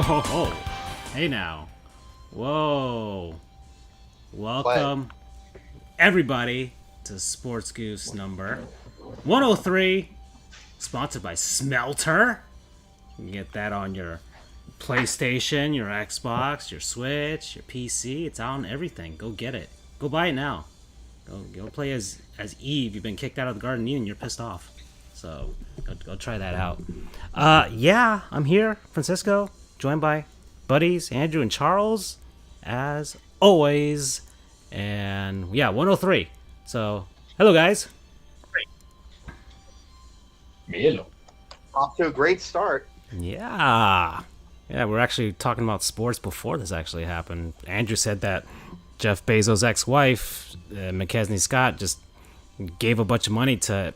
Whoa. Hey now. Whoa. Welcome, everybody, to Sports Goofs number 103, sponsored by Smelter. You can get that on your PlayStation, your Xbox, your Switch, your PC. It's on everything. Go get it. Go buy it now. Go play as Eve. You've been kicked out of the Garden of Eden and you're pissed off. So go try that out. Yeah, I'm here, Francisco, joined by buddies Andrew and Charles, as always. And yeah, 103. So hello, guys. Hello. Off to a great start. Yeah, we're actually talking about sports before this actually happened. Andrew said that Jeff Bezos' ex-wife, McKesney Scott, just gave a bunch of money to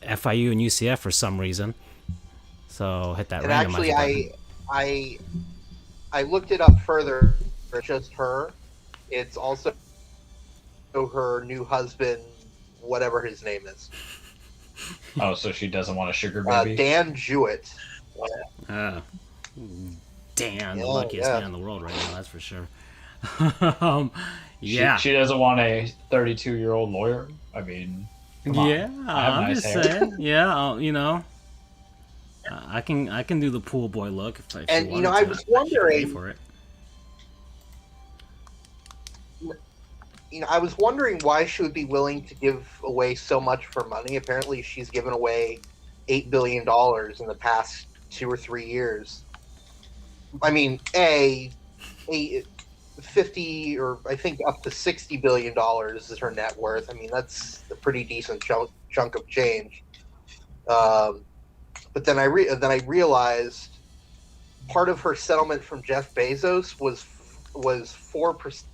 FIU and UCF for some reason. So hit that. And randomizer actually, button. I looked it up further. It's just her. It's also her new husband, whatever his name is. Oh, so she doesn't want a sugar baby? Dan Jewett. Dan, the luckiest man in the world right now, that's for sure. Yeah. She doesn't want a 32-year-old lawyer? I mean, come on. Yeah, I have I'm nice just hair. saying. Yeah, I can do the pool boy look if And you I was wondering, pay for it. I was wondering why she would be willing to give away so much for money. Apparently, she's given away $8 billion in the past 2 or 3 years. I mean, a 50 or I think up to $60 billion is her net worth. I mean, that's a pretty decent chunk of change. But then I realized part of her settlement from Jeff Bezos was 4%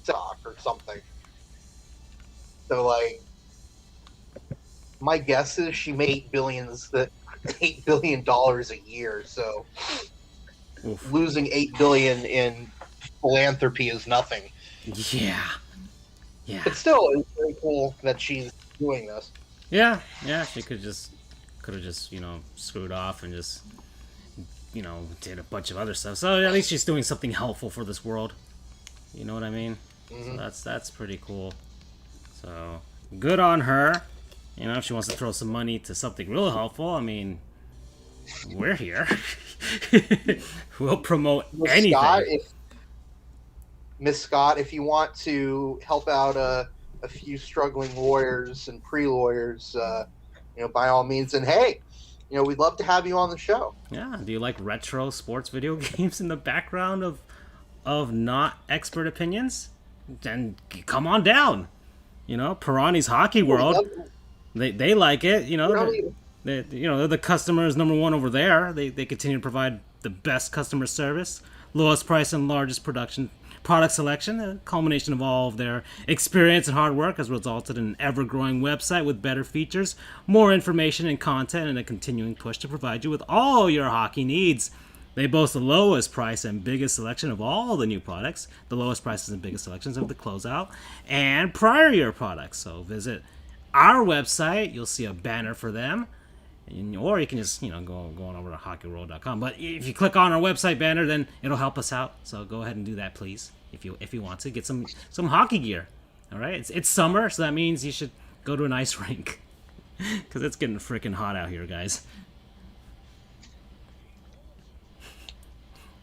stock or something. So, like, my guess is she made $8 billion a year. So, Oof. losing $8 billion in philanthropy is nothing. Yeah. But still, it's very cool that she's doing this. Yeah. She could have just screwed off and just did a bunch of other stuff. So at least she's doing something helpful for this world. You know what I mean? Mm-hmm. So that's pretty cool. So good on her. If she wants to throw some money to something real helpful, I mean, we're here. We'll promote anything. Miss Scott, if you want to help out a few struggling lawyers and pre-lawyers, by all means. And hey, we'd love to have you on the show. Yeah. Do you like retro sports video games in the background of not expert opinions? Then come on down. Pirani's Hockey World. They like it. They're the customers number one over there. They continue to provide the best customer service, lowest price, and largest product selection. The culmination of all of their experience and hard work has resulted in an ever-growing website with better features, more information and content, and a continuing push to provide you with all your hockey needs. They boast the lowest price and biggest selection of all the new products, the lowest prices and biggest selections of the closeout and prior year products. So visit our website. You'll see a banner for them. Or you can just, go on over to hockeyworld.com. But if you click on our website banner, then it'll help us out. So go ahead and do that, please, if you want to. Get some hockey gear. All right? It's summer, so that means you should go to an ice rink. Because it's getting freaking hot out here, guys.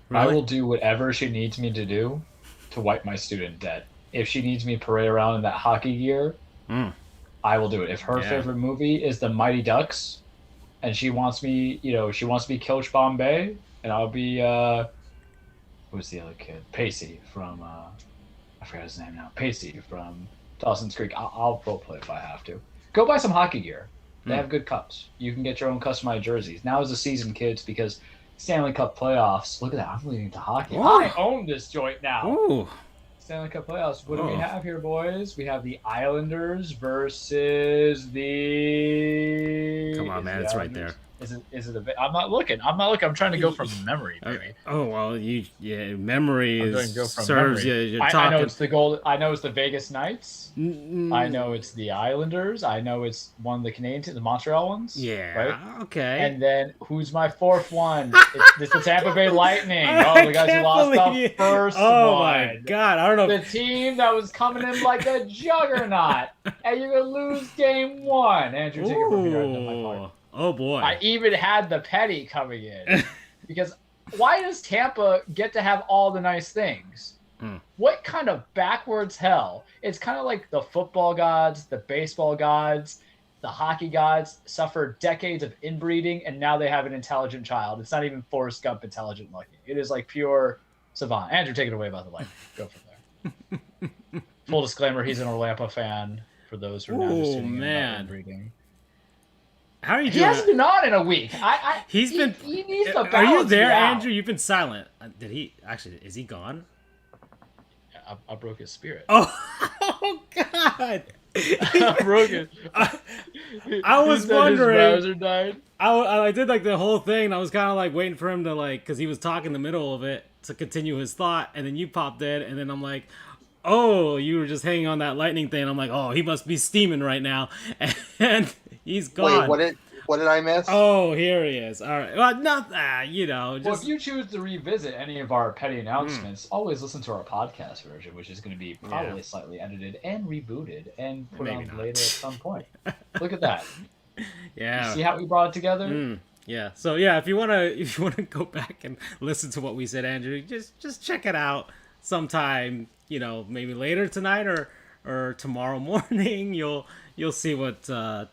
Really? I will do whatever she needs me to do to wipe my student debt. If she needs me to parade around in that hockey gear, I will do it. If her favorite movie is The Mighty Ducks, and she wants me, she wants to be Coach Bombay, and I'll be, who's the other kid? Pacey from, I forgot his name now. Pacey from Dawson's Creek. I'll role play if I have to. Go buy some hockey gear. They have good cups. You can get your own customized jerseys. Now is the season, kids, because Stanley Cup Playoffs. Look at that. I'm leading to hockey. Ooh. I own this joint now. Ooh. Stanley Cup Playoffs. What do we have here, boys? We have the Islanders versus the... Come on, man. It's right there. Is it a bit? I'm not looking. I'm trying to go from memory, baby. Oh well, memory serves you. You're I talking. know it's the gold. I know it's the Vegas Knights. I know it's the Islanders. I know it's one of the Canadian teams, the Montreal ones. Yeah. Right? Okay. And then who's my fourth one? It's the Tampa Bay Lightning. Oh, the guys who lost the first one. Oh my god! I don't know. The team that was coming in like a juggernaut, and you're gonna lose game one. Andrew, take it from here. My part. Oh boy! I even had the petty coming in because why does Tampa get to have all the nice things? What kind of backwards hell? It's kind of like the football gods, the baseball gods, the hockey gods suffered decades of inbreeding, and now they have an intelligent child. It's not even Forrest Gump intelligent looking. It is like pure savant. Andrew, take it away about the life. Go from there. Full disclaimer: he's an Orlando fan. For those who are now just tuning in about inbreeding. How are you doing? He hasn't been on in a week. He needs to balance. Are you there, Andrew? You've been silent. Did he actually? Is he gone? Yeah, I broke his spirit. Oh God! I broke it. I was wondering. His browser died. I did like the whole thing. I was kind of like waiting for him to because he was talking in the middle of it to continue his thought, and then you popped in, and then I'm like, oh, you were just hanging on that lightning thing. I'm like, oh, he must be steaming right now, and he's gone. Wait, what did I miss? Oh, here he is. All right. Well, not just... Well, if you choose to revisit any of our petty announcements, always listen to our podcast version, which is going to be probably slightly edited and rebooted and put on later at some point. Look at that. Yeah. You see how we brought it together? Yeah. So yeah, if you wanna go back and listen to what we said, Andrew, just check it out sometime. Maybe later tonight or tomorrow morning. You'll see what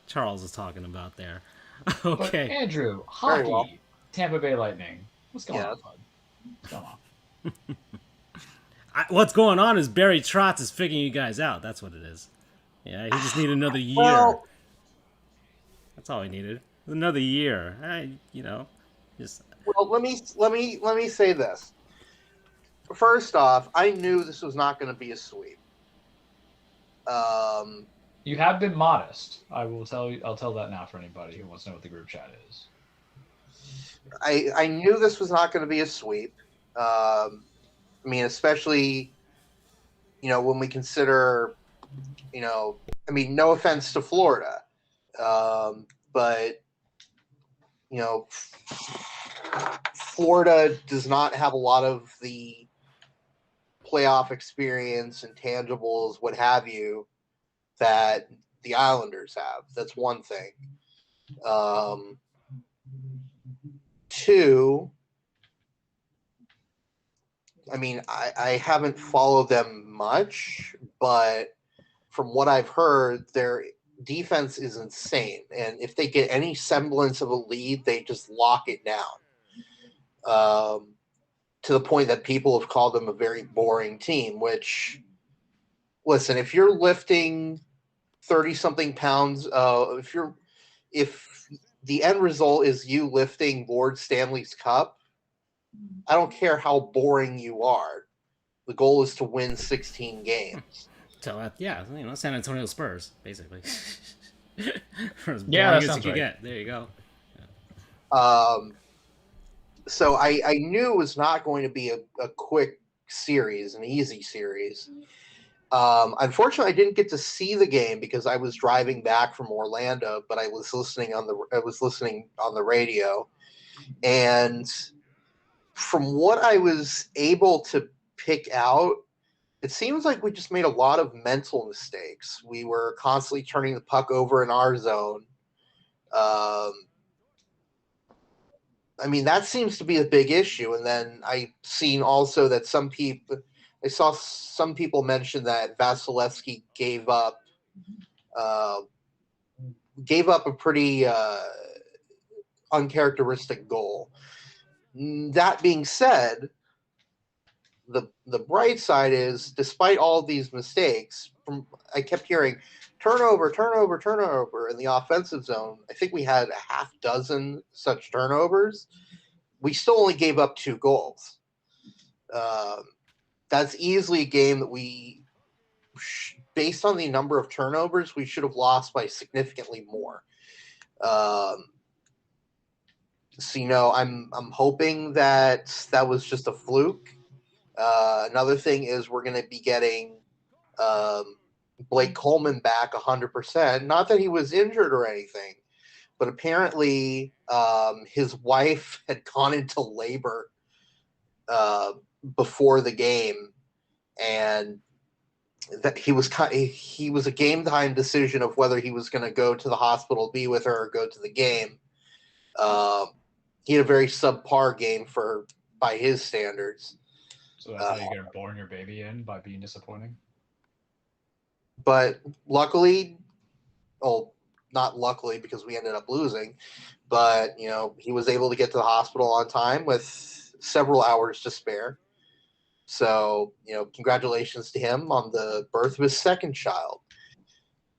Charles is talking about there. Okay. But Andrew, hockey, Tampa Bay Lightning. What's going on, bud? What's going on? What's going on is Barry Trotz is figuring you guys out. That's what it is. Yeah, he just needed another year. Well, that's all he needed. Another year. Just. Well, let me say this. First off, I knew this was not going to be a sweep. You have been modest. I'll tell that now for anybody who wants to know what the group chat is. I knew this was not going to be a sweep. I mean, especially, when we consider, no offense to Florida, but, Florida does not have a lot of the playoff experience, intangibles, what have you, that the Islanders have. That's one thing. Two, I mean, I haven't followed them much, but from what I've heard, their defense is insane. And if they get any semblance of a lead, they just lock it down. To the point that people have called them a very boring team, which, listen, if you're lifting 30-something pounds, if the end result is you lifting Lord Stanley's Cup, I don't care how boring you are. The goal is to win 16 games. So, San Antonio Spurs, basically. As boring that as sounds you right. get. There you go. So I knew it was not going to be a quick series, an easy series. Unfortunately, I didn't get to see the game because I was driving back from Orlando, but I was listening on the radio. And from what I was able to pick out, it seems like we just made a lot of mental mistakes. We were constantly turning the puck over in our zone. I mean, that seems to be a big issue. And then I seen also that I saw some people mention that Vasilevsky gave up a pretty uncharacteristic goal. That being said, the bright side is, despite all of these mistakes, I kept hearing turnover in the offensive zone. I think we had a half dozen such turnovers. We still only gave up 2 goals. That's easily a game that based on the number of turnovers, we should have lost by significantly more. So I'm hoping that was just a fluke. Another thing is we're going to be getting Blake Coleman back 100%. Not that he was injured or anything, but apparently his wife had gone into labor before the game, and that he was a game time decision of whether he was going to go to the hospital, be with her, or go to the game. He had a very subpar game by his standards. So that's how you're going to born your baby in, by being disappointing? But luckily, not luckily because we ended up losing, but he was able to get to the hospital on time with several hours to spare. So, congratulations to him on the birth of his second child.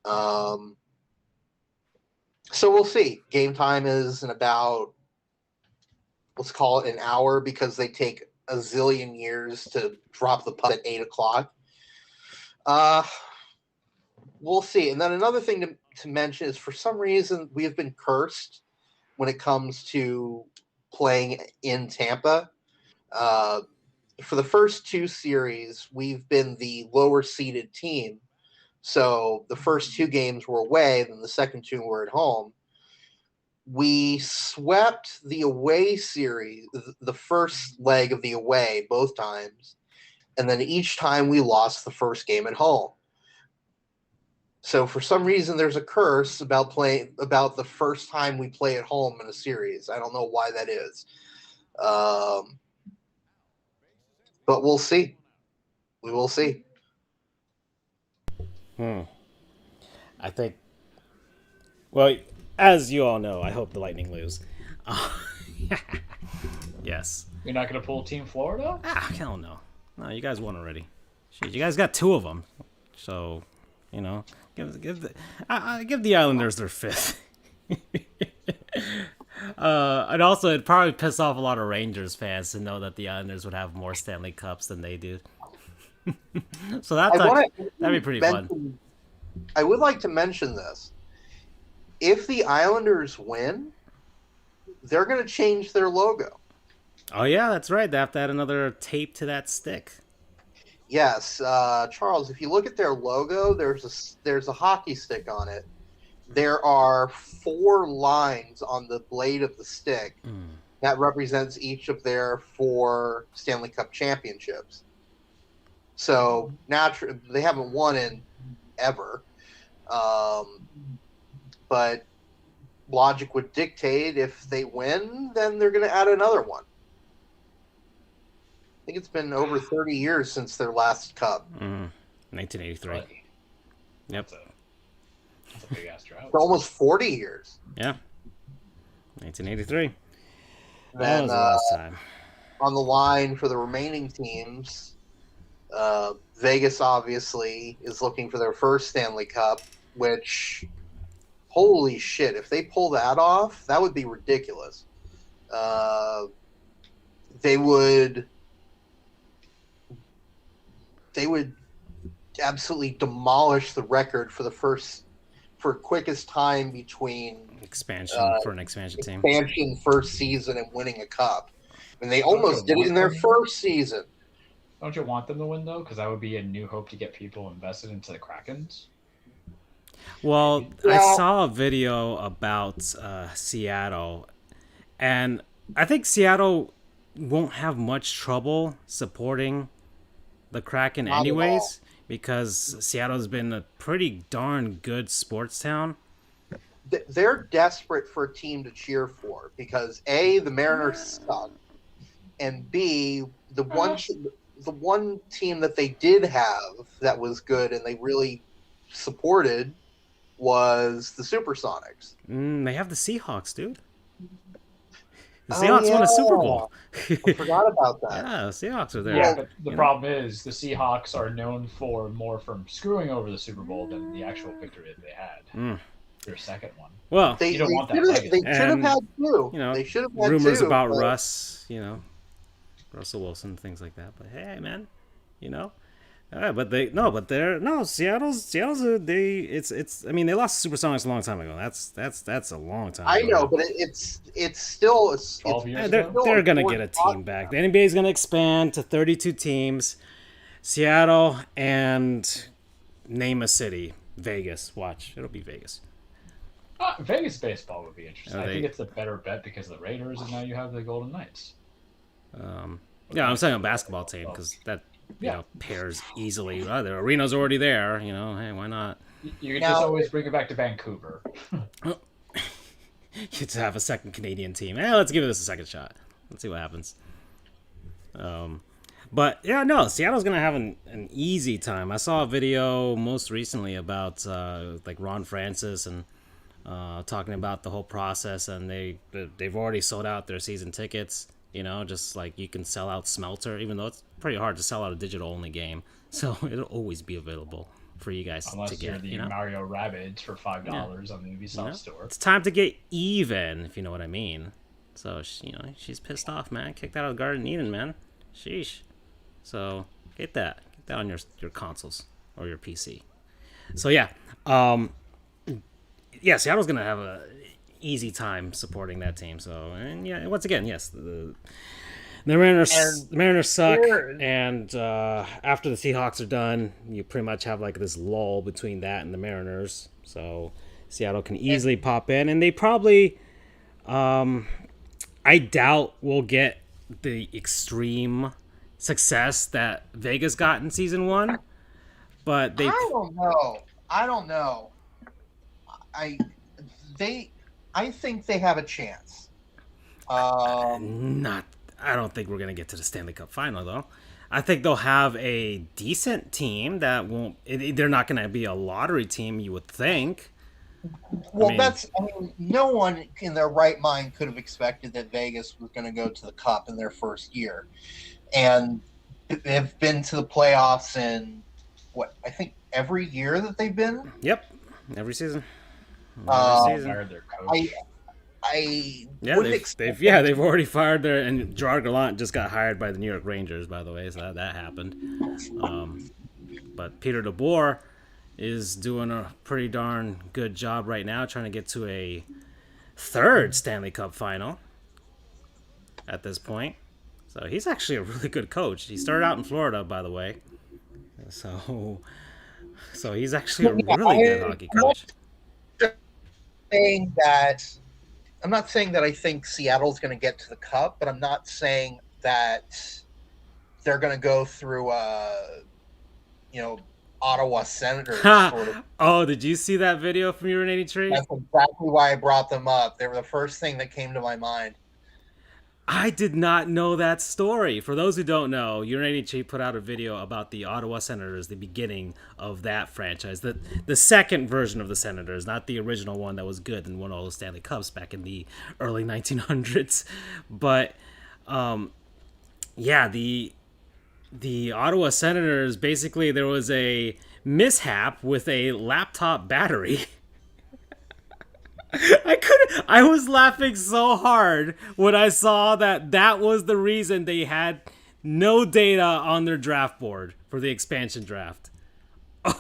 So we'll see. Game time is in about, let's call it an hour, because they take a zillion years to drop the puck at 8:00. We'll see. And then another thing to mention is, for some reason, we have been cursed when it comes to playing in Tampa. For the first two series, we've been the lower seeded team. So the first two games were away, then the second two were at home. We swept the away series, the first leg of the away, both times. And then each time we lost the first game at home. So for some reason, there's a curse about the first time we play at home in a series. I don't know why that is. But we'll see. We will see. I think. Well, as you all know, I hope the Lightning lose. Yes. You're not going to pull Team Florida? Hell no. No, you guys won already. Shit, you guys got two of them. So, give the Islanders their fifth. And also, it'd probably piss off a lot of Rangers fans to know that the Islanders would have more Stanley Cups than they do. So that'd be pretty fun. I would like to mention this. If the Islanders win, they're going to change their logo. Oh, yeah, that's right. They have to add another tape to that stick. Yes. Charles, if you look at their logo, there's a hockey stick on it. There are 4 lines on the blade of the stick that represents each of their 4 Stanley Cup championships. So naturally, they haven't won in ever. But logic would dictate if they win, then they're going to add another one. I think it's been over 30 years since their last cup. 1983. Right. Yep. That's a big ass drought. For almost 40 years. Yeah. 1983. Then, That was the last time. On the line for the remaining teams, Vegas obviously is looking for their first Stanley Cup, which, holy shit, if they pull that off, that would be ridiculous. They would absolutely demolish the record for quickest time between expansion for an expansion team. Expansion first season and winning a cup. And they almost did it in their first season. Don't you want them to win, though? Because that would be a new hope to get people invested into the Krakens. Well, I saw a video about Seattle, and I think Seattle won't have much trouble supporting the Kraken anyways, because Seattle's been a pretty darn good sports town. They're desperate for a team to cheer for because A, the Mariners suck, and B, the one team that they did have that was good and they really supported was the Supersonics. They have the Seahawks, dude. The Seahawks won a Super Bowl. I forgot about that. Yeah, the Seahawks are there. Yeah, but the problem is the Seahawks are known for more from screwing over the Super Bowl than the actual victory that they had. Their second one. Well, they should have had two. They should have had rumors two, about but... Russ, Russell Wilson, things like that. But hey, man, But Seattle's it's. I mean, they lost to Supersonics a long time ago. That's a long time. I ago. know, but it's still 12 years they're ago? they're gonna get a team back. The NBA is gonna expand to 32 teams. Seattle and name a city. Vegas. Watch, it'll be Vegas. Vegas baseball would be interesting. Are I they- think it's a better bet because of the Raiders, and now you have the Golden Knights. Yeah, I'm saying a basketball team because that pairs easily. The arena's already there. You know, hey, why not? You can Now- just always bring it back to Vancouver. You to have a second Canadian team. Let's give this a second shot. Let's see what happens. But yeah, no, Seattle's gonna have an easy time. I saw a video most recently about like Ron Francis and talking about the whole process, and they've already sold out their season tickets. You know, just like you can sell out Smelter, even though it's pretty hard to sell out a digital only game. So it'll always be available for you guys Unless to you're get. the You know, Mario Rabbids for $5 on the Ubisoft store. it's time to get even, if you know what I mean. So she's pissed off, man. Kicked out of Garden Eden, man. Sheesh. So get that on your consoles or your PC. So yeah, Seattle's gonna have a easy time supporting that team. So and yeah, once again, yes, the Mariners suck, and after the Seahawks are done, you pretty much have like this lull between that and the Mariners. So Seattle can easily pop in, and they probably, I doubt we'll get the extreme success that Vegas got in season 1, but they. I don't know. I think they have a chance. I don't think we're gonna get to the Stanley Cup final though. I think they'll have a decent team that won't. They're not gonna be a lottery team, you would think. Well, no one in their right mind could have expected that Vegas was going to go to the Cup in their first year, and they've been to the playoffs in I think every year that they've been. Yep, every season. Fired their coach. They've already fired and Gerard Gallant just got hired by the New York Rangers, by the way, so that happened. But Peter DeBoer is doing a pretty darn good job right now, trying to get to a third Stanley Cup final at this point. So he's actually a really good coach. He started out in Florida, by the way. So he's actually a really good hockey coach. I'm not saying that I think Seattle's going to get to the Cup, but I'm not saying that they're going to go through Ottawa Senators sort of. Oh, did you see that video from Urinating Tree? That's exactly why I brought them up. They were the first thing that came to my mind. I did not know that story. For those who don't know, Urinating Tree put out a video about the Ottawa Senators, the beginning of that franchise, the second version of the Senators, not the original one that was good and won all the Stanley Cups back in the early 1900s. But the Ottawa Senators, basically there was a mishap with a laptop battery. I was laughing so hard when I saw that was the reason they had no data on their draft board for the expansion draft.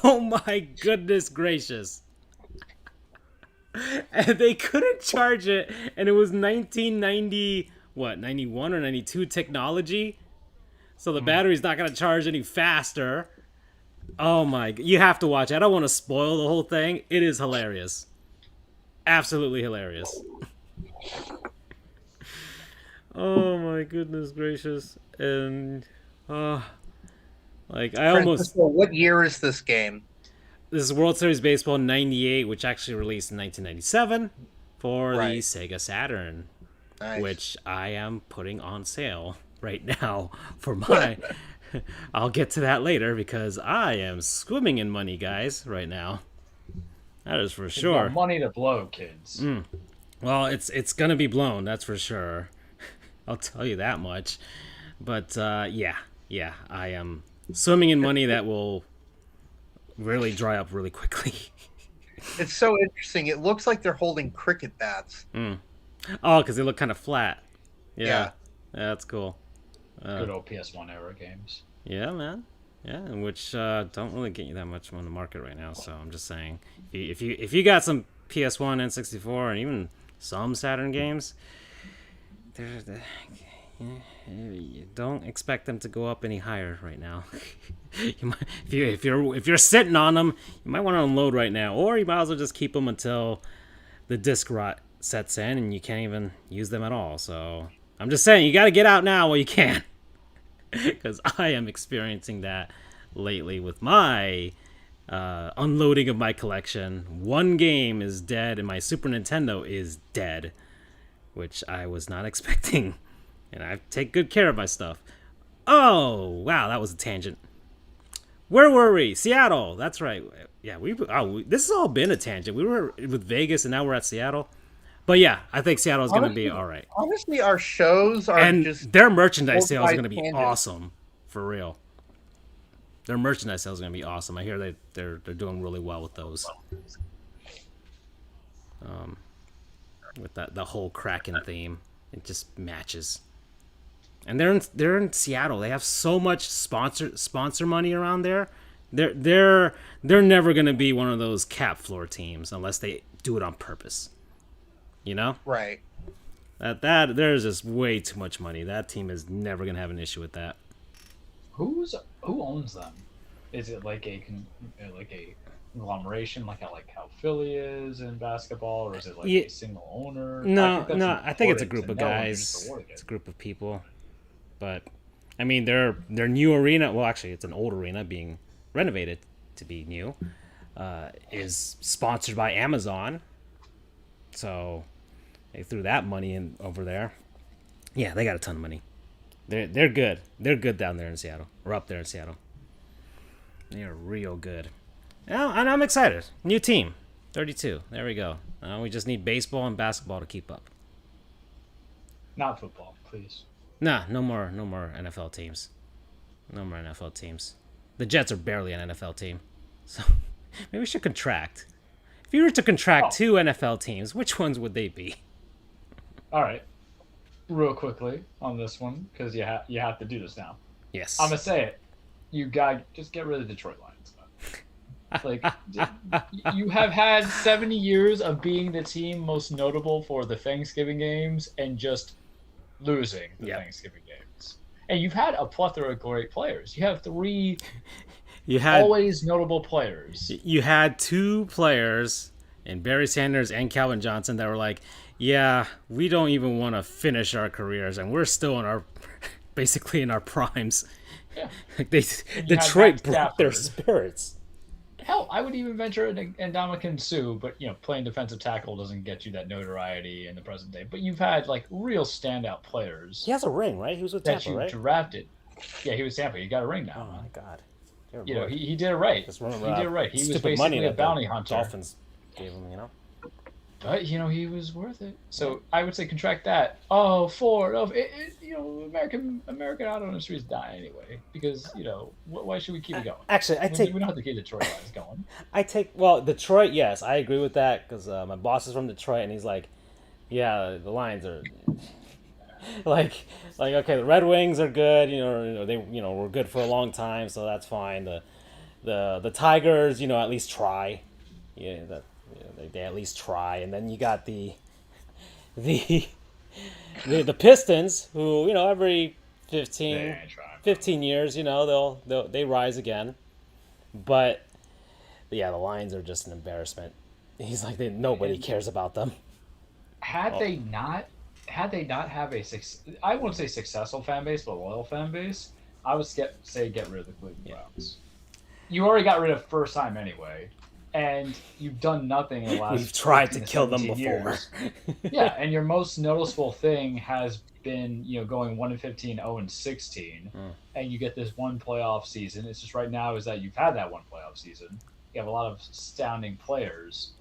Oh my goodness gracious. And they couldn't charge it, and it was 1990, 91 or 92 technology. So the battery's not going to charge any faster. Oh my, you have to watch it. I don't want to spoil the whole thing. It is hilarious. Absolutely hilarious. Oh my goodness gracious. And what year is this game? This is World Series Baseball 98, which actually released in 1997 for the Sega Saturn. Nice. Which I am putting on sale right now for my I'll get to that later because I am swimming in money, guys, right now. That is for sure. Got money to blow, kids. Well, it's gonna be blown, that's for sure. I'll tell you that much. But yeah, I am swimming in money that will really dry up really quickly. It's so interesting. It looks like they're holding cricket bats. Oh, because they look kind of flat. Yeah, that's cool. Good old PS1 era games. Yeah, man. Yeah, and which don't really get you that much on the market right now. So I'm just saying, if you got some PS1 and 64 and even some Saturn games, there's the, you don't expect them to go up any higher right now. You might, if you're sitting on them, you might want to unload right now, or you might as well just keep them until the disc rot sets in and you can't even use them at all. So I'm just saying, you got to get out now while you can, because I am experiencing that lately with my unloading of my collection. One game is dead, and my Super Nintendo is dead, which I was not expecting. And I take good care of my stuff. Oh, wow, that was a tangent. Where were we? Seattle. That's right. Yeah, this has all been a tangent. We were with Vegas, and now we're at Seattle. But yeah, I think Seattle's going to be all right. Honestly, our shows are and just their merchandise sales are going to be tangents. awesome, for real. Their merchandise sales are going to be awesome. I hear they're doing really well with those. With the whole Kraken theme, it just matches. And they're in Seattle. They have so much sponsor money around there. They're never going to be one of those cap floor teams unless they do it on purpose. You know? Right. That there's just way too much money. That team is never going to have an issue with that. Who owns them? Is it like a conglomeration, like how Philly is in basketball, or is it like a single owner? No, I think it's a group of guys. It's a group of people. But I mean, their new arena. Well, actually, it's an old arena being renovated to be new. Is sponsored by Amazon, so they threw that money in over there. Yeah, they got a ton of money. They're good. They're good down there in Seattle, or up there in Seattle. They're real good. And I'm excited. New team, 32. There we go. We just need baseball and basketball to keep up. Not football, please. Nah, no more NFL teams. No more NFL teams. The Jets are barely an NFL team. So maybe we should contract. If you were to contract 2 NFL teams, which ones would they be? All right. Real quickly on this one, because you have to do this now. Yes. I'm going to say it. You got to just get rid of the Detroit Lions. Like, you have had 70 years of being the team most notable for the Thanksgiving games and just losing the Thanksgiving games. And you've had a plethora of great players. You have 3 always notable players. You had 2 players, and Barry Sanders and Calvin Johnson, that were like, yeah, we don't even want to finish our careers, and we're still in our basically in our primes. Yeah. Like Detroit brought their spirits. Hell, I would even venture in Ndamukong Suh, but playing defensive tackle doesn't get you that notoriety in the present day. But you've had like real standout players. He has a ring, right? He was with Tampa, right? Drafted. Yeah, he was Tampa. He got a ring now. Oh my God. He did it right. He did it right. He was basically a bounty hunter. Dolphins gave him, But he was worth it. So I would say contract that. American auto industry is dying anyway. Because why should we keep it going? Actually, we don't have to keep Detroit Lions going. Detroit. Yes, I agree with that because my boss is from Detroit and he's like, yeah, the Lions are like okay, the Red Wings are good. They were good for a long time, so that's fine. The Tigers, at least try. Yeah, that. They at least try, and then you got the Pistons, who every 15 years, they rise again. But yeah, the Lions are just an embarrassment. He's like nobody cares about them. Had they not have I wouldn't say successful fan base, but loyal fan base, I would say get rid of the Cleveland Browns. You already got rid of first time anyway. And you've done nothing in the last. We've tried to kill them before. Yeah, and your most noticeable thing has been, going 1-15, 0-16, and you get this one playoff season. It's just right now is that you've had that one playoff season. You have a lot of astounding players.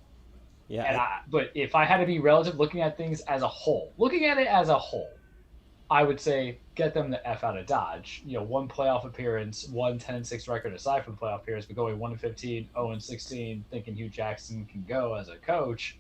Yeah. But if I had to be relative, looking at it as a whole, I would say get them the F out of Dodge. One playoff appearance, 10-6 record aside from playoff appearance, but going 1-15, 0-16, thinking Hugh Jackson can go as a coach.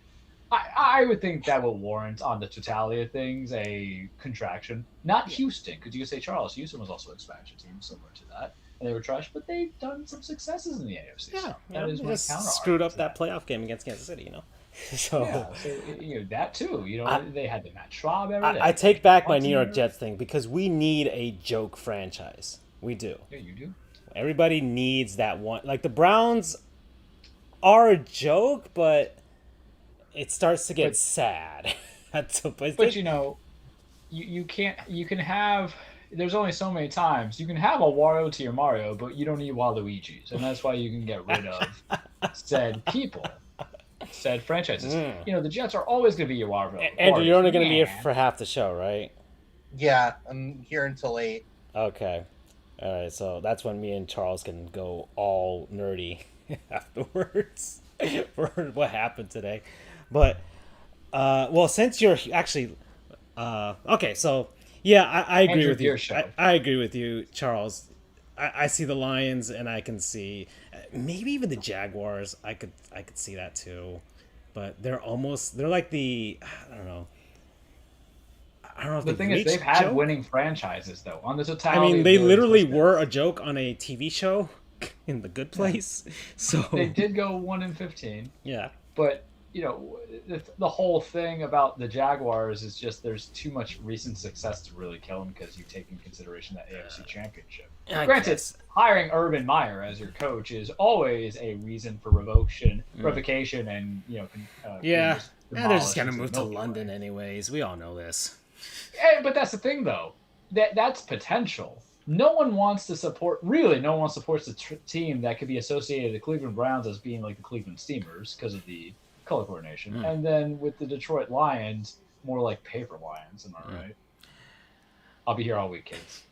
I would think that will warrant, on the totality of things, a contraction. Not Houston, because you could say Houston was also an expansion team, similar to that. and they were trash, but they've done some successes in the AFC. Yeah, So that is they my just counter. screwed up that playoff game against Kansas City. So Yeah, so that too. I, They had the Matt Schwab era. I take back my New York Jets thing because we need a joke franchise. We do. Yeah, you do. Everybody needs that one. Like the Browns are a joke, but it starts to get sad at some point. But you can't. You can have. There's only so many times you can have a Wario to your Mario, but you don't need Waluigi's, and that's why you can get rid of said people, said franchises. The Jets are always going to be your Wario. Andrew, you're only going to be here for half the show, right? Yeah, I'm here until 8. Okay. All right, so that's when me and Charles can go all nerdy afterwards for what happened today. But, well, since you're actually... okay, so, yeah, I agree with you. I agree with you, Charles. I see the Lions, and I can see... maybe even the Jaguars, I could see that too. But they're like the... I don't know if the thing is, they've had winning franchises though. On the totality, I mean, they literally were a joke on a TV show in The Good Place. Yeah. So they did go 1-15. Yeah, but the whole thing about the Jaguars is just there's too much recent success to really kill them because you take in consideration that AFC Championship. Granted, hiring Urban Meyer as your coach is always a reason for revocation, and yeah, they're just gonna move to London anyways. We all know this. But that's the thing, though. That's potential. No one wants to support the team that could be associated with the Cleveland Browns as being like the Cleveland Steamers because of the color coordination. And then with the Detroit Lions, more like paper lions. Am I right? I'll be here all week, kids.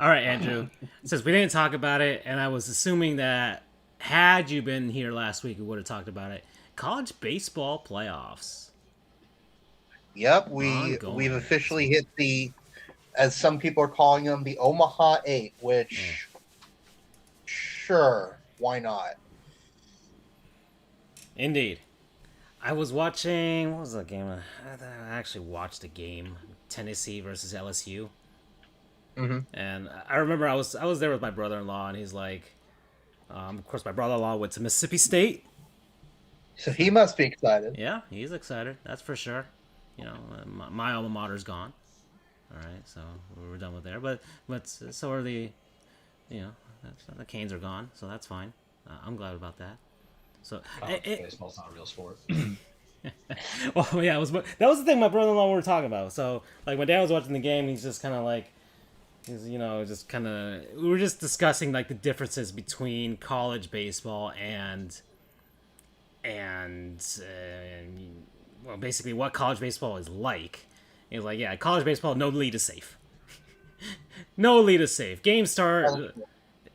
All right, Andrew. Since we didn't talk about it, and I was assuming that had you been here last week, we would have talked about it. College baseball playoffs. Yep, we've officially hit the, as some people are calling them, the Omaha 8, which, sure, why not? Indeed. I was watching, what was that game? I actually watched a game, Tennessee versus LSU. Mm-hmm. And I remember I was there with my brother-in-law, and he's like, of course, my brother-in-law went to Mississippi State. So he must be excited. Yeah, he's excited, that's for sure. My alma mater's gone. All right, so we're done with there. But so are the Canes are gone, so that's fine. I'm glad about that. So baseball's not a real sport. Well, yeah, that was the thing my brother-in-law were talking about. So like when Dad was watching the game, he's just kind of like, we were just discussing like the differences between college baseball and well, basically what college baseball is like. He's like, yeah, college baseball, no lead is safe. No lead is safe. Games start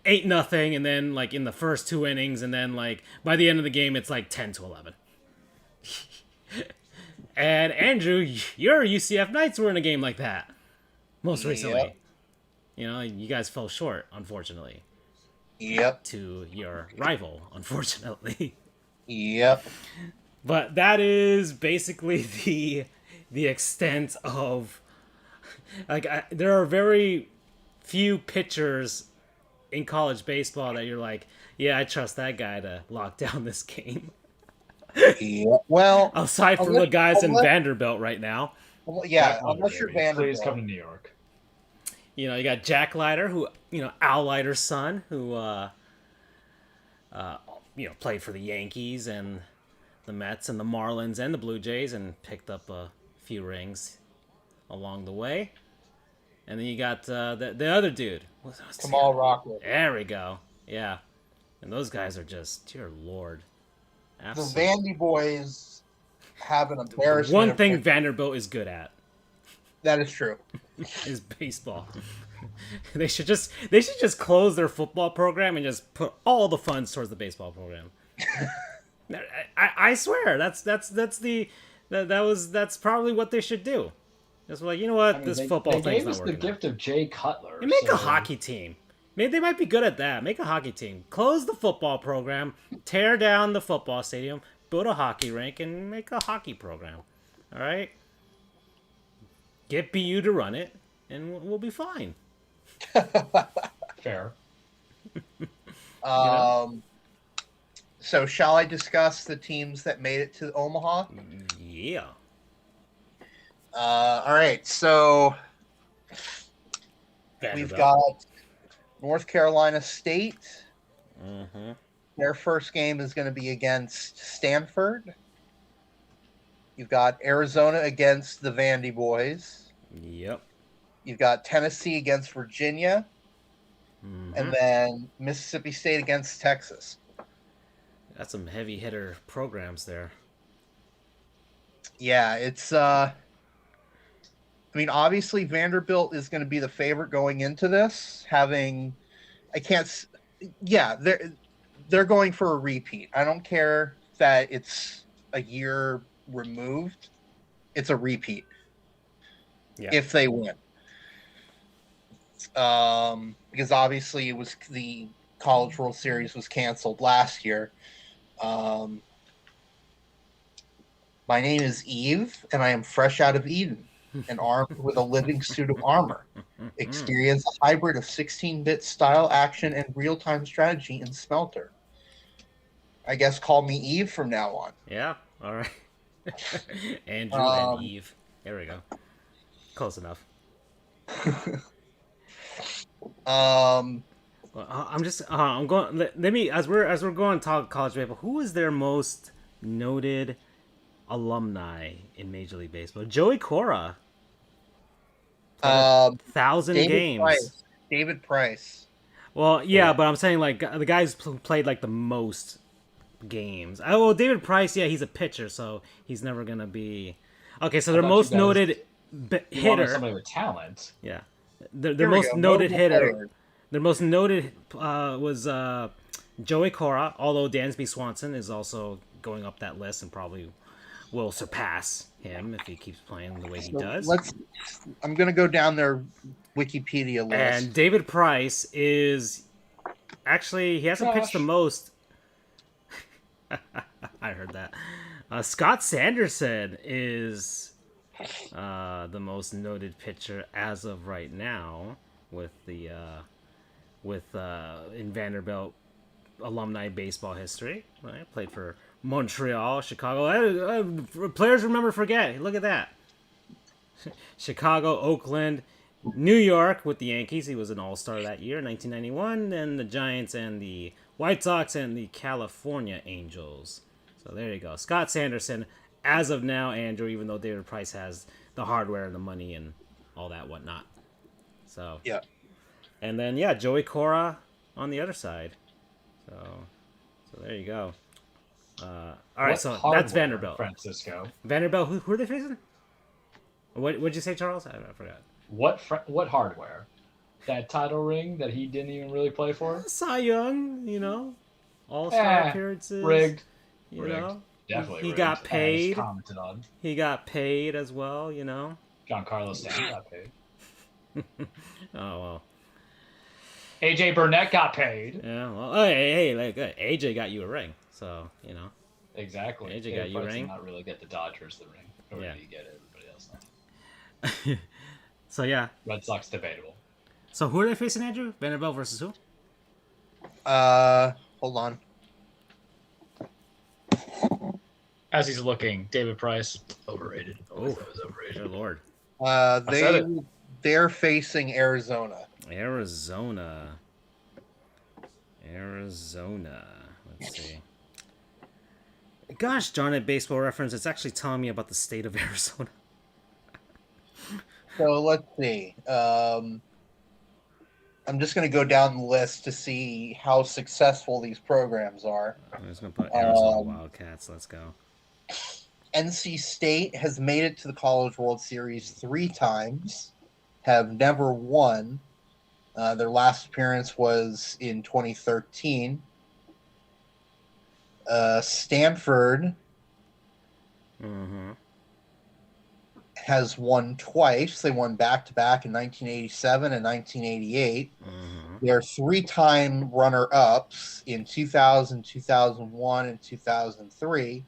8-0, and then like in the first 2 innings, and then like by the end of the game, it's like 10-11. And Andrew, your UCF Knights were in a game like that most recently. Yep. You guys fell short, unfortunately. Yep. To your rival, unfortunately. Yep. But that is basically the extent of, like, there are very few pitchers in college baseball that you're like, yeah, I trust that guy to lock down this game. Yeah. Well, aside from the guys in Vanderbilt right now. Well, yeah, unless you're Vanderbilt. Please come to New York. You got Jack Leiter, who, Al Leiter's son, who, played for the Yankees and the Mets and the Marlins and the Blue Jays and picked up a few rings along the way. And then you got the other dude. Kamal Rockwood. There we go. Yeah. And those guys are just, dear Lord. Absolutely. The Vandy boys have an embarrassment. One thing Vanderbilt is good at. That is true. Is baseball. They should just close their football program and just put all the funds towards the baseball program. I swear that's probably what they should do. Just like, you know what, this football thing's not working. They gave us the gift of Jay Cutler. And make a hockey team. Maybe they might be good at that. Make a hockey team. Close the football program. Tear down the football stadium. Build a hockey rink and make a hockey program. All right. Get BU to run it, and we'll be fine. Fair. So shall I discuss the teams that made it to Omaha? Yeah. All right. So we've got North Carolina State. Mm-hmm. Their first game is going to be against Stanford. You've got Arizona against the Vandy Boys. Yep. You've got Tennessee against Virginia. Mm-hmm. And then Mississippi State against Texas. That's some heavy hitter programs there. Yeah, it's I mean, obviously Vanderbilt is going to be the favorite going into this, they're going for a repeat. I don't care that it's a year removed. It's a repeat. Yeah. If they win. Because obviously it was the College World Series was canceled last year. My name is Eve, and I am fresh out of Eden and armed with a living suit of armor. Experience a hybrid of 16-bit style, action, and real-time strategy in Smelter. I guess call me Eve from now on. Yeah, all right. Andrew and Eve. There we go. Close enough. Well, I'm going. Let me as we're going to talk college baseball. Who is their most noted alumni in Major League Baseball? Joey Cora. 1,000 games. David Price. Well, yeah, but I'm saying like the guys played like the most games. Oh, well, David Price, yeah, he's a pitcher, so he's never gonna be. Okay, so their most noted hitter. Somebody with talent. Yeah, their most noted hitter. Their most noted was Joey Cora, although Dansby Swanson is also going up that list and probably will surpass him if he keeps playing the way he does. I'm going to go down their Wikipedia list. And David Price is actually, he hasn't pitched the most. I heard that. Scott Sanderson is the most noted pitcher as of right now with the in Vanderbilt alumni baseball history. Right? Played for Montreal, Chicago. Players remember, forget. Look at that. Chicago, Oakland, New York with the Yankees. He was an all-star that year, 1991. And the Giants and the White Sox and the California Angels. So there you go. Scott Sanderson, as of now, Andrew, even though David Price has the hardware and the money and all that whatnot. So yeah. And then, yeah, Joey Cora on the other side. So there you go. All right, so that's Vanderbilt. Francisco. Vanderbilt, who are they facing? What'd you say, Charles? I forgot. What hardware? That title ring that he didn't even really play for? Cy Young, all-star appearances. Rigged. You know? Definitely he rigged, got paid. Commented on. He got paid as well, Giancarlo Stanton got paid. Oh, well. AJ Burnett got paid. Yeah, well, hey, AJ got you a ring, so, Exactly. AJ got you a ring. Did not really get the Dodgers the ring. Or did he get everybody else now? So, yeah. Red Sox debatable. So, who are they facing, Andrew? Vanderbilt versus who? Hold on. As he's looking, David Price, overrated. Oh, was overrated. Dear Lord. They're facing Arizona. Arizona. Let's see. Gosh darn it, Baseball Reference. It's actually telling me about the state of Arizona. So let's see. I'm just going to go down the list to see how successful these programs are. I'm just going to put Arizona Wildcats. Let's go. NC State has made it to the College World Series 3 times, have never won. Their last appearance was in 2013. Stanford has won twice. They won back-to-back in 1987 and 1988. They're 3-time runner-ups in 2000, 2001, and 2003.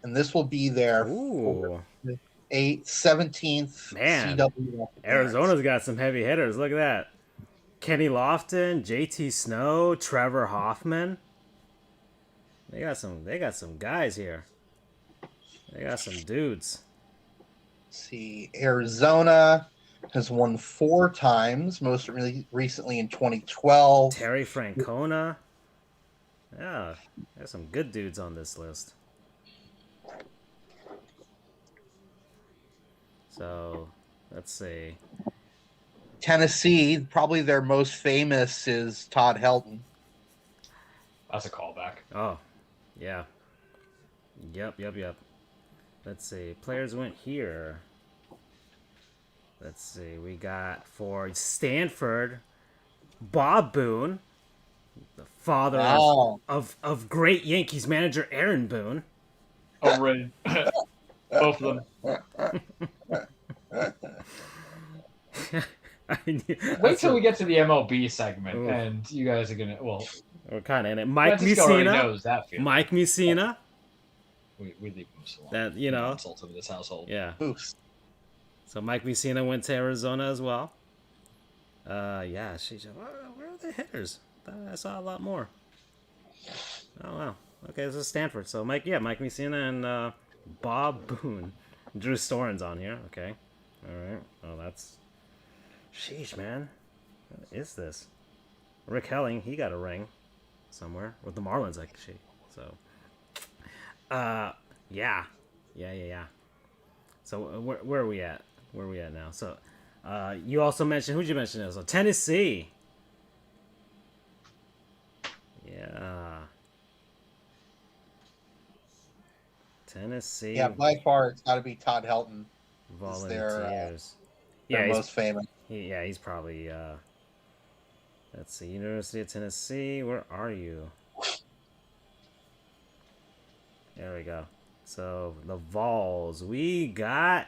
And this will be their 17th Man, CWF. Arizona's got some heavy hitters. Look at that. Kenny Lofton, JT Snow, Trevor Hoffman. They got some guys here. They got some dudes. Let's see, Arizona has won 4 times, most recently in 2012. Terry Francona. Yeah, there's some good dudes on this list. So, let's see. Tennessee, probably their most famous is Todd Helton. That's a callback. Oh, yeah. Yep. Let's see. Players went here. Let's see. We got for Stanford, Bob Boone, the father of great Yankees manager Aaron Boone. Overrated. Both of them. Wait till we get to the MLB segment, and you guys are gonna. Well, we're kind of in it. Mike Francisco already Mussina. knows that feeling. Mike Mussina. We leave him alone. That you know. Insult in this household. Yeah. Oof. So Mike Mussina went to Arizona as well. Yeah. Where are the hitters? I saw a lot more. Oh wow. Okay, this is Stanford. So Mike Mussina and Bob Boone. Drew Storen's on here. Okay. All right. Oh, that's. Sheesh, man. What is this? Rick Helling, he got a ring somewhere with the Marlins, actually. So, yeah. So where are we at? Where are we at now? So, you also mentioned, who'd you mention? So Tennessee. Yeah. Tennessee. Yeah, by far it's got to be Todd Helton. Volunteers. Their most famous. He's probably. Let's see, University of Tennessee. Where are you? There we go. So the Vols. We got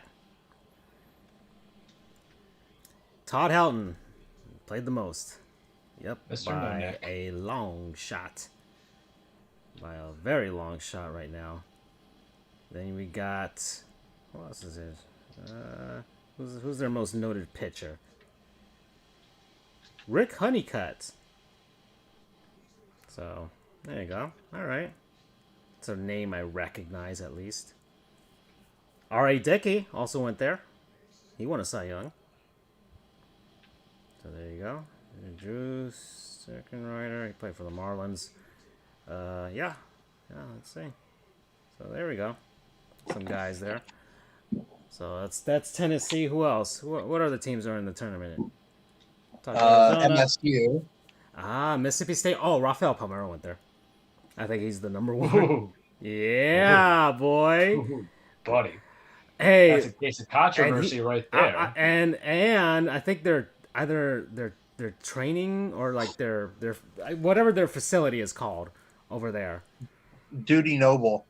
Todd Helton. Played the most. Yep. Mr. By Nick. a long shot. By a very long shot right now. Then we got. Who else is it? Who's their most noted pitcher? Rick Honeycutt. So, there you go. All right. It's a name I recognize at least. R.A. Dickey also went there. He won a Cy Young. So there you go. Drew, second rider. He played for the Marlins. Yeah, let's see. So there we go. Some guys there. So that's Tennessee. Who else? What other teams are in the tournament? MSU. Mississippi State. Oh, Rafael Palmeiro went there. I think he's the number one. Ooh. Yeah, boy. Ooh, buddy. Hey, that's a case of controversy right there. And I think they're either they're training or like their whatever their facility is called over there. Duty Noble.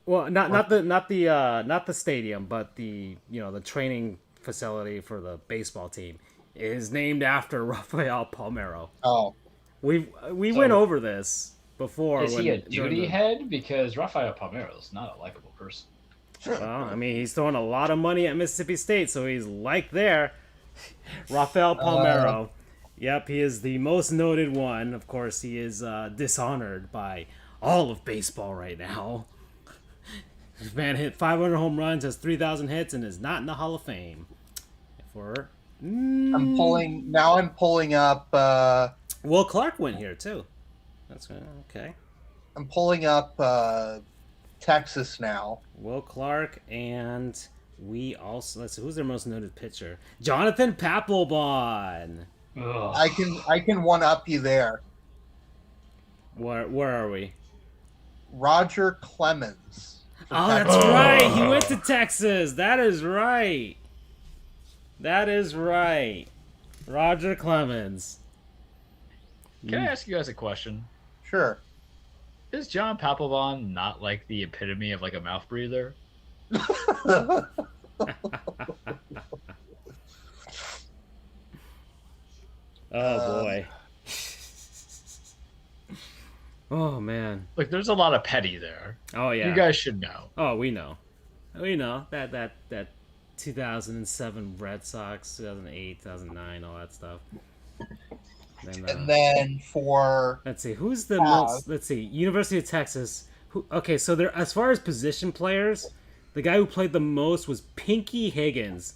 Well, not the stadium, but the training facility for the baseball team is named after Rafael Palmeiro. Oh, we went over this before. Is he a duty head? Because Rafael Palmeiro is not a likable person. Well, I mean, he's throwing a lot of money at Mississippi State, so he's like there. Rafael Palmeiro. Yep, he is the most noted one. Of course, he is dishonored by all of baseball right now. This man hit 500 home runs, has 3,000 hits, and is not in the Hall of Fame. I'm pulling up. Will Clark went here too. That's okay. I'm pulling up Texas now. Will Clark, and we also let's see who's their most noted pitcher. Jonathan Papelbon. Ugh. I can one up you there. Where are we? Roger Clemens. Oh, that's right. He went to Texas. That is right. Roger Clemens. Can I ask you guys a question? Sure. Is John Papelbon not like the epitome of like a mouth breather? Oh boy. Oh man. Like there's a lot of petty there. Oh yeah. You guys should know. Oh, we know. We know that 2007 Red Sox, 2008, 2009, all that stuff. And then for let's see, who's the most? Let's see, University of Texas. Okay, so there, as far as position players, the guy who played the most was Pinky Higgins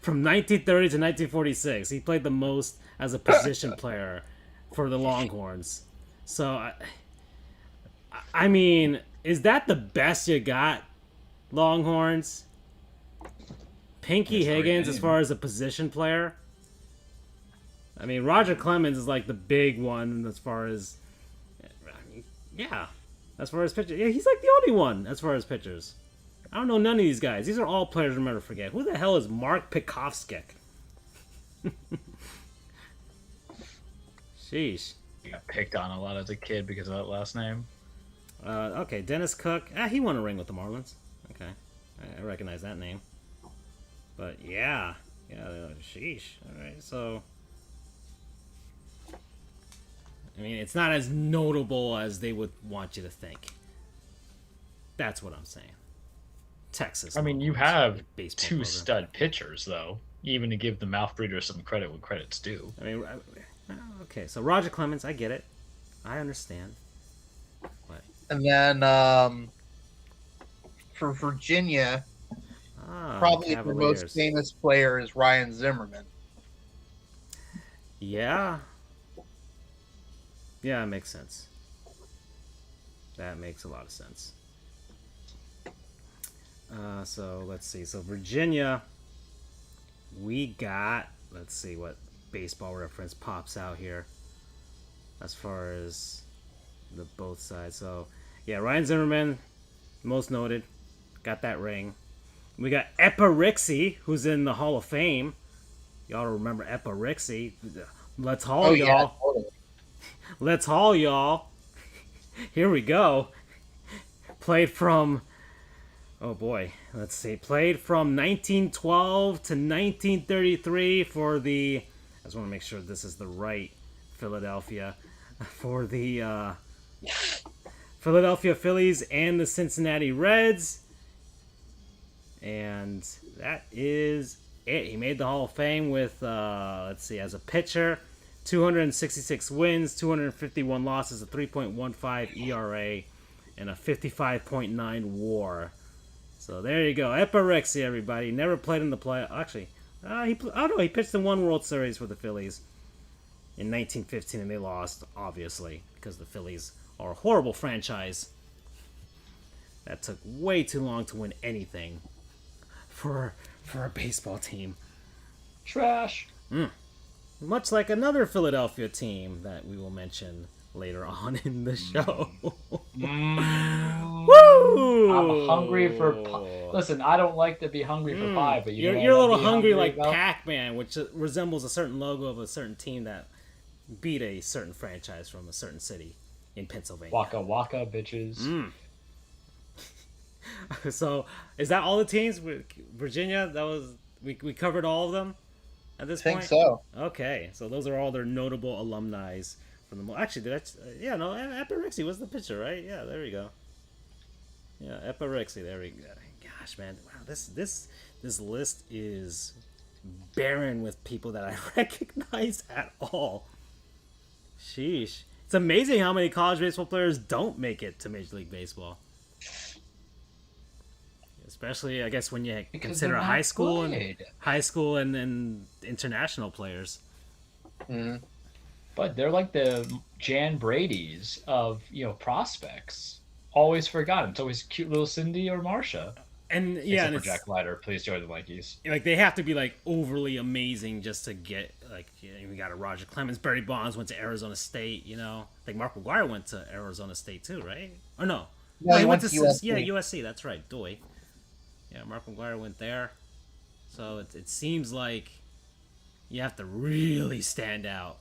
from 1930 to 1946. He played the most as a position player for the Longhorns. So, I mean, is that the best you got, Longhorns? Pinky Higgins as far as a position player? I mean, Roger Clemens is like the big one as far as... yeah, as far as pitchers. Yeah, he's like the only one as far as pitchers. I don't know none of these guys. These are all players I'm going to forget. Who the hell is Mark Pekovskik? Sheesh. You got picked on a lot as a kid because of that last name. Okay, Dennis Cook. He won a ring with the Marlins. Okay, I recognize that name. But yeah, sheesh. All right, so I mean, it's not as notable as they would want you to think. That's what I'm saying. Texas. I mean, you have baseball two program. stud pitchers, though. Even to give the mouth breeder some credit when credit's due. I mean, okay, so Roger Clemens, I get it. I understand. But... and then for Virginia, probably Cavaliers. the most famous player is Ryan Zimmerman. Yeah. Yeah, it makes sense. That makes a lot of sense. So let's see. So Virginia, we got, let's see what baseball reference pops out here as far as the both sides. So yeah, Ryan Zimmerman, most noted, got that ring. We got Epirixie, who's in the Hall of Fame. Y'all remember Epirixie? Let's haul, y'all. Yeah, totally. Let's haul, y'all. Here we go. Played from... oh boy, let's see. Played from 1912 to 1933 for the... I just want to make sure this is the right Philadelphia. For the Philadelphia Phillies and the Cincinnati Reds. And that is it. He made the Hall of Fame with, let's see, as a pitcher, 266 wins, 251 losses, a 3.15 ERA, and a 55.9 WAR. So there you go. Epirixie, everybody. Never played in the play. Actually, he pitched in one World Series for the Phillies in 1915, and they lost, obviously, because the Phillies are a horrible franchise. That took way too long to win anything for a baseball team. Trash. Much like another Philadelphia team that we will mention later on in the show. Woo! I'm hungry for listen, I don't like to be hungry for pie, but you're a little hungry like Pac-Man, which resembles a certain logo of a certain team that beat a certain franchise from a certain city in Pennsylvania. Waka waka, bitches. So, is that all the teams? Virginia, that was we covered all of them at this point? I think so. Okay, so those are all their notable alumni from the... actually, Epirixie was the pitcher, right? Yeah, there we go. Yeah, Epirixie, there we go. Gosh, man, wow, this list is barren with people that I recognize at all. Sheesh. It's amazing how many college baseball players don't make it to Major League Baseball. Especially, I guess, when you consider high school and international players. Mm-hmm. But they're like the Jan Brady's of prospects. Always forgotten. It's always cute little Cindy or Marsha. And yeah, except for Jack Leiter, please join the Yankees. Like they have to be like overly amazing just to get like we got a Roger Clemens, Barry Bonds went to Arizona State. I think Mark McGwire went to Arizona State too, right? Or no? No, he went to USC. USC. Yeah, USC. That's right. Doy. Yeah, Mark McGwire went there. So it seems like you have to really stand out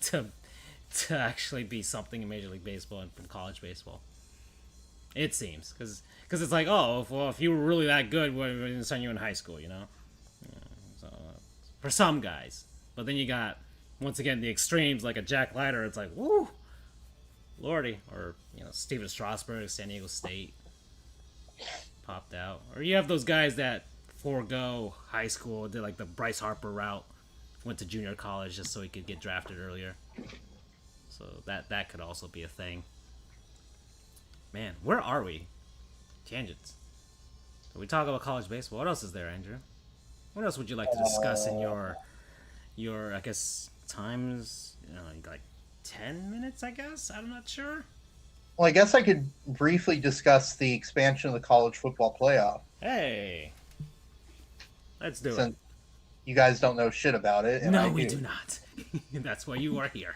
to actually be something in Major League Baseball and from college baseball. It seems because it's like, oh, if you were really that good, we're going to send you in high school, So for some guys, but then you got once again the extremes like a Jack Leiter. It's like, woo, lordy, or Steven Strasburg, San Diego State popped out, or you have those guys that forego high school, did like the Bryce Harper route went to junior college just so he could get drafted earlier. So that could also be a thing. Man, where are we? Tangents. So we talk about college baseball. What else is there, Andrew? What else would you like to discuss in your I guess times? Like 10 minutes, I guess. I'm not sure. Well, I guess I could briefly discuss the expansion of the college football playoff. Hey, let's do Since it. you guys don't know shit about it. And No, I we do not. That's why you are here.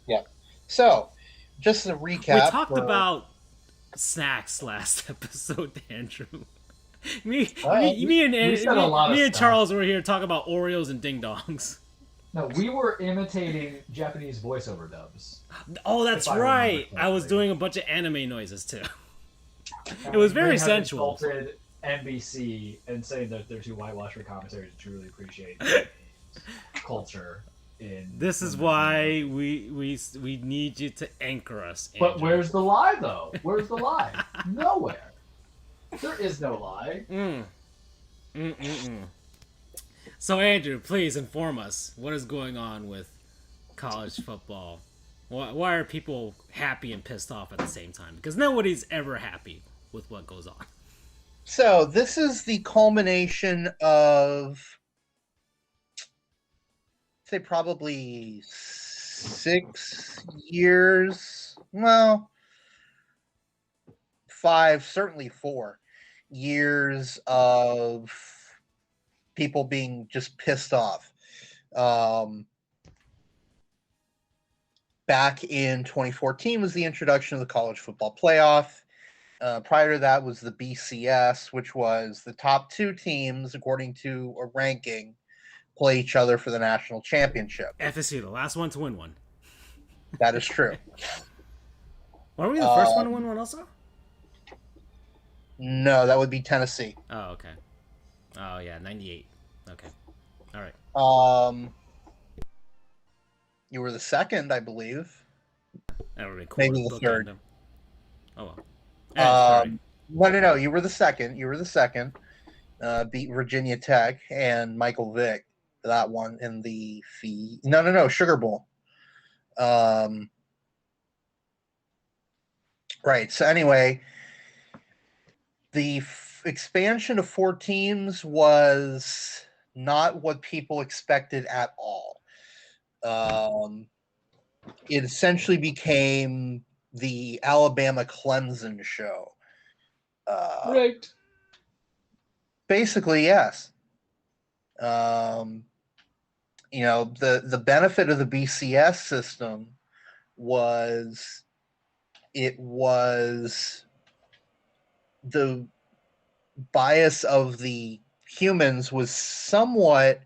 Yeah. So, just a recap. We talked about snacks last episode, Andrew. Me and Charles were here talking about Oreos and Ding Dongs. No, we were imitating Japanese voiceover dubs. Oh, that's right. I was doing a bunch of anime noises too. It was very sensual. Insulted NBC and saying that they're too whitewashed for commentary to truly appreciate culture. This is why we need you to anchor us. Andrew. But where's the lie, though? Where's the lie? Nowhere. There is no lie. So, Andrew, please inform us. What is going on with college football? Why are people happy and pissed off at the same time? Because nobody's ever happy with what goes on. So, this is the culmination of, say, probably 6 years. Well, 5, certainly 4 years of people being just pissed off. Back in 2014 was the introduction of the college football playoff. Prior to that was the BCS, which was the top 2 teams, according to a ranking, play each other for the national championship. FSU, the last one to win one. That is true. Were we the first one to win one also? No, that would be Tennessee. Oh, okay. Oh, yeah, 98. Okay. All right. You were the second, I believe. That would be cool. Maybe the third. Oh, well. No. You were the second. Beat Virginia Tech and Michael Vick. That one in the Sugar Bowl. Right. So anyway, the expansion of 4 teams was not what people expected at all. It essentially became the Alabama Clemson show. Right. Basically, yes. The benefit of the BCS system was the bias of the humans was somewhat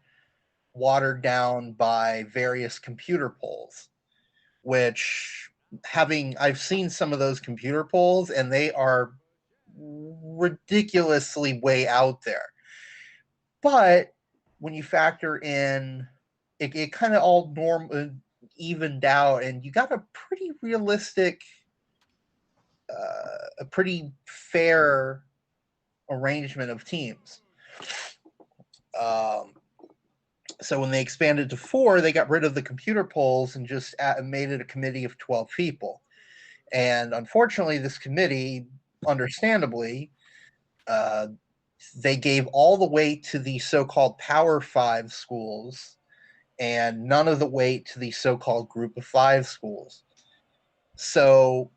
watered down by various computer polls, which I've seen some of those computer polls and they are ridiculously way out there. But when you factor in, it kind of all evened out, and you got a pretty realistic, a pretty fair arrangement of teams. So when they expanded to 4, they got rid of the computer polls and just made it a committee of 12 people. And unfortunately, this committee, understandably, they gave all the weight to the so-called Power 5 schools and none of the weight to the so-called Group of 5 schools. So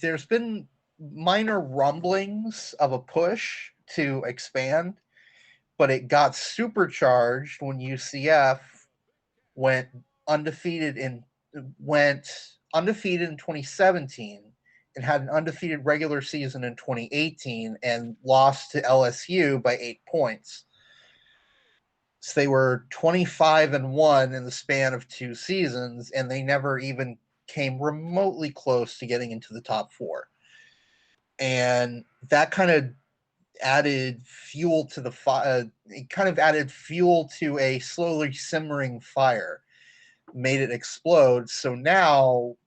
there's been minor rumblings of a push to expand, but it got supercharged when UCF went undefeated in 2017 and had an undefeated regular season in 2018 and lost to LSU by 8 points. So they were 25-1 in the span of 2 seasons, and they never even came remotely close to getting into the top 4. And that kind of added fuel to the fire. It kind of added fuel to a slowly simmering fire, made it explode. So now,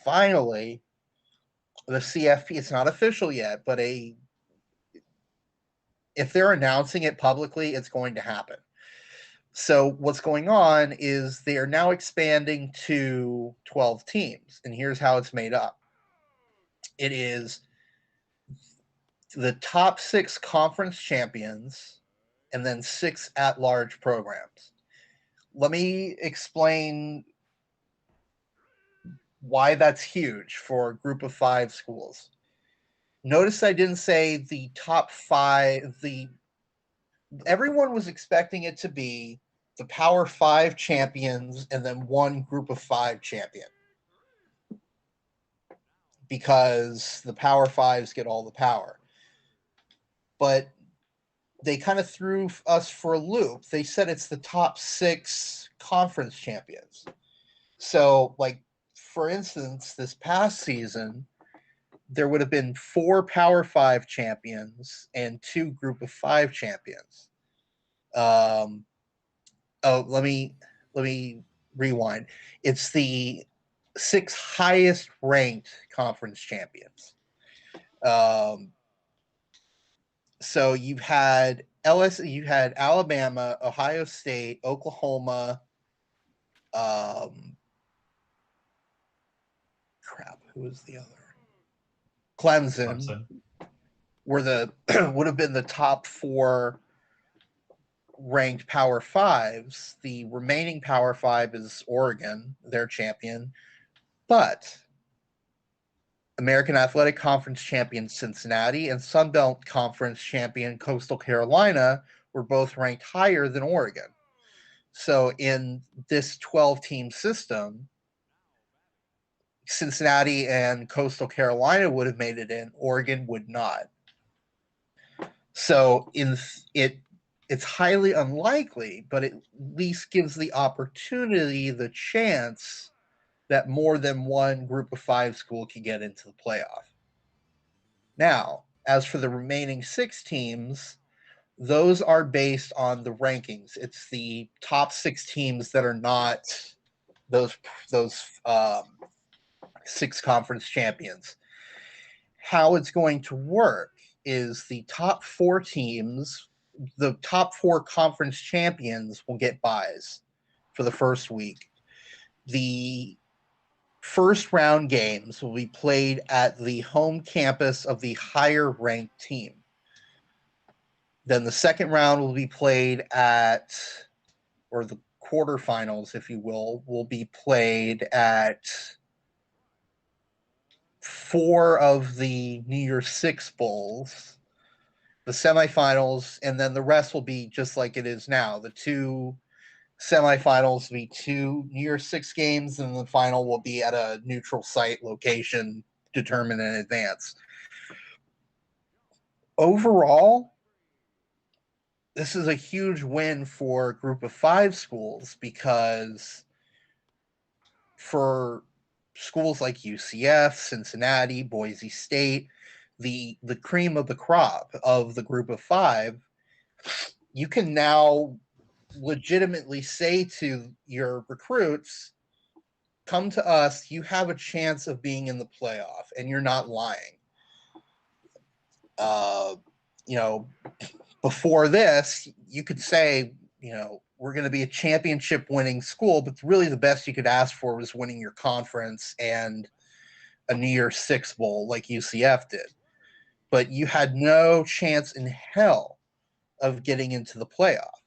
finally, the CFP, it's not official yet, but if they're announcing it publicly, it's going to happen. So what's going on is they are now expanding to 12 teams, and here's how it's made up. It is the top 6 conference champions and then 6 at-large programs. Let me explain why that's huge for a group of 5 schools. Notice I didn't say the top 5. Everyone was expecting it to be the Power 5 champions and then one group of 5 champion, because the Power 5s get all the power. But they kind of threw us for a loop. They said it's the top 6 conference champions. So, like, for instance, this past season, there would have been 4 Power 5 champions and 2 Group of 5 champions. Let me rewind. It's the 6 highest ranked conference champions. So you had LSU, you had Alabama, Ohio State, Oklahoma. Who was the other? Clemson. Were would have been the top 4 ranked Power 5s. The remaining Power 5 is Oregon, their champion, but American Athletic Conference champion Cincinnati and Sun Belt Conference champion Coastal Carolina were both ranked higher than Oregon. So in this 12-team system, Cincinnati and Coastal Carolina would have made it in. Oregon would not. So it's highly unlikely, but it at least gives the opportunity, the chance that more than one group of 5 school can get into the playoff. Now, as for the remaining 6 teams, those are based on the rankings. It's the top 6 teams that are not those 6 conference champions. How it's going to work is the top 4 teams, the top 4 conference champions will get buys for the first week. The first round games will be played at the home campus of the higher ranked team. Then the second round will be played at, or the quarterfinals, if you will be played at 4 of the New Year's 6 bowls, the semifinals, and then the rest will be just like it is now. The 2 semifinals will be 2 New Year's 6 games, and the final will be at a neutral site location determined in advance. Overall, this is a huge win for a group of 5 schools, because for schools like UCF, Cincinnati, Boise State, the cream of the crop of the group of 5, you can now legitimately say to your recruits, come to us, you have a chance of being in the playoff, and you're not lying. Before this, you could say, we're going to be a championship winning school, but really the best you could ask for was winning your conference and a New Year's 6 bowl like UCF did. But you had no chance in hell of getting into the playoff.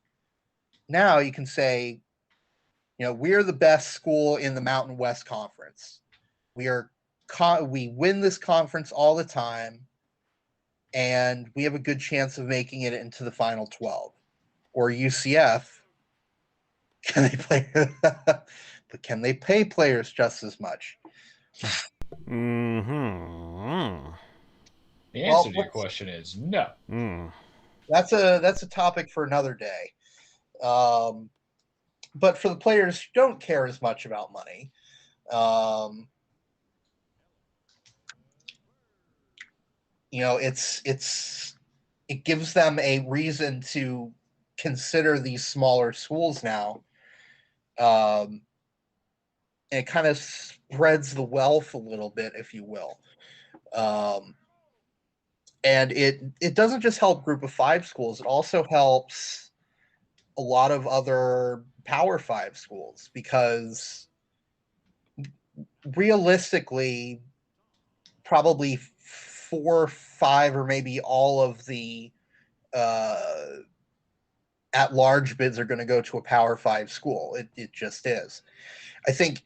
Now you can say, we're the best school in the Mountain West Conference. We win this conference all the time, and we have a good chance of making it into the final 12. Or UCF, can they play? But can they pay players just as much? Mm-hmm. The answer to your question is no. That's a topic for another day. But for the players who don't care as much about money, it gives them a reason to consider these smaller schools now. And it kind of spreads the wealth a little bit, if you will. And it doesn't just help group of 5 schools. It also helps a lot of other Power 5 schools, because realistically, probably 4, 5, or maybe all of the at-large bids are going to go to a Power 5 school. It just is. I think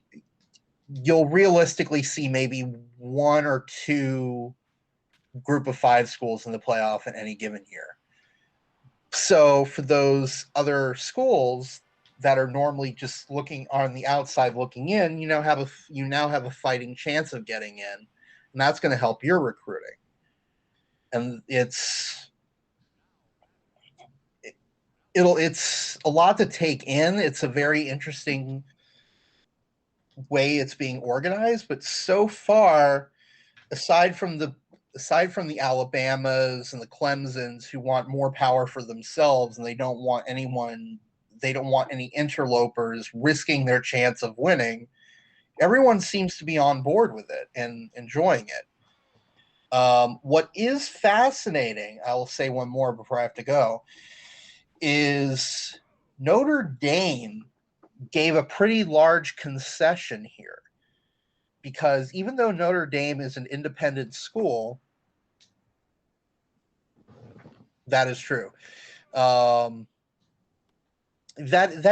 you'll realistically see maybe 1 or 2 group of 5 schools in the playoff in any given year. So for those other schools that are normally just looking on the outside looking in, you now have a fighting chance of getting in, and that's going to help your recruiting. And it's a lot to take in. It's a very interesting way it's being organized, but so far, aside from the Alabamas and the Clemsons, who want more power for themselves and they don't want any interlopers risking their chance of winning, everyone seems to be on board with it and enjoying it. What is fascinating, I will say one more before I have to go, is Notre Dame gave a pretty large concession here, because even though Notre Dame is an independent school, that is true. That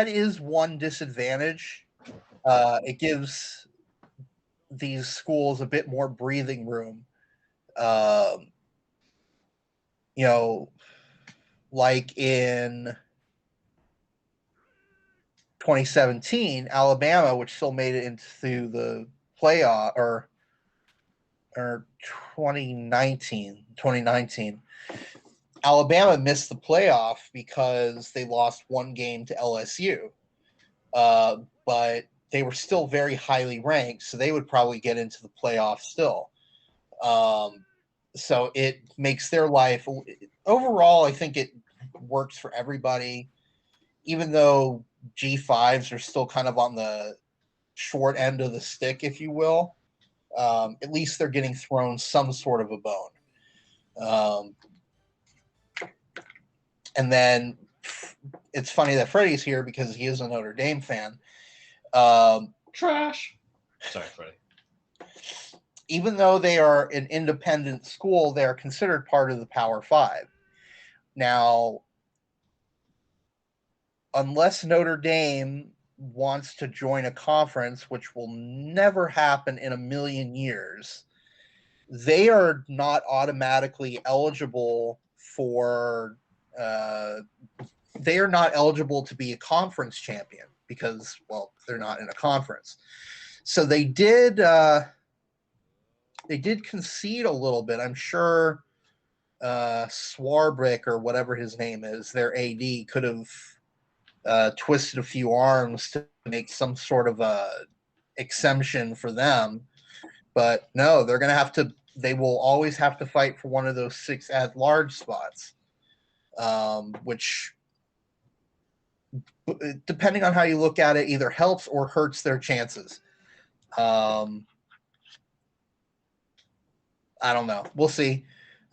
is one disadvantage. It gives these schools a bit more breathing room. Like in 2017, Alabama, which still made it into the playoff, or 2019, Alabama missed the playoff because they lost one game to LSU. But they were still very highly ranked, so they would probably get into the playoff still. So it makes their life, overall, I think it works for everybody, even though G5s are still kind of on the short end of the stick, if you will. At least they're getting thrown some sort of a bone. And then it's funny that Freddie's here because he is a Notre Dame fan. Trash. Sorry, Freddie. Even though they are an independent school, they are considered part of the Power 5. Now, unless Notre Dame wants to join a conference, which will never happen in a million years, they are not automatically eligible for they are not eligible to be a conference champion because, well, they're not in a conference. So they did concede a little bit. I'm sure Swarbrick, or whatever his name is, their AD, could have twisted a few arms to make some sort of a exemption for them. But no, they will always have to fight for one of those 6 at-large spots, which, depending on how you look at it, either helps or hurts their chances. I don't know. We'll see.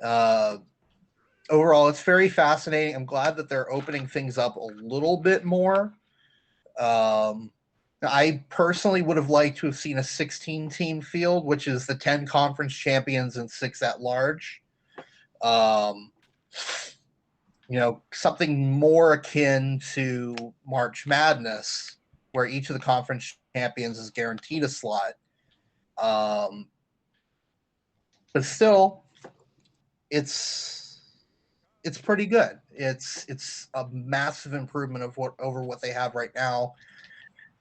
Overall, it's very fascinating. I'm glad that they're opening things up a little bit more. I personally would have liked to have seen a 16-team field, which is the 10 conference champions and 6 at large. Something more akin to March Madness, where each of the conference champions is guaranteed a slot. But still, it's pretty good. It's a massive improvement over what they have right now,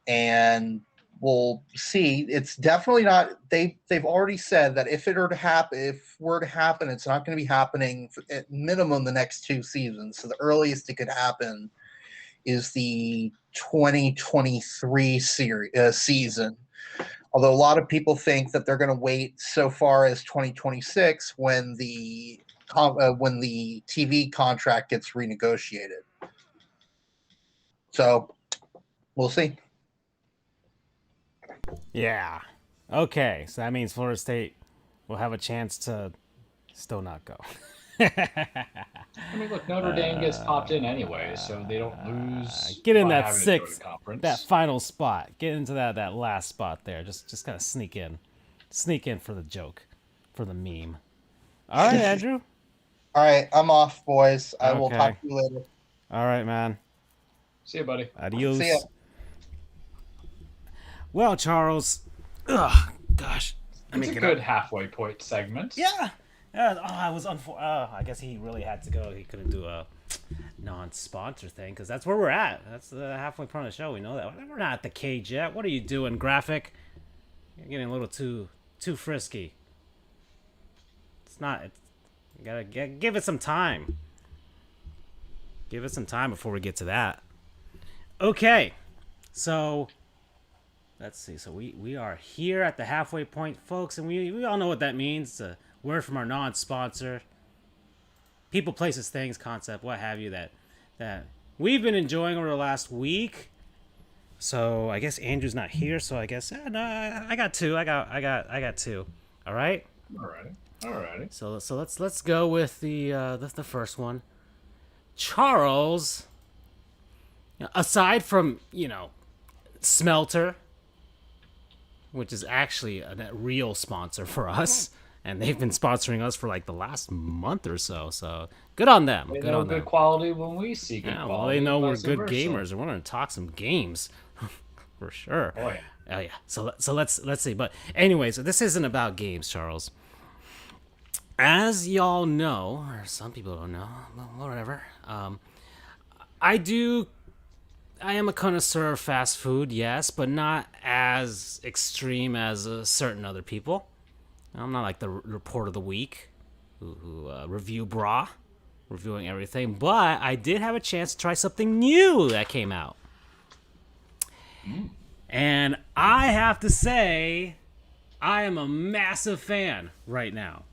and we'll see. It's definitely not. They've already said that if it were to happen, it's not going to be happening at minimum the next 2 seasons. So the earliest it could happen is the 2023 season. Although a lot of people think that they're going to wait so far as 2026 when the TV contract gets renegotiated. So we'll see. Yeah. Okay, so that means Florida State will have a chance to still not go. I mean, look, Notre Dame gets popped in anyway, so they don't lose Get in by that having to go to sixth, that conference. final spot. Get into that last spot there. Just kind of sneak in for the joke, for the meme. All right, Andrew. All right, I'm off, boys. I will talk Okay. to you later. All right, man. See you, buddy. See ya. Adios. Well, Charles. Ugh, gosh. It's a good halfway point segment. Yeah. I guess he really had to go. He couldn't do a non-sponsor thing because that's where we're at. That's the halfway point of the show. We know that. We're not at the cage yet. What are you doing, graphic? You're getting a little too frisky. It's not. You gotta give it some time. Give it some time before we get to that. Okay. So let's see. So we are here at the halfway point, folks, and we all know what that means. It's a word from our non-sponsor. People, places, things, concept, what have you, that we've been enjoying over the last week. So I guess Andrew's not here, so I guess no, I got two. I got two. All right. Alrighty. So let's go with the first one. Charles, aside from Smelter, which is actually a real sponsor for us, and they've been sponsoring us for like the last month or so. So good on them. They good know on good them. quality when we see good Yeah, quality. well, they know we're vice good versa. gamers, and we're gonna talk some games for sure. Oh yeah. Oh yeah. So let's see. But anyway, so this isn't about games, Charles. As y'all know, or some people don't know, whatever. I am a connoisseur of fast food, yes, but not as extreme as certain other people. I'm not like the report of the week who review reviewing everything, but I did have a chance to try something new that came out. And I have to say, I am a massive fan right now.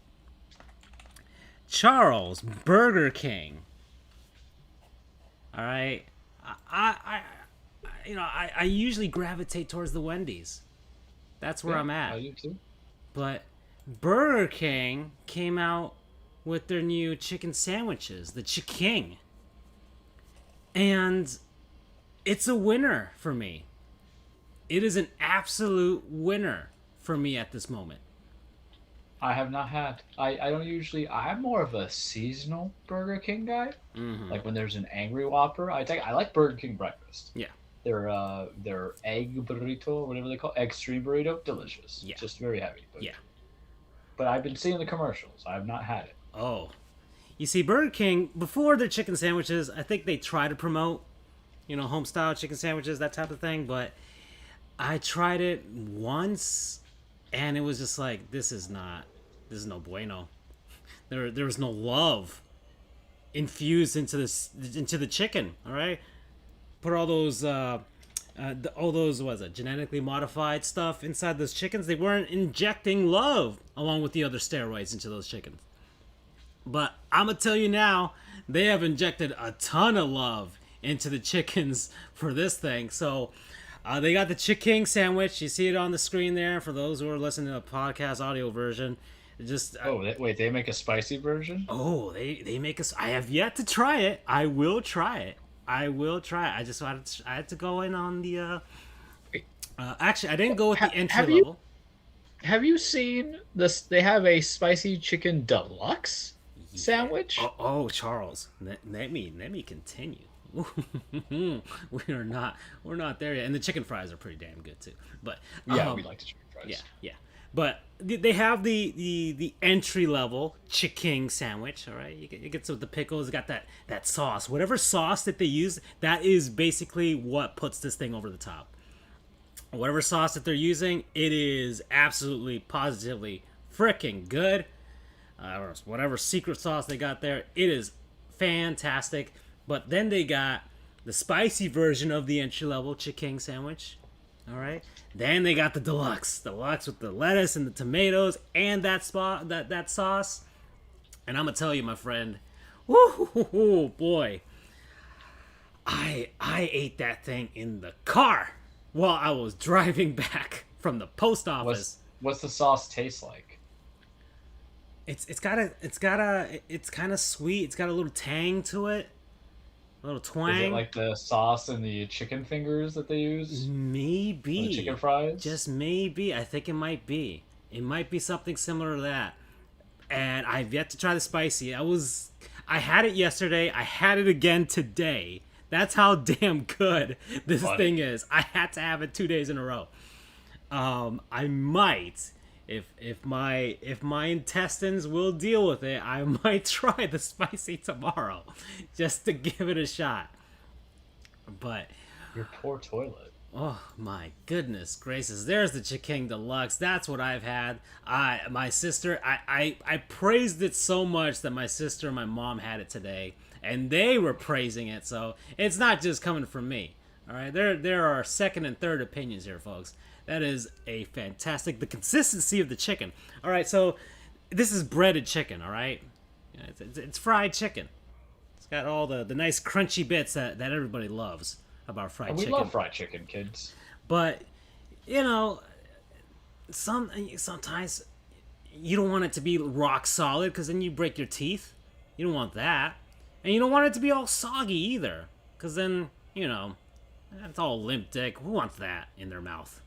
Charles, Burger King. All right. I usually gravitate towards the Wendy's. That's where I'm at. You too. But Burger King came out with their new chicken sandwiches, the Chiking. And it's a winner for me. It is an absolute winner for me at this moment. I have not had. I don't usually. I'm more of a seasonal Burger King guy. Mm-hmm. Like when there's an angry Whopper, I like Burger King breakfast. Yeah. Their egg burrito, whatever they call it, egg stream burrito, delicious. Yeah. Just very heavy. Yeah. But I've been seeing the commercials. I have not had it. Oh. You see, Burger King, before their chicken sandwiches, I think they try to promote, home style chicken sandwiches, that type of thing. But I tried it once, and it was just like, this is no bueno. There was no love infused into the chicken. All right, put all those genetically modified stuff inside those chickens. They weren't injecting love along with the other steroids into those chickens. But I'm gonna tell you now, they have injected a ton of love into the chickens for this thing. So they got the Chiking sandwich. You see it on the screen there for those who are listening to the podcast audio version. Wait, they make a spicy version? Oh, they make us. I have yet to try it. I will try it. I had to go in on the. Actually, I didn't go with the entry level. Have you seen this? They have a spicy chicken deluxe sandwich. Oh, Charles, let me continue. We're not there yet, and the chicken fries are pretty damn good too. But yeah, we like the chicken fries. Yeah. But they have the entry level Chiking sandwich. All right, you get some of the pickles. You got that sauce, whatever sauce that they use. That is basically what puts this thing over the top. Whatever sauce that they're using, it is absolutely positively freaking good. Whatever secret sauce they got there, it is fantastic. But then they got the spicy version of the entry level Chiking sandwich. All right. Then they got the deluxe with the lettuce and the tomatoes and that sauce. And I'm gonna tell you, my friend, whoo boy, I ate that thing in the car while I was driving back from the post office. What's the sauce taste like? it's kind of sweet. It's got a little tang to it, a little twang. Is it like the sauce and the chicken fingers that they use? Maybe. The chicken fries? Just maybe. I think it might be. It might be something similar to that. And I've yet to try the spicy. I had it yesterday. I had it again today. That's how damn good this thing is. I had to have it 2 days in a row. I might, if my intestines will deal with it, I might try the spicy tomorrow, just to give it a shot. But your poor toilet. Oh my goodness gracious! There's the Chicken Deluxe. That's what I've had. My sister, I praised it so much that my sister and my mom had it today, and they were praising it. So it's not just coming from me. All right, there are second and third opinions here, folks. That is a fantastic. The consistency of the chicken. All right, so this is breaded chicken. All right, it's fried chicken. It's got all the nice crunchy bits that everybody loves about fried chicken. We love fried chicken, kids. But you know, sometimes you don't want it to be rock solid because then you break your teeth. You don't want that, and you don't want it to be all soggy either, because then that's all limp dick. Who wants that in their mouth?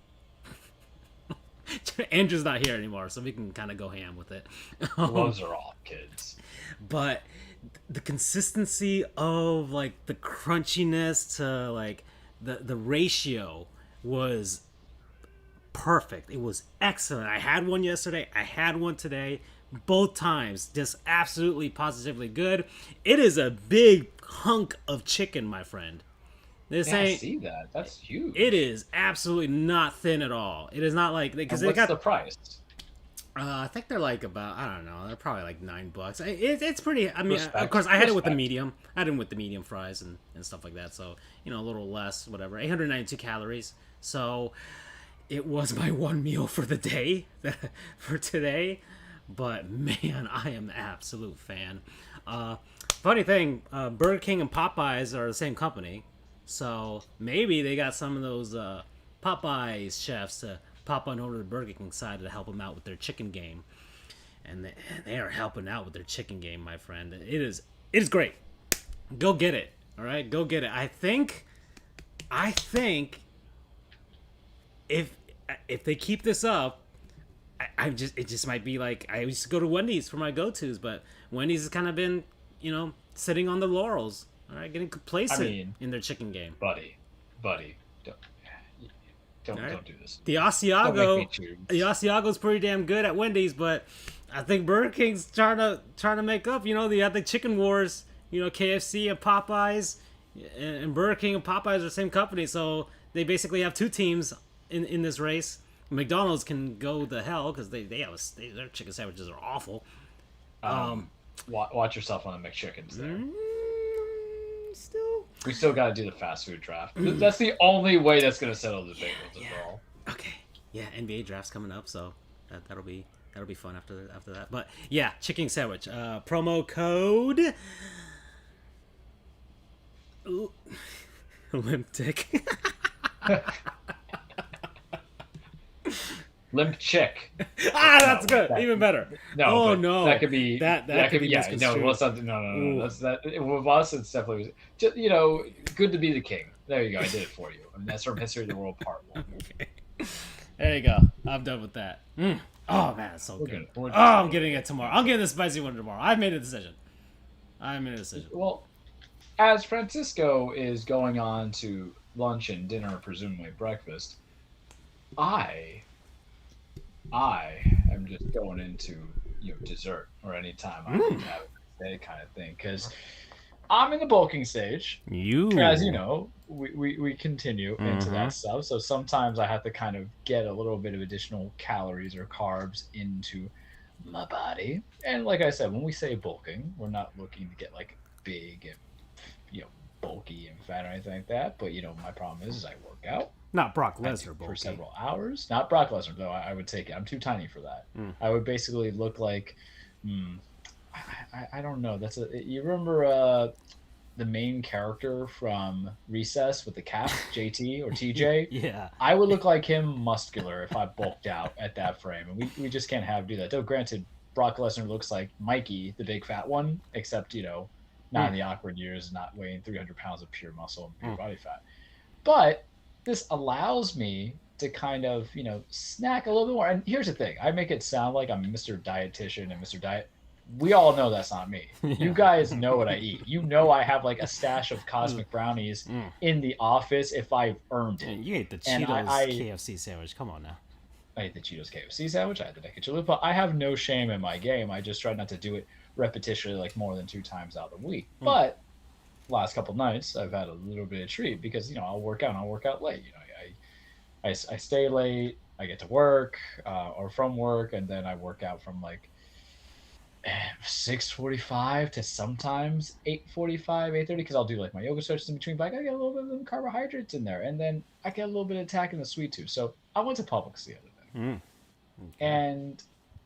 Andrew's not here anymore, so we can kind of go ham with it. Gloves are off, kids. But the consistency of like the crunchiness to like the ratio was perfect. It was excellent. I had one yesterday. I had one today. Both times, just absolutely positively good. It is a big hunk of chicken, my friend. I see that. That's huge. It is absolutely not thin at all. It is not like because what's the price? I think they're like about, I don't know, they're probably like $9. It's pretty. I mean, of course, I had it with the medium. I had it with the medium fries and stuff like that. So a little less, whatever. 892 calories. So it was my one meal for the day for today. But man, I am an absolute fan. Funny thing, Burger King and Popeyes are the same company. So maybe they got some of those Popeyes chefs to pop on over to the Burger King side to help them out with their chicken game. And they are helping out with their chicken game, my friend. It is great. Go get it. All right, go get it. I think if they keep this up, it just might be like I used to go to Wendy's for my go-tos, but Wendy's has kind of been sitting on the laurels. All right, getting complacent in their chicken game. Buddy, don't do this. The Asiago's pretty damn good at Wendy's, but I think Burger King's trying to make up. They have the chicken wars. KFC and Popeyes, and Burger King and Popeyes are the same company, so they basically have two teams in this race. McDonald's can go to hell because their chicken sandwiches are awful. Watch yourself on the McChickens there. We still got to do the fast food draft. That's the only way that's going to settle the bagels as well. Okay. Yeah, NBA draft's coming up, so that'll be fun after that. But yeah, chicken sandwich. Promo code Limp Dick. Limp chick. That's good. Even better. No. That could be that could be yeah. No. Well, no. That's that. With us, it's definitely just good to be the king. There you go. I did it for you. And that's from History of the World Part 1. Okay. There you go. I'm done with that. Oh man, it's so good. I'm getting it tomorrow. I'm getting the spicy one tomorrow. I've made a decision. Well, as Francisco is going on to lunch and dinner, presumably breakfast, I am just going into dessert or any time I can have that kind of thing because I'm in the bulking stage. As you know, we continue into that stuff. So sometimes I have to kind of get a little bit of additional calories or carbs into my body. And like I said, when we say bulking, we're not looking to get like big and bulky and fat or anything like that. But my problem is I work out. Not Brock Lesnar for several hours. Not Brock Lesnar, though. I would take it. I'm too tiny for that. I would basically look like, I don't know. You remember the main character from Recess with the cap, JT or TJ? Yeah. I would look like him muscular if I bulked out at that frame. And we just can't do that. Though, granted, Brock Lesnar looks like Mikey, the big fat one, except not in the awkward years, not weighing 300 pounds of pure muscle and pure body fat. But this allows me to kind of, snack a little bit more. And here's the thing. I make it sound like I'm Mr. Dietitian and Mr. Diet. We all know that's not me. You guys know what I eat. I have like a stash of cosmic brownies in the office if I've earned it. You ate the Cheetos KFC sandwich. Come on now. I ate the Cheetos KFC sandwich. I had the Naked Chalupa. I have no shame in my game. I just try not to do it repetitionally, like more than 2 times out of the week. But last couple nights, I've had a little bit of treat because I'll work out and I'll work out late. I stay late. I get to work or from work, and then I work out from like 6:45 to sometimes 8:45, 8:30, because I'll do like my yoga stretches in between. But I gotta get a little bit of them carbohydrates in there, and then I get a little bit of attack in the sweet tooth. So I went to Publix the other day, and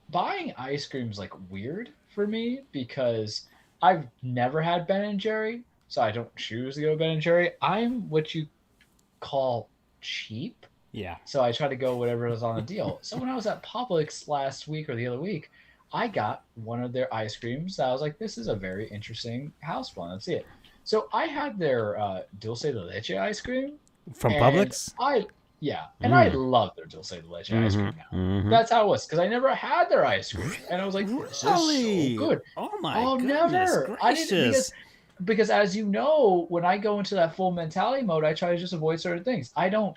buying ice cream is like weird for me because I've never had Ben and Jerry, so I don't choose to go Ben and Jerry. I'm what you call cheap. Yeah. So I try to go whatever is on the deal. So when I was at Publix last week or the other week, I got one of their ice creams. I was like, this is a very interesting house one. Let's see it. So I had their dulce de leche ice cream. From Publix? I love their dulce de leche ice cream now. That's how it was, because I never had their ice cream. And I was like, this is so good. Oh my goodness never. gracious. I didn't, because as you know, when I go into that full mentality mode, I try to just avoid certain things. I don't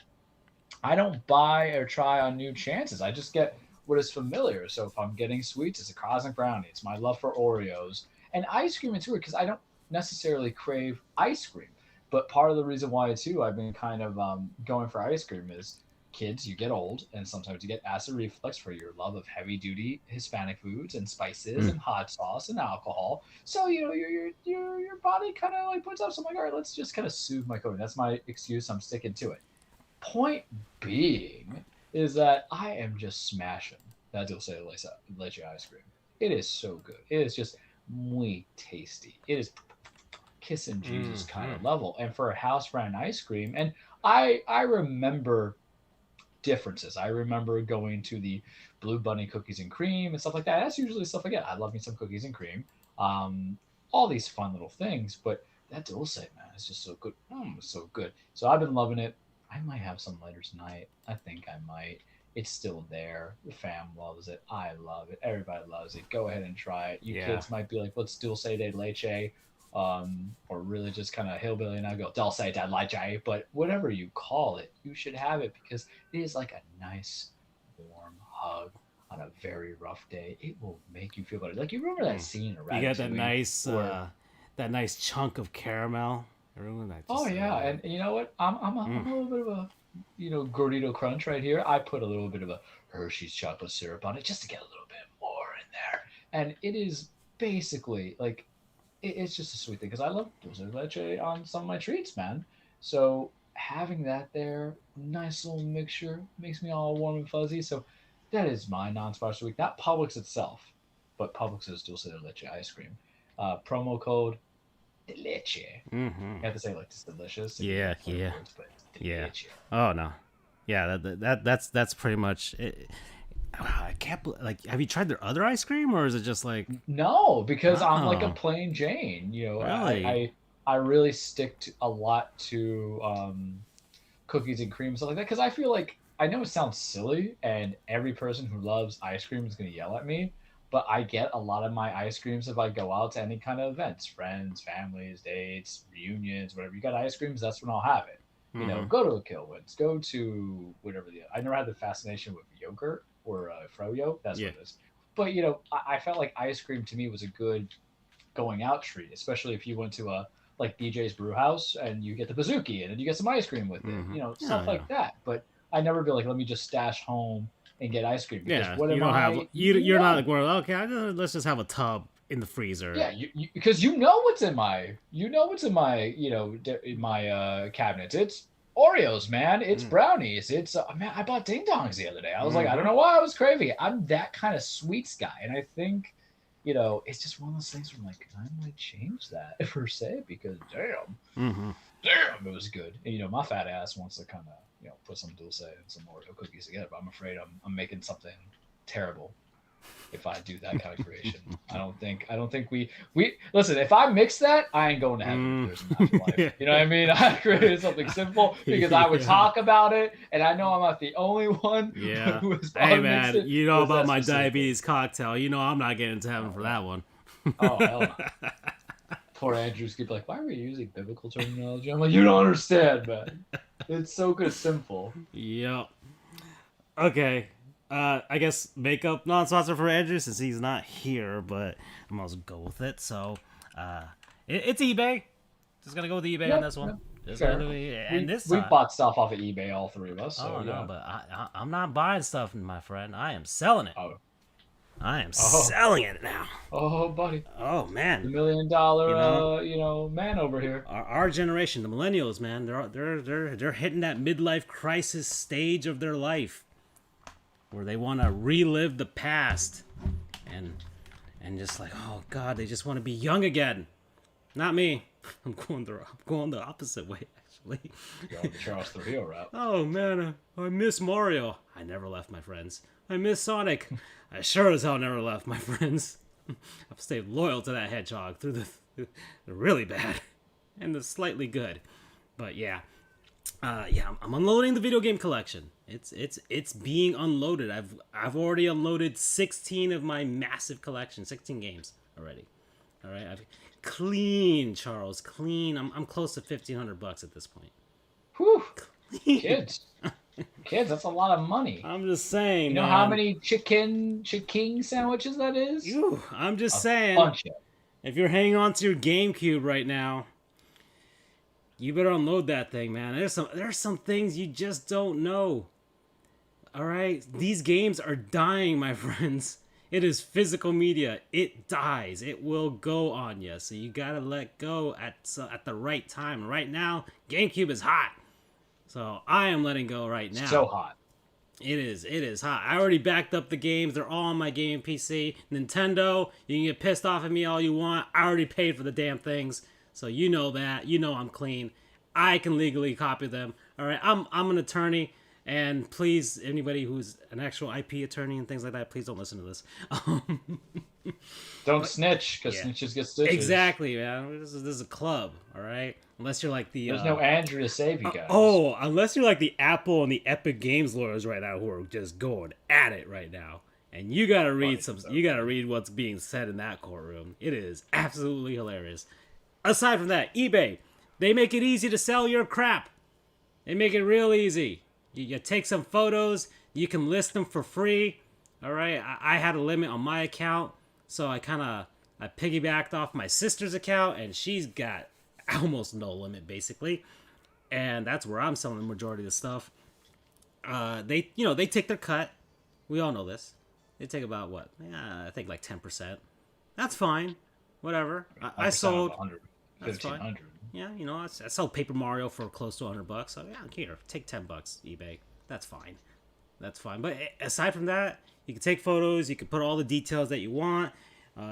buy or try on new chances. I just get what is familiar. So if I'm getting sweets, it's a cosmic brownie. It's my love for Oreos. And ice cream, it's weird because I don't necessarily crave ice cream. But part of the reason why, too, I've been kind of going for ice cream is kids, you get old, and sometimes you get acid reflux for your love of heavy-duty Hispanic foods and spices and hot sauce and alcohol. So, your body kind of like puts up something like, all right, let's just kind of soothe my coding. That's my excuse. I'm sticking to it. Point being is that I am just smashing that dulce de leche ice cream. It is so good. It is just muy tasty. It is kissing Jesus kind of level. And for a house brand ice cream, and I remember differences. I remember going to the Blue Bunny cookies and cream and stuff like that. That's usually stuff I get. I love me some cookies and cream. All these fun little things, but that dulce, man, is just so good. So good. So I've been loving it. I might have some later tonight. I think I might. It's still there. The fam loves it. I love it. Everybody loves it. Go ahead and try it. You kids might be like, what's dulce de leche? Or really just kind of hillbilly and I go, dulce de leche. But whatever you call it, you should have it because it is like a nice, warm hug on a very rough day. It will make you feel better. Like, you remember that scene in Ratatouille? You got that nice chunk of caramel. And you know what? I'm a little bit of a gordito crunch right here. I put a little bit of a Hershey's chocolate syrup on it just to get a little bit more in there, and it is basically like it's just a sweet thing because I love dulce de leche on some of my treats, man. So having that there, nice little mixture, makes me all warm and fuzzy. So that is my non-sponsor week. Not Publix itself, but Publix's dulce de leche ice cream. Promo code Delicia. You have to say like it's delicious. Yeah. Words, but Delicia. Oh no. Yeah, that's pretty much it. I can't like. Have you tried their other ice cream, or is it just like? No, because I'm like a plain Jane. Really? I really stick a lot to cookies and cream, stuff like that, because I feel like, I know it sounds silly, and every person who loves ice cream is going to yell at me, but I get a lot of my ice creams if I go out to any kind of events, friends, families, dates, reunions, whatever. You got ice creams, that's when I'll have it. Go to a Kilwins, go to whatever I never had the fascination with yogurt or froyo. That's what it is. But I felt like ice cream to me was a good going out treat, especially if you went to a like BJ's Brew House and you get the bazooki and then you get some ice cream with it, stuff like that. But I never be like, let me just stash home and get ice cream. Because you're not like, well, okay, let's just have a tub in the freezer. Yeah, because what's in my, in my cabinets. It's Oreos, man. It's brownies. It's man. I bought ding dongs the other day. I was like, I don't know why I was craving it. I'm that kind of sweets guy, and I think, it's just one of those things where I'm like, I might change that per se, because damn, it was good. And, my fat ass wants to kind of, put some dulce and some Oreo cookies together, but I'm afraid I'm making something terrible. if I do that calculation. I don't think we listen, if I mix that, I ain't going to heaven. There's an afterlife. You know what I mean? I created something simple because I would talk about it, and I know I'm not the only one who is hey man, you know about my diabetes cocktail. You know I'm not getting into heaven for that one. Oh hell no. Poor Andrew's gonna be like, why were you using biblical terminology? I'm like, you don't understand, man. It's so good, simple. Yep. Okay. I guess makeup non-sponsor for Andrew since he's not here, but I'm gonna go with it. So, it's eBay. Just gonna go with eBay on this one. We bought stuff off of eBay, all three of us. So, no, but I'm not buying stuff, my friend. I am selling it. Oh. I am selling it now. Oh, buddy. Oh man. The $1 million, man over here. Our generation, the millennials, man, they're hitting that midlife crisis stage of their life, where they want to relive the past, and just like, oh God, they just want to be young again. Not me. I'm going the opposite way, actually. You're on the Charles Trujillo route. Oh man, I miss Mario. I never left, my friends. I miss Sonic. I sure as hell never left, my friends. I've stayed loyal to that hedgehog through the really bad and the slightly good. But yeah. I'm unloading the video game collection. It's being unloaded. I've already unloaded 16 of my massive collection, 16 games already. All right, clean, Charles, clean. I'm close to $1,500 at this point. Whew. Kids, that's a lot of money. I'm just saying. You know how many chicken sandwiches that is? I'm just saying. Bunch of. If you're hanging on to your GameCube right now, you better unload that thing, man. There's some things you just don't know. All right, these games are dying, my friends. It is physical media. It dies. It will go on you. So you gotta let go at the right time. Right now, GameCube is hot. So I am letting go right now. So hot. It is hot. I already backed up the games. They're all on my gaming PC. Nintendo, you can get pissed off at me all you want. I already paid for the damn things. So you know that. You know I'm clean. I can legally copy them. All right. I'm an attorney. And please, anybody who's an actual IP attorney and things like that, please don't listen to this. Don't snitch, because snitches get stitches. Exactly, man. This is a club, all right? Unless you're like the... There's no Andrew to save you guys. Unless you're like the Apple and the Epic Games lawyers right now who are just going at it right now. And you gotta read read what's being said in that courtroom. It is absolutely hilarious. Aside from that, eBay, they make it easy to sell your crap. They make it real easy. You take some photos, you can list them for free. All right, I had a limit on my account, so I piggybacked off my sister's account, and she's got almost no limit basically, and that's where I'm selling the majority of the stuff. They take their cut. We all know this. They take about what? I think like 10%. That's fine. Whatever. I sold. 1,500. Yeah, I sold Paper Mario for close to $100. So yeah, here, take $10, eBay. That's fine. But aside from that, you can take photos. You can put all the details that you want.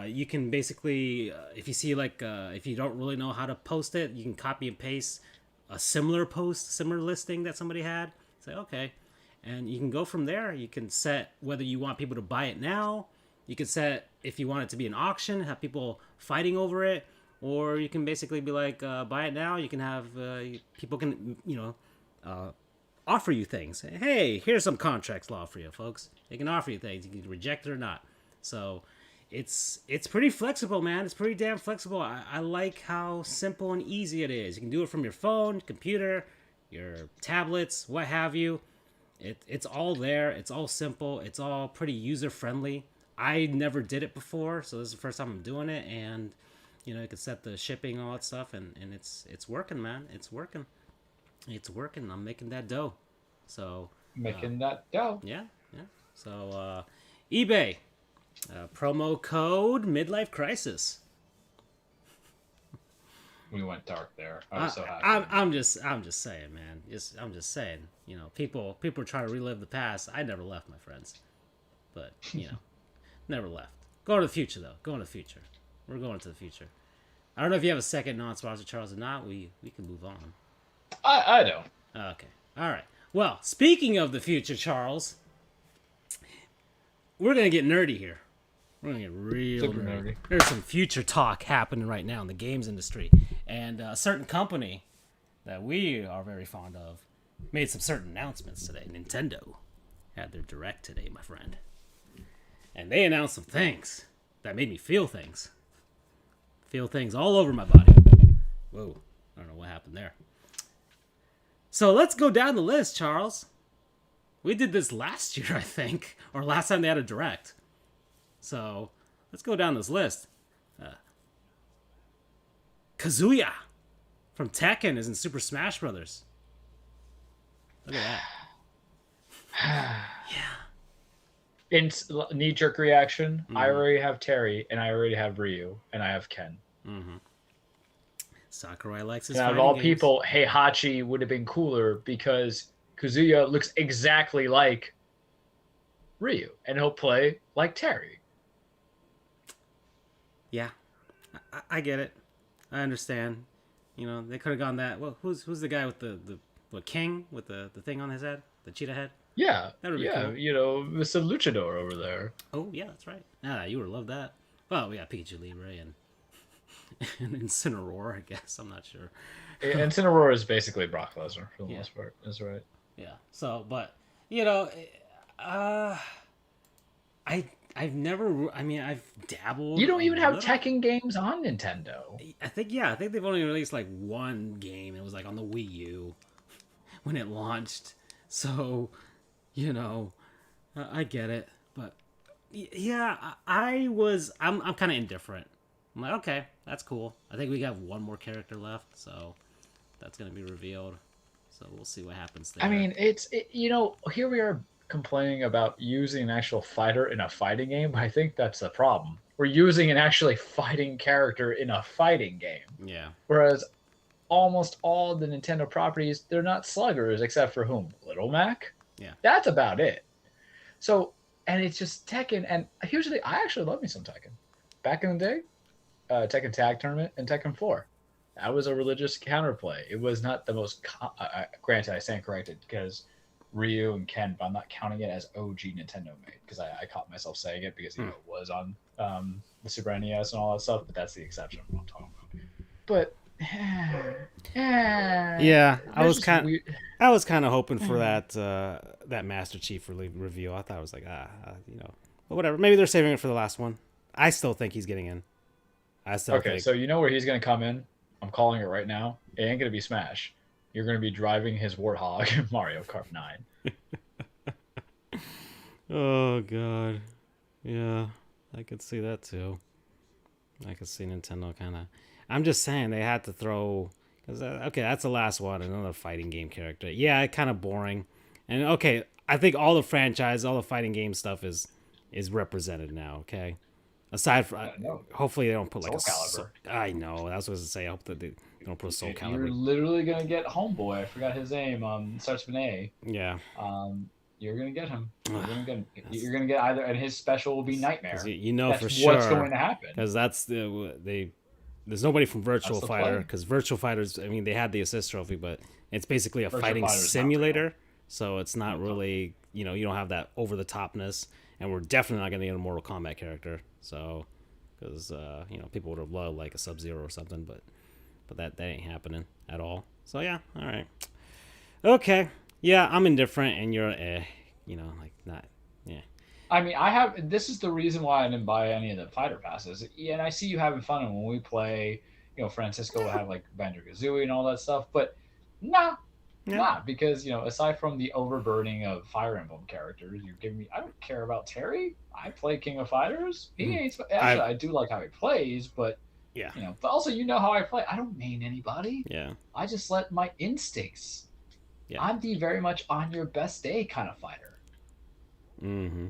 You can basically, if you see if you don't really know how to post it, you can copy and paste a similar listing that somebody had. Say okay, and you can go from there. You can set whether you want people to buy it now. You can set if you want it to be an auction, have people fighting over it. Or you can basically be like, buy it now. You can have people can offer you things. Hey, here's some contracts law for you, folks. They can offer you things. You can reject it or not. So it's pretty flexible, man. It's pretty damn flexible. I like how simple and easy it is. You can do it from your phone, computer, your tablets, what have you. It's all there. It's all simple. It's all pretty user friendly. I never did it before, so this is the first time I'm doing it, and you can set the shipping, all that stuff, and it's working, man. It's working. I'm making that dough. So that dough. Yeah. So eBay, promo code Midlife Crisis. We went dark there. I was so happy. I'm just saying, man. I'm just saying. People are trying to relive the past. I never left, my friends. But never left. Go to the future, though. Go to the future. We're going to the future. I don't know if you have a second non-sponsor, Charles, or not. We can move on. I don't. Okay. All right. Well, speaking of the future, Charles, we're gonna get nerdy here. We're gonna get real Super nerdy. nerdy. There's some future talk happening right now in the games industry, and a certain company that we are very fond of made some certain announcements today. Nintendo had their direct today, my friend, and they announced some things that made me feel things all over my body. Whoa, I don't know what happened there. So let's go down the list, Charles. We did this last year, I think, or last time they had a direct. So let's go down this list. Kazuya from Tekken is in Super Smash Brothers. Look at that. Yeah. Knee-jerk reaction. I already have Terry, and I already have Ryu, and I have Ken. Sakurai likes his And out of fighting all games. people, Heihachi would have been cooler because Kazuya looks exactly like Ryu, and he'll play like Terry. Yeah, I get it. I understand. You know, they could have gone that. Well, who's the guy with the king with the thing on his head, the cheetah head? Yeah, That would be cool. you know, Mr. Luchador over there. Oh yeah, that's right. Ah, you would love that. Well, we got Pikachu Libre and Incineroar, I guess. I'm not sure. And Incineroar is basically Brock Lesnar for the most part. That's right. Yeah. So, but you know, I've never. I mean, I've dabbled. You don't even have little. Tekken games on Nintendo. I think they've only released like one game. It was like on the Wii U when it launched. So, you know, I get it, but yeah, I'm kind of indifferent. I'm like, okay, that's cool. I think we have one more character left, so that's gonna be revealed. So we'll see what happens there. I mean, you know, here we are complaining about using an actual fighter in a fighting game, but I think that's the problem. We're using an actually fighting character in a fighting game. Yeah. Whereas almost all the Nintendo properties, they're not sluggers except for whom? Little Mac? Yeah. That's about it. So, and it's just Tekken. And here's the thing, I actually love me some Tekken. Back in the day, Tekken Tag Tournament and Tekken 4. That was a religious counterplay. It was not the most... granted, I stand corrected because Ryu and Ken, but I'm not counting it as OG Nintendo made because I caught myself saying it because, you know, it was on the Super NES and all that stuff, but that's the exception of what I'm talking about. But... yeah, I was kind of hoping for that Master Chief review. I thought it was like you know, but whatever. Maybe they're saving it for the last one. I still think he's getting in. So you know where he's going to come in? I'm calling it right now. It ain't going to be Smash. You're going to be driving his Warthog in Mario Kart 9. Oh god, yeah, I could see that too. I could see Nintendo kind of. I'm just saying they had to throw because okay, that's the last one. Another fighting game character. Yeah, kind of boring. And okay, I think all the franchise, all the fighting game stuff is represented now. Okay, aside from hopefully they don't put like Soul Calibur. I know that's what I was gonna say. I hope that they don't put Soul Calibur. You're literally gonna get Homeboy. I forgot his name. Starts with an A. Yeah. You're gonna get him. You're gonna get either, and his special will be Nightmare. You know that's for sure what's going to happen. Because that's there's nobody from Virtual Fighter because Virtual Fighters. I mean, they had the assist trophy, but it's basically a fighting simulator. So it's not really, you know, you don't have that over the topness, and we're definitely not going to get a Mortal Kombat character. So because you know, people would have loved like a Sub-Zero or something, but that ain't happening at all. So yeah, all right, okay, yeah, I'm indifferent, and you're you know, like not, yeah. I mean, this is the reason why I didn't buy any of the fighter passes. Yeah, and I see you having fun, and when we play, you know, Francisco will have like Banjo-Kazooie and all that stuff, but nah, because, you know, aside from the overburdening of Fire Emblem characters, you're giving me, I don't care about Terry. I play King of Fighters. I do like how he plays, but yeah, you know, but also you know how I play. I don't main anybody. Yeah, I just let my instincts. Yeah, I'm the very much on your best day kind of fighter. Mm-hmm.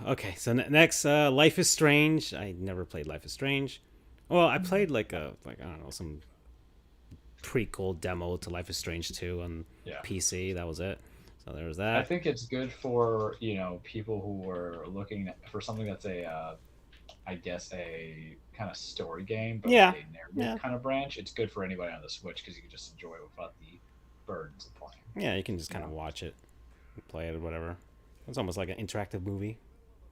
Okay, so next, Life is Strange. I never played Life is Strange. Well, I played like I don't know, some prequel demo to Life is Strange 2 on PC. That was it. So there was that. I think it's good for, you know, people who are looking for something that's I guess a kind of story game, but a narrative kind of branch. It's good for anybody on the Switch because you can just enjoy it without the burdens of playing. Yeah, you can just kind of watch it, play it, or whatever. It's almost like an interactive movie.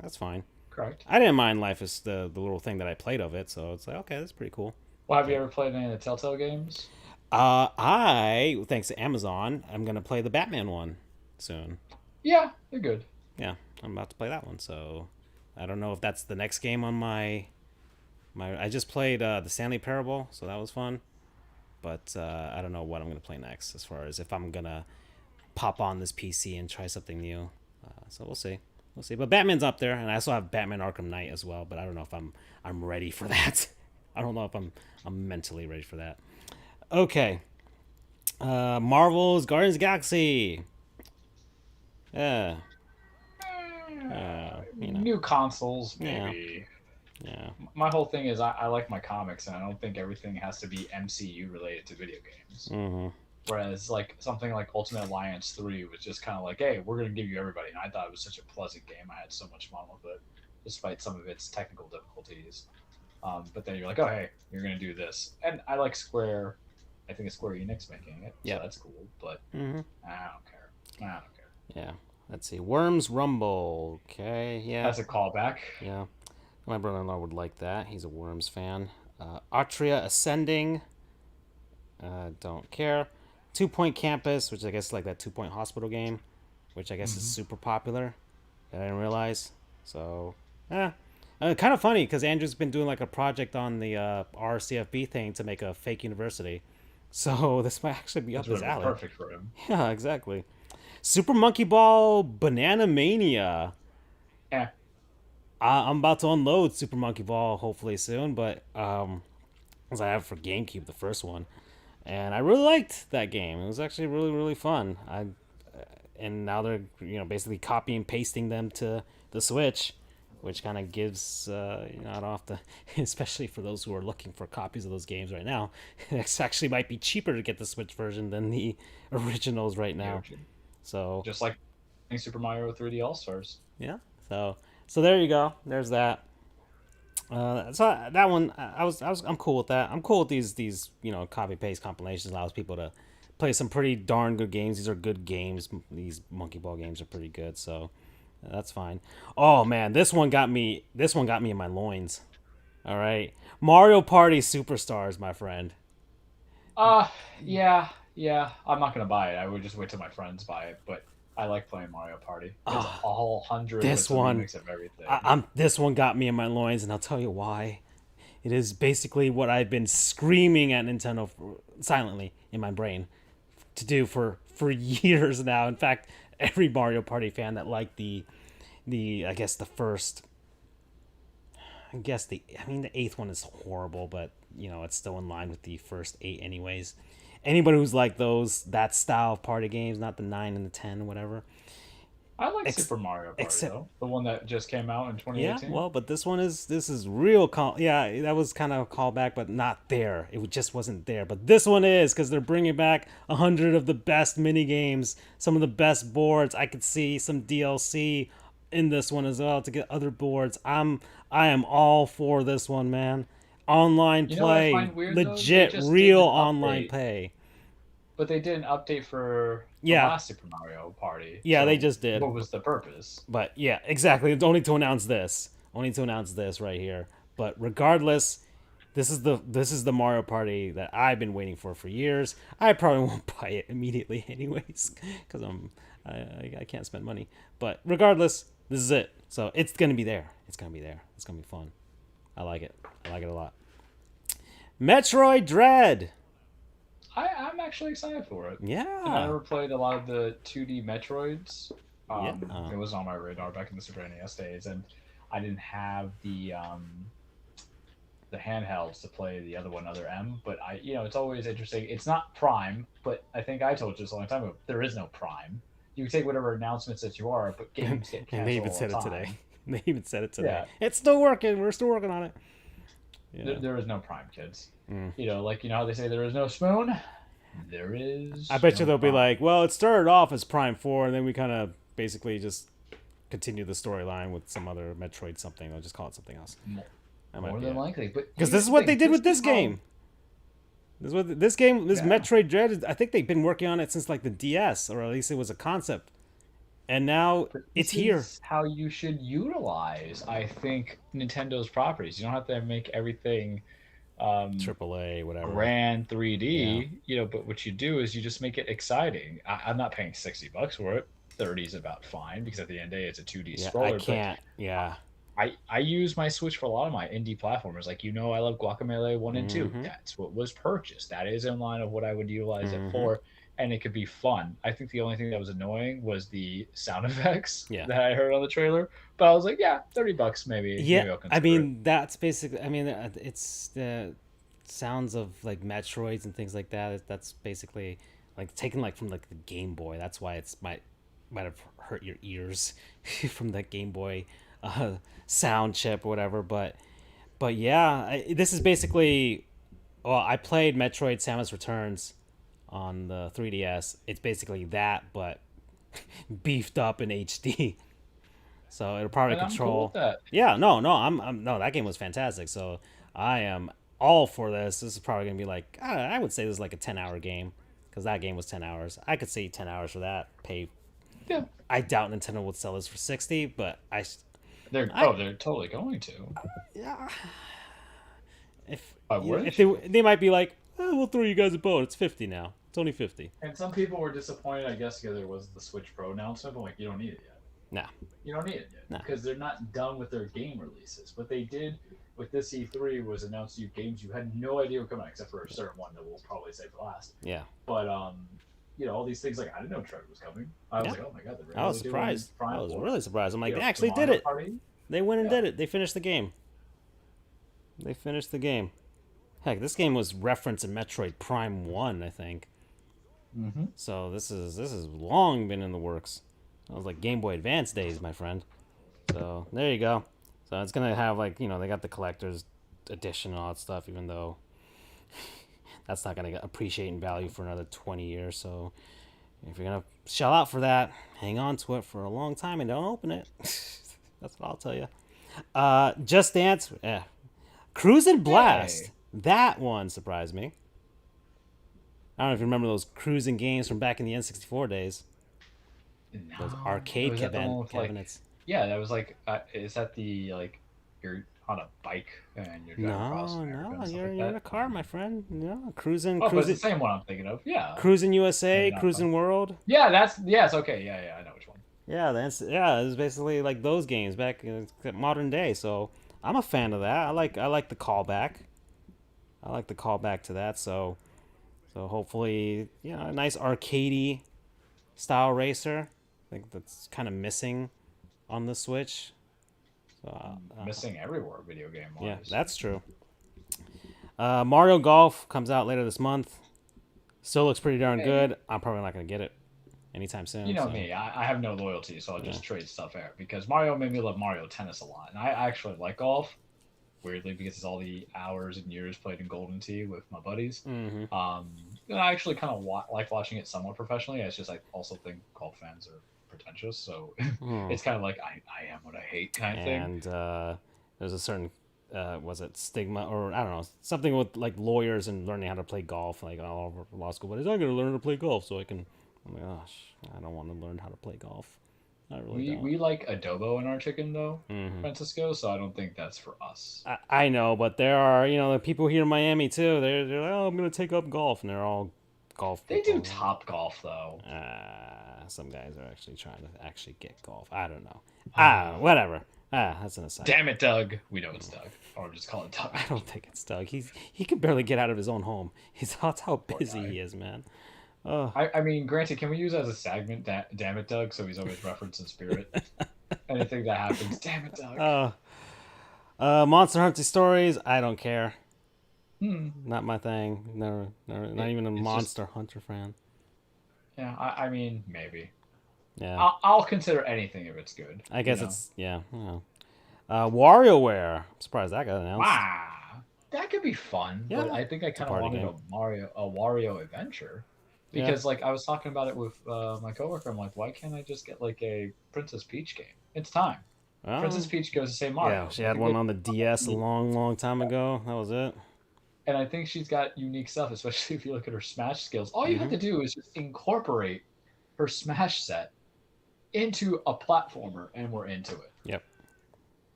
That's fine. Correct. I didn't mind Life is the little thing that I played of it, so it's like, okay, that's pretty cool. Well, have you ever played any of the Telltale games? Thanks to Amazon, I'm gonna play the Batman one soon. Yeah, they're good. Yeah, I'm about to play that one. So I don't know if that's the next game on my. I just played the Stanley Parable, so that was fun. But I don't know what I'm gonna play next, as far as if I'm gonna pop on this PC and try something new. So we'll see. We'll see. But Batman's up there, and I also have Batman Arkham Knight as well. But I don't know if I'm ready for that. I don't know if I'm mentally ready for that. Okay. Marvel's Guardians of the Galaxy. Yeah. New consoles, maybe. Yeah. My whole thing is I like my comics, and I don't think everything has to be MCU related to video games. Mm-hmm. Whereas like something like Ultimate Alliance 3 was just kind of like, hey, we're gonna give you everybody, and I thought it was such a pleasant game. I had so much fun with it, despite some of its technical difficulties. But then you're like, oh hey, you're gonna do this, and I like Square. I think it's Square Enix making it, so that's cool. But I don't care. I don't care. Yeah. Let's see. Worms Rumble. Okay. Yeah. That's a callback. Yeah. My brother-in-law would like that. He's a Worms fan. Atria Ascending. Don't care. 2 Point Campus, which I guess is like that 2 Point Hospital game, which I guess is super popular. I didn't realize. So, kind of funny because Andrew's been doing like a project on the RCFB thing to make a fake university. So this might actually be up his alley. Perfect for him. Yeah, exactly. Super Monkey Ball Banana Mania. Yeah. I'm about to unload Super Monkey Ball hopefully soon, but as I have for GameCube, the first one, and I really liked that game. It was actually really, really fun. And now they're basically copy and pasting them to the Switch, which kind of gives I don't have to, especially for those who are looking for copies of those games right now. It actually might be cheaper to get the Switch version than the originals right now. So just like Super Mario 3D All Stars. Yeah. So there you go. There's that. So that one, I'm cool with that. I'm cool with these copy paste compilations. Allows people to play some pretty darn good games. These are good games. These Monkey Ball games are pretty good. So that's fine. Oh man, this one got me in my loins. All right, Mario Party Superstars, my friend. Yeah. I'm not gonna buy it. I would just wait till my friends buy it. But I like playing Mario Party. It's a whole 100. This one, mix of everything. This one got me in my loins, and I'll tell you why. It is basically what I've been screaming at Nintendo silently in my brain to do for years now. In fact, every Mario Party fan that liked the eighth one is horrible, but it's still in line with the first 8 anyways. Anybody who's like that style of party games, not the 9 and the 10 or whatever. I like Super Mario Party though, the one that just came out in 2018. Yeah, well, but this is real. That was kind of a callback, but not there. It just wasn't there. But this one is, because they're bringing back 100 of the best mini games, some of the best boards. I could see some DLC in this one as well to get other boards. I am all for this one, man. Online play, legit, real online play. But they did an update for the last Super Mario Party. Yeah, so they just did. What was the purpose? But yeah, exactly. It's only to announce this. Only to announce this right here. But regardless, this is the Mario Party that I've been waiting for years. I probably won't buy it immediately anyways, because I can't spend money. But regardless, this is it. So it's gonna be there. It's gonna be there. It's gonna be fun. I like it. I like it a lot. Metroid Dread. I'm actually excited for it. Yeah. I never played a lot of the 2D Metroids. Yeah. It was on my radar back in the Super NES days, and I didn't have the handhelds to play the other M. But it's always interesting. It's not Prime, but I think I told you this a long time ago. There is no Prime. You can take whatever announcents that you are, but games get canceled. And they even said it today. They even said it today. Yeah. It's still working. We're still working on it. Yeah. There is no Prime, kids. How they say there is no spoon? There is. I bet you they'll be like, well, it started off as Prime 4, and then we kind of basically just continue the storyline with some other Metroid something. I'll just call it something else. More than likely. Because this is what they did with this game. This Metroid Dread, I think they've been working on it since like the DS, or at least it was a concept. and now But it's this here. is how you should utilize, I think, Nintendo's properties. You don't have to make everything AAA, whatever. grand Yeah. 3D, but what you do is you just make it exciting. I'm not paying $60 for it. 30 is about fine because at the end of the day, it's a 2D Yeah, I scroller. But can't. Yeah. I use my Switch for a lot of my indie platformers. Like, I love Guacamelee 1 and 2. Mm-hmm. That's what was purchased. That is in line of what I would utilize it Mm-hmm. for. And it could be fun. I think the only thing that was annoying was the sound effects Yeah. that I heard on the trailer. But I was like, yeah, $30 maybe. Yeah. Maybe I'll I consider it. mean, that's basically. I mean, it's the sounds of like Metroids and things like that. That's basically like taken like from like the Game Boy. That's why it's might have hurt your ears from that Game Boy uh, sound chip or whatever. But yeah, this is basically. Well, I played Metroid: Samus Returns on the 3DS. It's basically that, but beefed up in HD. So it'll probably And I'm cool control. with that. Yeah, no, I'm no. That game was fantastic. So I am all for this. This is probably gonna be like I would say this is like a 10-hour game because that game was 10 hours. I could see 10 hours for that. Pay. Yeah. I doubt Nintendo would sell this for 60, but They're totally going to. yeah. If I if wish. they might be like, we'll throw you guys a bone. It's 50 now. It's only 50. And some people were disappointed, I guess, because there was the Switch Pro announcement. But like, you don't need it yet. Nah, You don't need it yet nah. because they're not done with their game releases. What they did with this E3 was announce you games you had no idea were coming out, except for a certain one that we'll probably save for last. Yeah. But all these things like I didn't know Trevor was coming. I was Yeah. like, oh my god, they're I was really doing surprised. Prime I was 4. really surprised. I'm like, they The actually did Mario it. Party. They went and Yeah. did it. They finished the game. They finished the game. Heck, this game was referenced in Metroid Prime 1, I think. Mm-hmm. So this is long been in the works. It was like Game Boy Advance days, my friend. So there you go. So it's gonna have like they got the collector's edition and all that stuff, even though that's not gonna appreciate in value for another 20 years. So if you're gonna shell out for that, hang on to it for a long time and don't open it. That's what I'll tell you. Just Dance, Cruise and Blast. Hey. That one surprised me. I don't know if you remember those cruising games from back in the N64 days. Those No. arcade Was that the one with, like, cabinets. yeah, that was like, is that the like you're on a bike and you're driving across No, America no, and stuff you're like in a that? car, my friend. No, cruising, Oh, but it's the cruising, same one I'm thinking of. Yeah. cruising USA, Maybe not cruising fun. World. Yeah, it's okay. Yeah, I know which one. Yeah, it was basically like those games back in modern day. So I'm a fan of that. I like the callback. I like the callback to that. So hopefully, a nice arcadey style racer. I think that's kind of missing on the Switch. So, Missing everywhere, video game wise. yeah, that's true. Mario Golf comes out later this month. Still looks pretty darn Hey. good. I'm probably not going to get it anytime soon. You know so. me, I have no loyalty, so I'll just trade stuff out because Mario made me love Mario Tennis a lot, and I actually like golf. Weirdly, because it's all the hours and years played in Golden Tee with my buddies. Mm-hmm. And I actually kind of like watching it somewhat professionally. It's just I also think golf fans are pretentious, so it's kind of like I am what I hate kind of thing. And there's a certain was it stigma or I don't know, something with like lawyers and learning how to play golf, like all over law school. But he's not going to learn to play golf so I can. I'm like, gosh, I don't want to learn how to play golf. I really don't. We like adobo in our chicken though, Mhm. Francisco. So I don't think that's for us. I know, but there are the people here in Miami too. They're like, oh, I'm going to take up golf, and they're all golf. They do people. top golf though. Some guys are actually trying to actually get golf. I don't know. Whatever. That's an aside. Damn it, Doug. We know it's Doug, or just call it Doug. I don't think it's Doug. He can barely get out of his own home. That's how busy guy. he is, man. Oh, I mean, granted, can we use it as a segment? Damn it, Doug. So he's always referenced in spirit. Anything that happens, damn it, Doug. Monster Hunter Stories. I don't care. Hmm. Not my thing. Never. Not even a It's Monster Hunter fan. Yeah, I mean, maybe. Yeah. I'll consider anything if it's good. I guess you know? it's yeah. WarioWare. I'm surprised that got announced. Wow, that could be fun. Yeah, but I think I kind of party wanted game. a Wario adventure because like I was talking about it with my coworker. I'm like, why can't I just get like a Princess Peach game? It's time. Oh, Princess Peach goes to say Mario. yeah, she had one on the DS a long time ago. That was it. And I think she's got unique stuff, especially if you look at her Smash skills. All you have to do is just incorporate her Smash set into a platformer, and we're into it.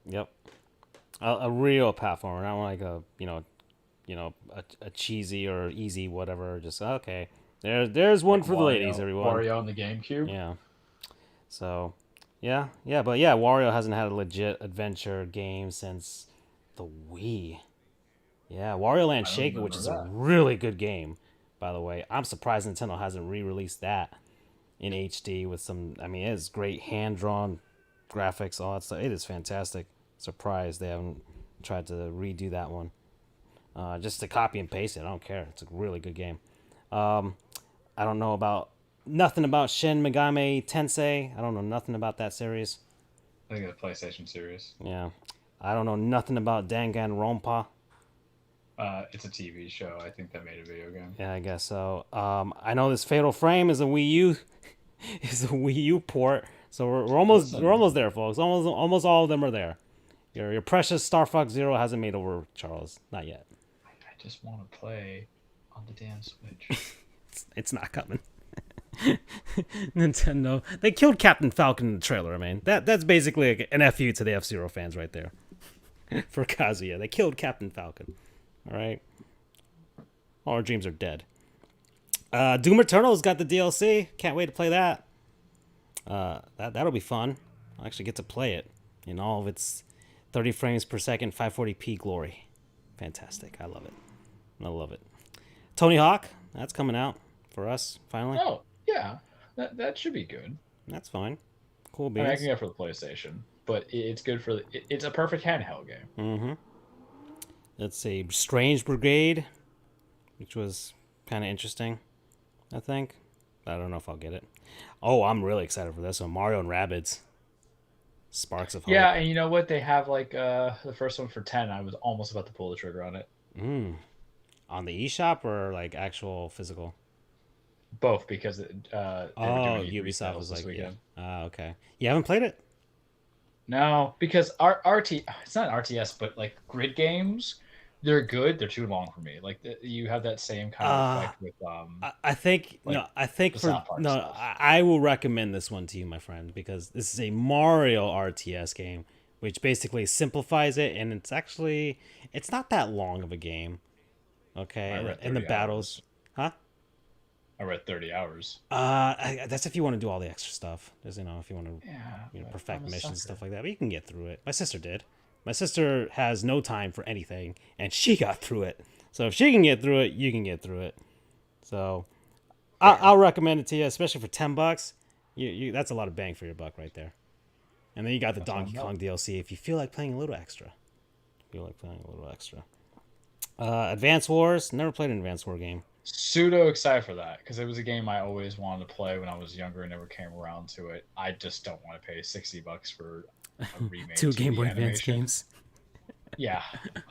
Yep. A real platformer, not like a a cheesy or easy whatever. Just okay. There's one for the ladies, everyone. Wario on the GameCube. Yeah. So, yeah, but yeah, Wario hasn't had a legit adventure game since the Wii. Yeah, Wario Land Shaker, which is a really good game, by the way. I'm surprised Nintendo hasn't re-released that in HD with some. I mean, it is great hand-drawn graphics, all that stuff. It is fantastic. Surprised they haven't tried to redo that one. Just to copy and paste it, I don't care. It's a really good game. I don't know nothing about Shin Megami Tensei. I don't know nothing about that series. I think it's a PlayStation series. Yeah. I don't know nothing about Danganronpa. It's a TV show. I think that made a video game. Yeah, I guess so. I know this Fatal Frame is a Wii U, port. So we're almost there, folks. Almost all of them are there. Your precious Star Fox Zero hasn't made over, Charles. Not yet. I just want to play on the damn Switch. It's not coming. Nintendo. They killed Captain Falcon in the trailer, I mean. That's basically an FU to the F-Zero fans right there. For Kazuya. They killed Captain Falcon. All right? All our dreams are dead. Doom Eternal's got the DLC. Can't wait to play that. That'll be fun. I'll actually get to play it in all of its 30 frames per second, 540p glory. Fantastic. I love it. Tony Hawk, that's coming out for us, finally. Oh, yeah. That should be good. That's fine. Cool beans. I can get for the PlayStation, but it's good for it's a perfect handheld game. Mm-hmm. Let's see. Strange Brigade, which was kind of interesting, I think. I don't know if I'll get it. Oh, I'm really excited for this one. Mario and Rabbids. Sparks of Hope. Yeah, and you know what? They have like the first one for 10. I was almost about to pull the trigger on it. On the eShop or like actual physical? Both, because they were doing Ubisoft was like, weekend. Yeah. Okay. You haven't played it? No, because it's not RTS, but like grid games, they're good. They're too long for me. Like you have that same kind of effect with I will recommend this one to you, my friend, because this is a Mario RTS game, which basically simplifies it, and it's not that long of a game. Okay, and the battles, huh? I read 30 hours. That's if you want to do all the extra stuff. There's, if you want to perfect missions and stuff like that. But you can get through it. My sister did. My sister has no time for anything, and she got through it. So if she can get through it, you can get through it. So I'll recommend it to you, especially for $10. You that's a lot of bang for your buck right there. And then you got the Donkey Kong DLC if you feel like playing a little extra. Advance Wars. Never played an Advance War game. Pseudo excited for that because it was a game I always wanted to play when I was younger and never came around to it. I just don't want to pay $60 for a remake. 2 Game Boy Advance games. Yeah,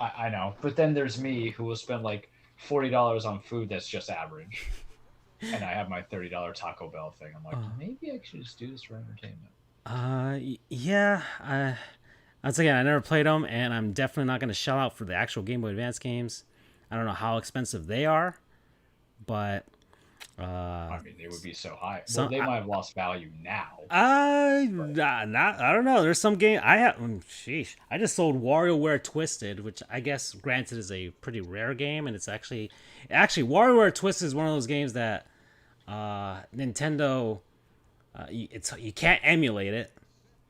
I know. But then there's me who will spend like $40 on food that's just average. And I have my $30 Taco Bell thing. I'm like, maybe I should just do this for entertainment. Yeah. Once again, I never played them, and I'm definitely not going to shell out for the actual Game Boy Advance games. I don't know how expensive they are, but I mean, they would be so high. Well, they might have lost value now. I don't know. There's some game I have. I just sold WarioWare Twisted, which I guess, granted, is a pretty rare game, and it's actually WarioWare Twisted is one of those games that Nintendo you can't emulate it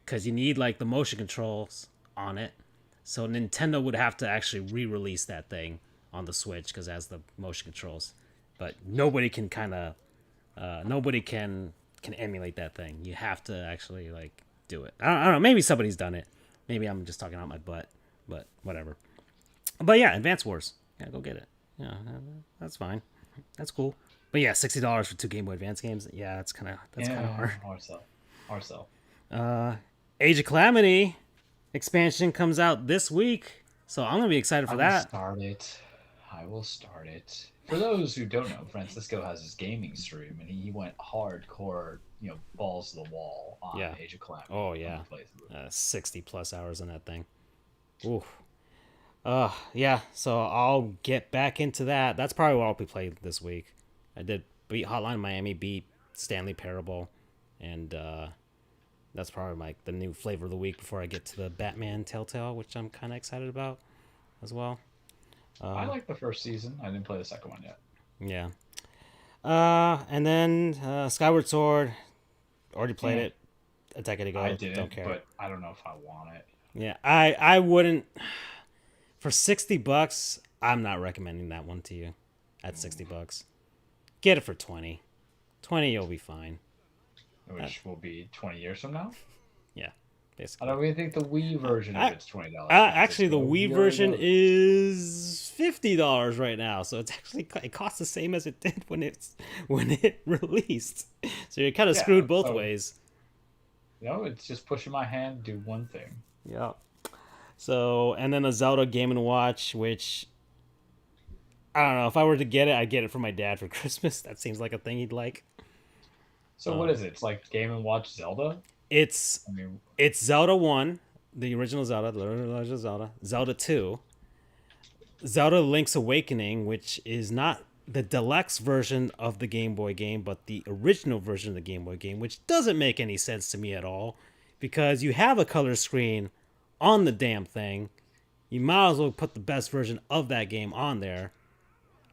because you need like the motion controls on it. So Nintendo would have to actually re-release that thing on the Switch because it has the motion controls. But nobody can nobody can emulate that thing. You have to actually like do it. I don't know. Maybe somebody's done it. Maybe I'm just talking out my butt. But whatever. But yeah, Advance Wars. Yeah, go get it. Yeah, that's fine. That's cool. But yeah, $60 for 2 Game Boy Advance games. Yeah, that's kind of hard. Ourself. Age of Calamity expansion comes out this week, so I'm gonna be excited for that. I will start it. For those who don't know, Francisco has his gaming stream, and he went hardcore, balls to the wall on Age of Calamity. Oh yeah, 60 plus hours on that thing. Ooh. Yeah. So I'll get back into that. That's probably what I'll be playing this week. I did beat Hotline Miami, beat Stanley Parable, and That's probably like the new flavor of the week before I get to the Batman Telltale, which I'm kind of excited about as well. I like the first season. I didn't play the second one yet. Yeah. And then Skyward Sword. Already played it a decade ago. I didn't, don't care. but I don't know if I want it. Yeah, I wouldn't. For $60, I'm not recommending that one to you. At $60, get it for 20. 20, you'll be fine. Which will be 20 years from now. Yeah, basically. I don't even think the Wii version of it's $20. Actually, the Wii version is $50 right now, so it's actually it costs the same as it did when it released. So you're kind of screwed both ways. It's just pushing my hand to do one thing. Yeah. So, and then a Zelda Game & Watch, which I don't know. If I were to get it, I'd get it for my dad for Christmas. That seems like a thing he'd like. So what is it? It's like Game & Watch Zelda? It's Zelda 1, the original Zelda, the original Zelda, Zelda 2, Zelda Link's Awakening, which is not the deluxe version of the Game Boy game, but the original version of the Game Boy game, which doesn't make any sense to me at all, because you have a color screen on the damn thing. You might as well put the best version of that game on there,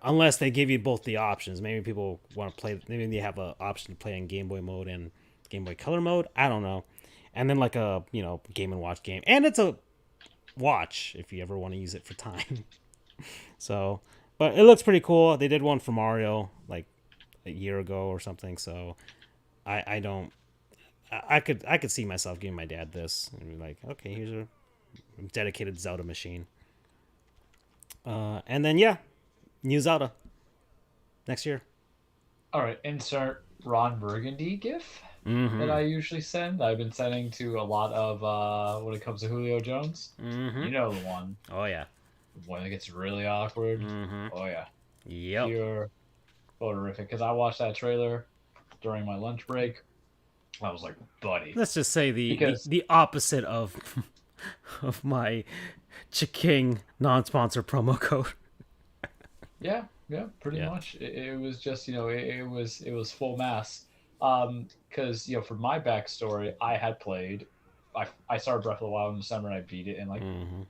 unless they give you both the options. Maybe people want to play, maybe they have an option to play in Game Boy mode and Game Boy Color mode. I don't know. And then like a, Game & Watch game. And it's a watch if you ever want to use it for time. So, but it looks pretty cool. They did one for Mario like a year ago or something. So I could see myself giving my dad this and be like, okay, here's a dedicated Zelda machine. And then, new Zelda next year. All right, insert Ron Burgundy GIF that I usually send. I've been sending to a lot of when it comes to Julio Jones. You know the one. Oh yeah. When it gets really awkward. Oh yeah. Yep. Pure photogrific. Because I watched that trailer during my lunch break. I was like, buddy. Let's just say the opposite of my Chiking non-sponsor promo code. Yeah, pretty much. It was just, it was full mass. Because, for my backstory, I had played, I started Breath of the Wild in December and I beat it in like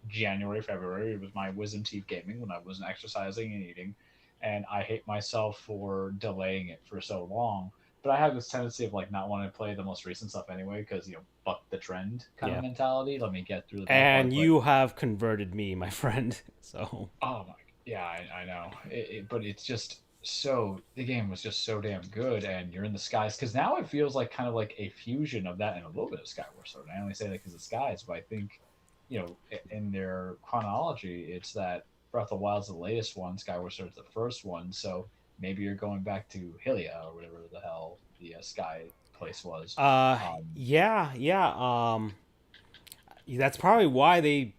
January, February. It was my wisdom teeth gaming when I wasn't exercising and eating. And I hate myself for delaying it for so long. But I have this tendency of like not wanting to play the most recent stuff anyway, because buck the trend kind of mentality. Let me get through the. And you have converted me, my friend. So. Oh my, yeah, I know. But it's just the game was just so damn good, and you're in the skies because now it feels like kind of like a fusion of that and a little bit of Skyward Sword. I only say that because of skies, but I think in their chronology, it's that Breath of the Wild's the latest one, Skyward Sword's the first one, so. Maybe you're going back to Hylia or whatever the hell the sky place was. Yeah. That's probably why they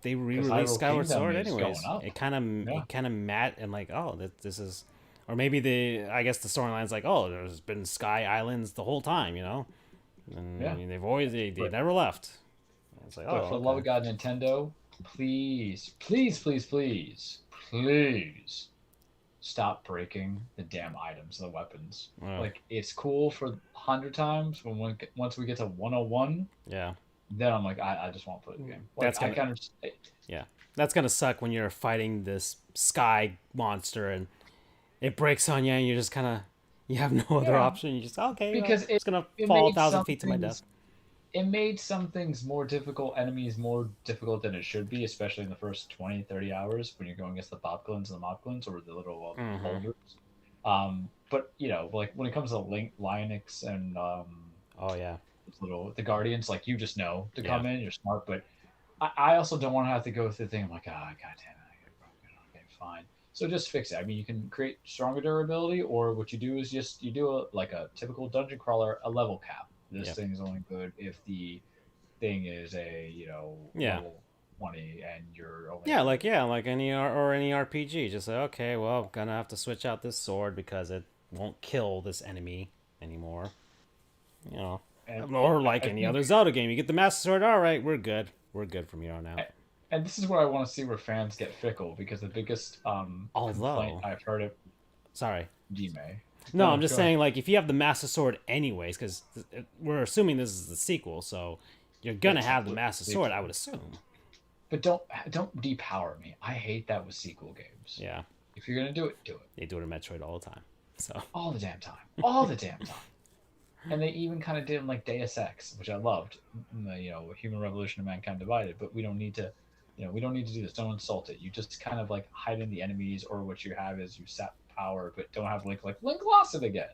re-released Skyward Sword anyways. It kind of met and like, oh, this is, or maybe I guess the storyline's like, oh, there's been Sky Islands the whole time, And I mean, they never left. It's like, but for the love of God, Nintendo, please stop breaking the damn items, the weapons. Wow. Like, it's cool for 100 times, but once we get to 101, then I'm like, I just won't play the game. Like, that's gonna suck when you're fighting this sky monster and it breaks on you and you just kind of you have no other option. You just because it's gonna fall 1,000 feet to my death. It made some things more difficult, enemies more difficult than it should be, especially in the first 20, 30 hours when you're going against the boblins and the moblins or the little boulders. But, like when it comes to Linux and the Guardians, like you just know to come in, you're smart. But I also don't want to have to go through the thing. I'm like, God damn it, okay, fine. So just fix it. I mean, you can create stronger durability, or what you do is you do a typical dungeon crawler, a level cap. This thing is only good if the thing is a level 20 and you're only like any RPG. Just say, okay, well, I'm gonna have to switch out this sword because it won't kill this enemy anymore. Or like any other Zelda game, you get the Master Sword. All right, we're good from here on out. And this is where I want to see where fans get fickle, because the biggest complaint I've heard of. Sorry, Jime. No, Oh, I'm just sure. saying, like, if you have the Master Sword anyways, because we're assuming this is the sequel, so you're gonna have the Master Sword, I would assume. But don't depower me. I hate that with sequel games. Yeah, If you're gonna do it, do it. they do it in Metroid all the time. So All the damn time. All the damn time. And they even kind of did in like Deus Ex, which I loved. Human Revolution and Mankind Divided. But we don't need to, we don't need to do this. Don't insult it. You just kind of like hide in the enemies, or what you have is you sap power, but don't have Link lost it again.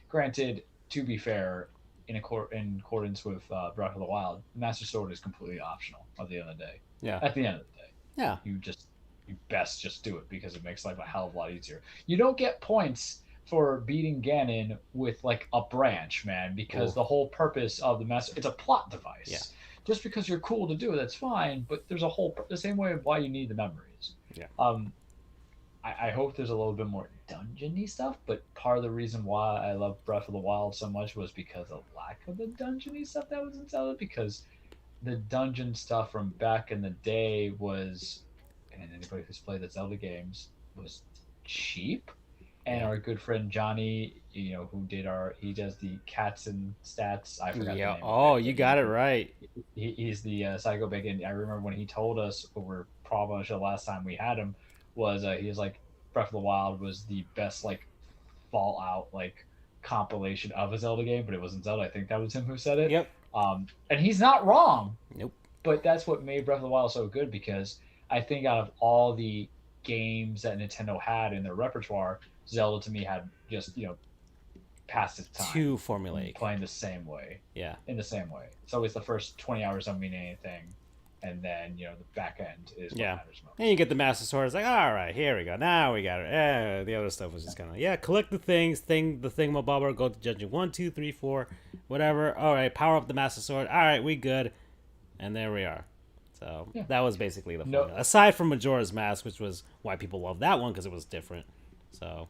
Granted, to be fair, in accordance with Breath of the Wild, Master Sword is completely optional at the end of the day. yeah, At the end of the day, yeah, you best just do it because it makes life a hell of a lot easier. You don't get points for beating Ganon with like a branch, man, because the whole purpose of the master, it's a plot device. Yeah. Just because you're cool to do it, that's fine, but there's the same way of why you need the memories. Yeah. I hope there's a little bit more dungeony stuff, but part of the reason why I love Breath of the Wild so much was because of lack of the dungeony stuff that was in Zelda, because the dungeon stuff from back in the day was, and anybody who's played the Zelda games, was cheap. And our good friend Johnny, he does the cats and stats. I forgot the name. Oh, you got it right. He's the Psycho Bacon. I remember when he told us over Prava the last time we had him, he was like, Breath of the Wild was the best like Fallout like compilation of a Zelda game, but it wasn't Zelda. I think that was him who said it. Yep. And he's not wrong. Nope. But that's what made Breath of the Wild so good, because I think out of all the games that Nintendo had in their repertoire, Zelda to me had just past its time. Too formulaic. Playing the same way. Yeah. In the same way. It's always the first 20 hours don't mean anything, and then the back end is what matters most. And you get the Master Sword. It's like, all right, here we go. Now we got it. The other stuff was just kind of collect the things, the thingamabobber, go to dungeon 1, 2, 3, 4, whatever. All right, power up the Master Sword. All right, we good, and there we are. So that was basically the formula. Aside from Majora's Mask, which was why people love that one because it was different. So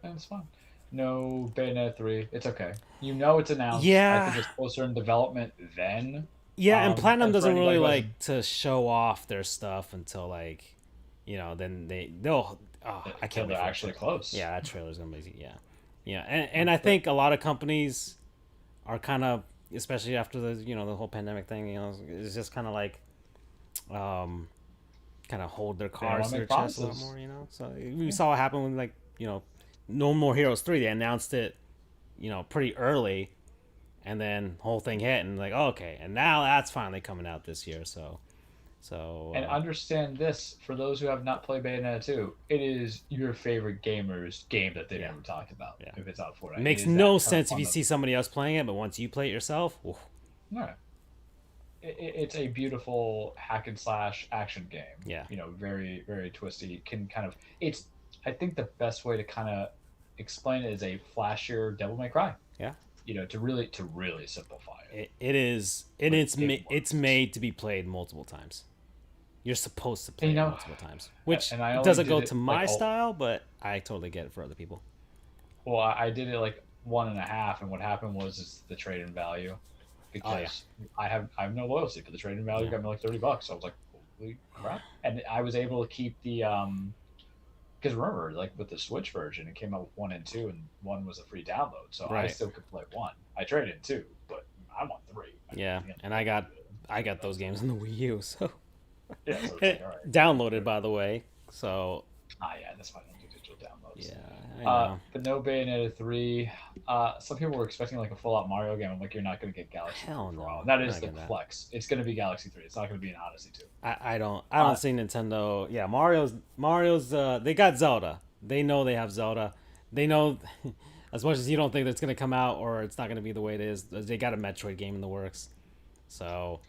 it's fun. No Bayonetta 3. It's okay. It's announced. Yeah. I think it's closer in development then. Yeah, and Platinum doesn't really like to show off their stuff until then they'll. Oh, I can't. They're actually close. Yeah, that trailer's gonna be and I think a lot of companies are kind of, especially after the whole pandemic thing, it's just kind of like, kind of hold their cards to their chest a lot more, So we saw what happened when No More Heroes 3. They announced it, pretty early, and then whole thing hit, and like, okay, and now that's finally coming out this year. So and understand this, for those who have not played Bayonetta 2, it is your favorite gamer's game that they never talked about. Yeah. If it's out for it, makes no sense if you see somebody else playing it, but once you play it yourself, yeah. It's a beautiful hack and slash action game. Yeah. Very, very twisty. I think the best way to kind of explain it is a flashier Devil May Cry. Yeah. To really simplify it. It is, and it's made to be played multiple times. You're supposed to play it multiple times, which doesn't go to my style, but I totally get it for other people. Well, I did it like 1.5, and what happened was the trade-in value. Because I have no loyalty, but the trading value got me like $30. So I was like, holy crap! And I was able to keep the because remember, like with the Switch version, it came out with 1 and 2, and 1 was a free download, so I still could play 1. I traded in 2, but I want 3. And I got those games on the Wii U, so so it's like, all right. Downloaded, by the way. So that's why I don't do digital downloads. Yeah, I know. But no Bayonetta 3. Some people were expecting like a full-out Mario game. I'm like, you're not going to get Galaxy 3 Hell for no. all. That is the flex. It's going to be Galaxy 3. It's not going to be an Odyssey 2. I don't see Nintendo. Yeah, Mario's. They got Zelda. They know they have Zelda. They know, as much as you don't think that's going to come out or it's not going to be the way it is, they got a Metroid game in the works. So,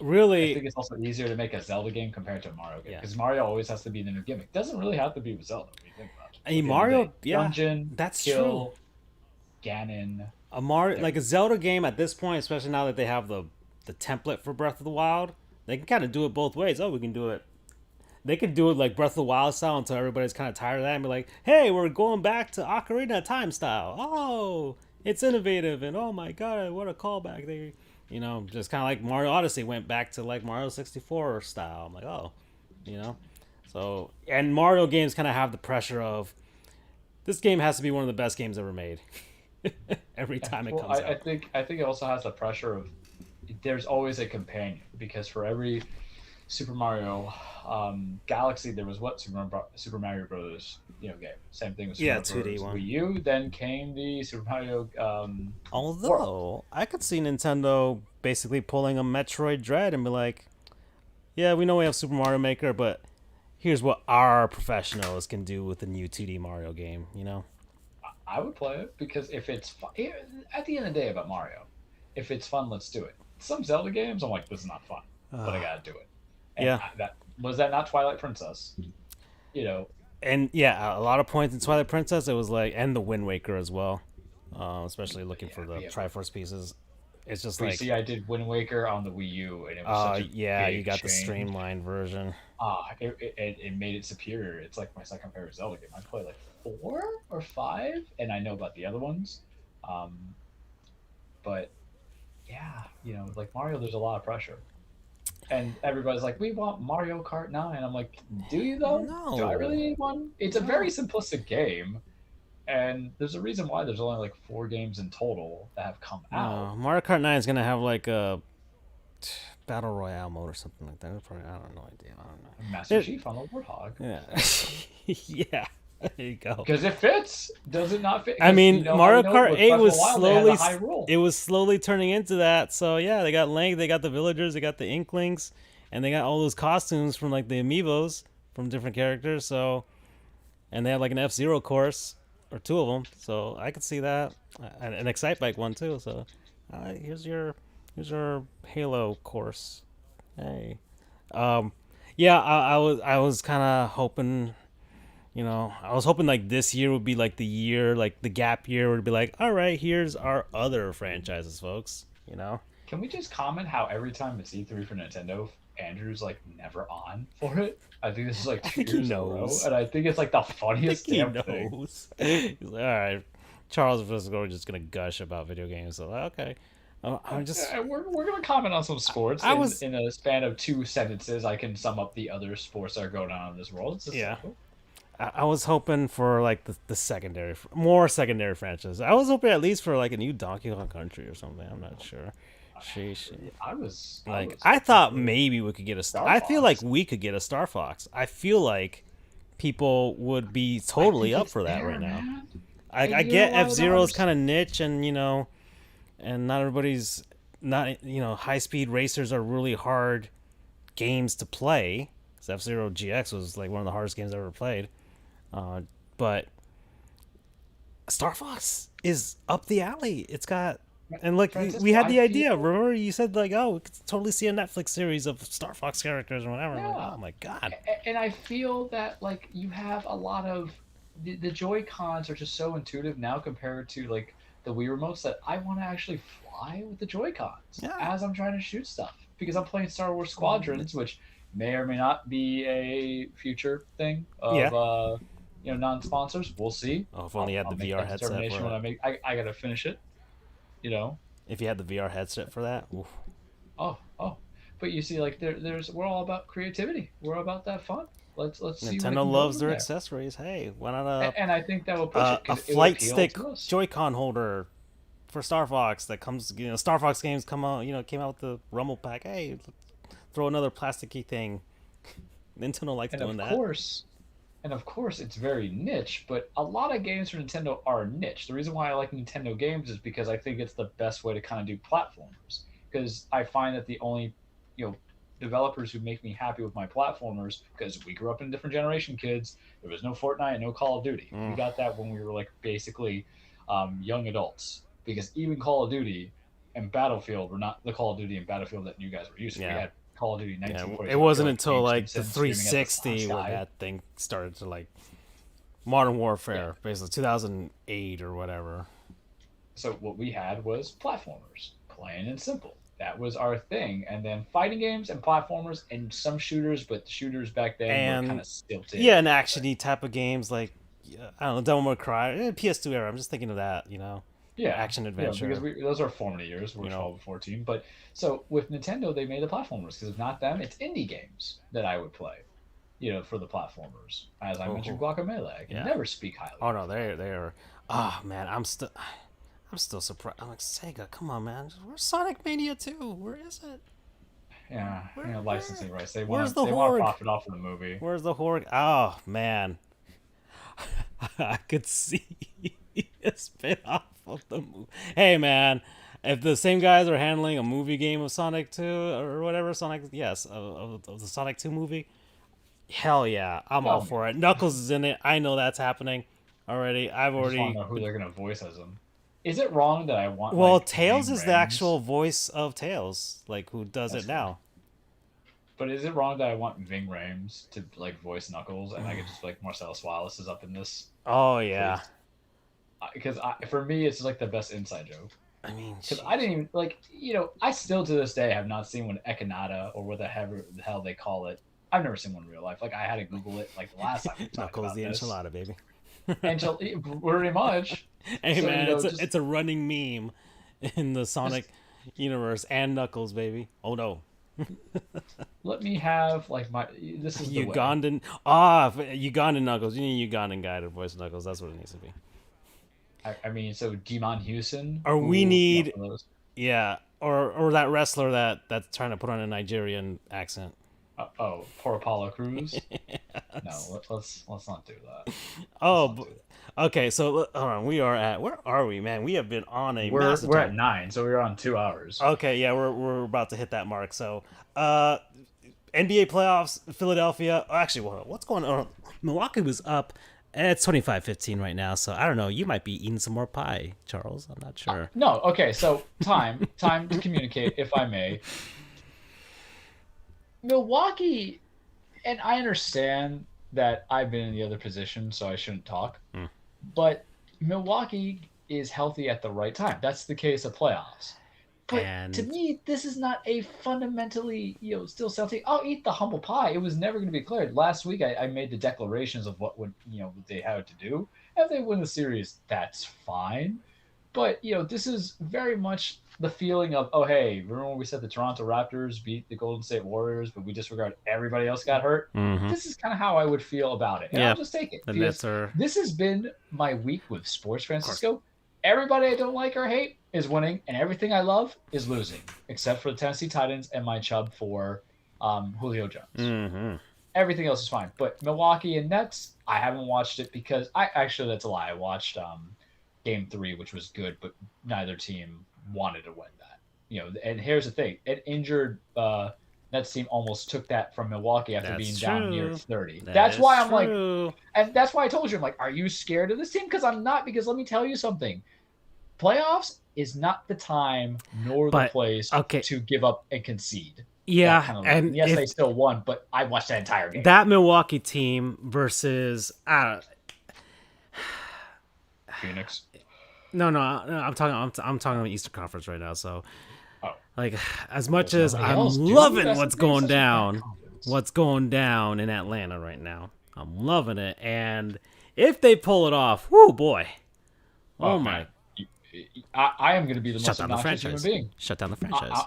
really, I think it's also easier to make a Zelda game compared to a Mario game, because Mario always has to be the new gimmick. Doesn't really have to be with Zelda when you think about it. Mario, dungeon, that's kill, true. Ganon. A Mario, like a Zelda game at this point, especially now that they have the template for Breath of the Wild, they can kind of do it both ways. Oh, we can do it. They could do it like Breath of the Wild style until everybody's kind of tired of that and be like, hey, we're going back to Ocarina of Time style. Oh, it's innovative, and oh my god, what a callback. They, just kind of like Mario Odyssey went back to like Mario 64 style. I'm like, oh, So, and Mario games kind of have the pressure of, This game has to be one of the best games ever made. Every time it comes out. I think it also has the pressure of there's always a companion, because for every Super Mario Galaxy, there was what Super Mario Brothers game. Same thing with Super Mario 2D Brothers one. Wii U. Then came the Super Mario. Although World. I could see Nintendo basically pulling a Metroid Dread and be like, "Yeah, we know we have Super Mario Maker, but here's what our professionals can do with the new 2D Mario game." I would play it because if it's fun, at the end of the day about Mario, if it's fun, let's do it. Some Zelda games, I'm like, this is not fun, but I gotta do it. And Yeah. That not Twilight Princess, And yeah, a lot of points in Twilight Princess. It was like, and the Wind Waker as well, especially looking for the Triforce pieces. It's just like, see, I did Wind Waker on the Wii U, and it was such a big you got the change. streamlined version. It made it superior. It's like my second favorite Zelda game. I played like 4 or 5, and I know about the other ones. But yeah, like Mario, there's a lot of pressure. And everybody's like, we want Mario Kart 9. I'm like, do you though? No. Do I really need one? It's a very simplistic game. And there's a reason why there's only like 4 games in total that have come out. Mario Kart 9 is going to have like a Battle Royale mode or something like that. Probably, I don't know. Master Chief on the Warthog. Yeah. Yeah. There you go. Because it fits. Does it not fit? I mean, Mario Kart 8 was slowly turning into that. So yeah, they got Link, they got the villagers, they got the Inklings, and they got all those costumes from like the amiibos from different characters. So, and they had like an F-Zero course or 2 of them. So I could see that, and an Excite Bike one too. So here's your Halo course. Hey, yeah, I was kind of hoping. I was hoping like this year would be like the year, like the gap year, would be like, all right, here's our other franchises, folks. Can we just comment how every time it's E3 for Nintendo, Andrew's like never on for it? I think this is like 2 years in a row, and I think it's like the funniest damn thing. He's like, all right, Charles is just gonna gush about video games. So okay, I'm just we're gonna comment on some sports. In a span of 2 sentences, I can sum up the other sports that are going on in this world. Yeah. I was hoping for like the more secondary franchises. I was hoping at least for like a new Donkey Kong Country or something. I'm not sure. Sheesh. I thought maybe we could get a Star. I feel like we could get a Star Fox. I feel like people would be totally up for that right now. I get F-Zero's kind of niche, and and not everybody's high speed racers are really hard games to play. F-Zero GX was like one of the hardest games I've ever played. But Star Fox is up the alley. It's got, and like we had the idea. Remember, you said like, oh, we could totally see a Netflix series of Star Fox characters or whatever. Yeah. Like, oh my god! And I feel that like you have a lot of the Joy Cons are just so intuitive now compared to like the Wii remotes that I want to actually fly with the Joy Cons as I'm trying to shoot stuff, because I'm playing Star Wars Squadrons, which may or may not be a future thing of non-sponsors. We'll see. Oh, if only you had the VR headset for it. When I gotta finish it. If you had the VR headset for that. Oof. Oh. But you see, like we're all about creativity. We're all about that fun. Let's see. Nintendo loves their accessories. Hey, why not and I think that will push a flight stick Joy-Con holder for Star Fox that comes. Star Fox games came out with the Rumble Pack. Hey, throw another plasticky thing. Nintendo likes doing that. And of course, it's very niche, but a lot of games for Nintendo are niche. The reason why I like Nintendo games is because I think it's the best way to kind of do platformers. Because I find that the only, developers who make me happy with my platformers, because we grew up in a different generation, kids. There was no Fortnite, no Call of Duty. We got that when we were like basically young adults. Because even Call of Duty and Battlefield were not the Call of Duty and Battlefield that you guys were used to. Yeah. We had Call of Duty 1940. It wasn't until like the 360 when that thing started to like Modern Warfare, basically 2008 or whatever. So what we had was platformers, plain and simple. That was our thing. And then fighting games and platformers and some shooters, but the shooters back then were kind of stilted. Yeah, and action-y type of games like, I don't know, Devil May Cry, PS2 era. I'm just thinking of that, Yeah, action adventure. Because those are formative years. We're 12 and 14. But so with Nintendo, they made the platformers, because if not them, it's indie games that I would play. for the platformers. As I mentioned, Guacamelee. I can never speak highly. Oh no, they are. Oh man, I'm still surprised. I'm like, Sega, come on, man. Where's Sonic Mania 2? Where is it? Yeah, licensing rights. They where's want the to Horde? profit off of the movie. Where's the Horde? Oh man, I could see a spin-off of the movie. Hey man, if the same guys are handling a movie game of Sonic 2 or whatever, of the Sonic 2 movie, hell yeah, I'm all for it. Knuckles is in it. I know that's happening already. I just want to know who they're gonna voice as him. Is it wrong that I want? Well, Tails is the actual voice of Tails, like who does it now. But is it wrong that I want Ving Rhames to like voice Knuckles, and I could just like Marcellus Wallace is up in this? Oh yeah. Because for me, it's like the best inside joke. I mean, because I didn't even like I still to this day have not seen one Echinata or what the hell they call it. I've never seen one in real life. Like I had to Google it like the last time. We Knuckles the this. enchilada, baby. Pretty much. Hey so, man, it's a running meme in the Sonic universe and Knuckles, baby. Oh no. Let me have like this is Ugandan Ugandan Knuckles. You need a Ugandan guy to voice Knuckles. That's what it needs to be. I mean, so Jimon Houston. Or we need or that wrestler that's trying to put on a Nigerian accent. Poor Apollo Crews. Yes. No, let's not do that. Okay. So hold on. We are at where are we, man? We have been on a. We're at 9, so we're on 2 hours. Okay, yeah, we're about to hit that mark. So, NBA playoffs, Philadelphia. Actually, what's going on? Milwaukee was up. It's 25-15 right now, so I don't know. You might be eating some more pie, Charles. I'm not sure. No. Okay. So time to communicate, if I may. Milwaukee, and I understand that I've been in the other position, so I shouldn't talk. But Milwaukee is healthy at the right time. That's the case of playoffs. But to me, this is not a fundamentally, still Celtic. I'll eat the humble pie. It was never going to be cleared. Last week, I made the declarations of what they had to do. If they win the series, that's fine. But this is very much the feeling of, oh hey, remember when we said the Toronto Raptors beat the Golden State Warriors, but we disregard everybody else got hurt? Mm-hmm. This is kind of how I would feel about it. And I'll just take it. This has been my week with sports, Francisco. Everybody I don't like or hate is winning, and everything I love is losing, except for the Tennessee Titans and my chub for Julio Jones. Mm-hmm. Everything else is fine. But Milwaukee and Nets, I haven't watched it because that's a lie. I watched Game 3, which was good, but neither team wanted to win that. And here's the thing: an injured Nets team almost took that from Milwaukee after being down near 30. That's why I'm like, and that's why I told you, I'm like, are you scared of this team? Because I'm not. Because let me tell you something: playoffs is not the time nor the place to give up and concede. Yeah, and yes, they still won, but I watched that entire game. That Milwaukee team versus Phoenix. No, I'm talking about Eastern Conference right now. So, like, as much as I'm loving what's going down in Atlanta right now, I'm loving it. And if they pull it off, whoo boy, my! I am going to be the most obnoxious human being. Shut down the franchise.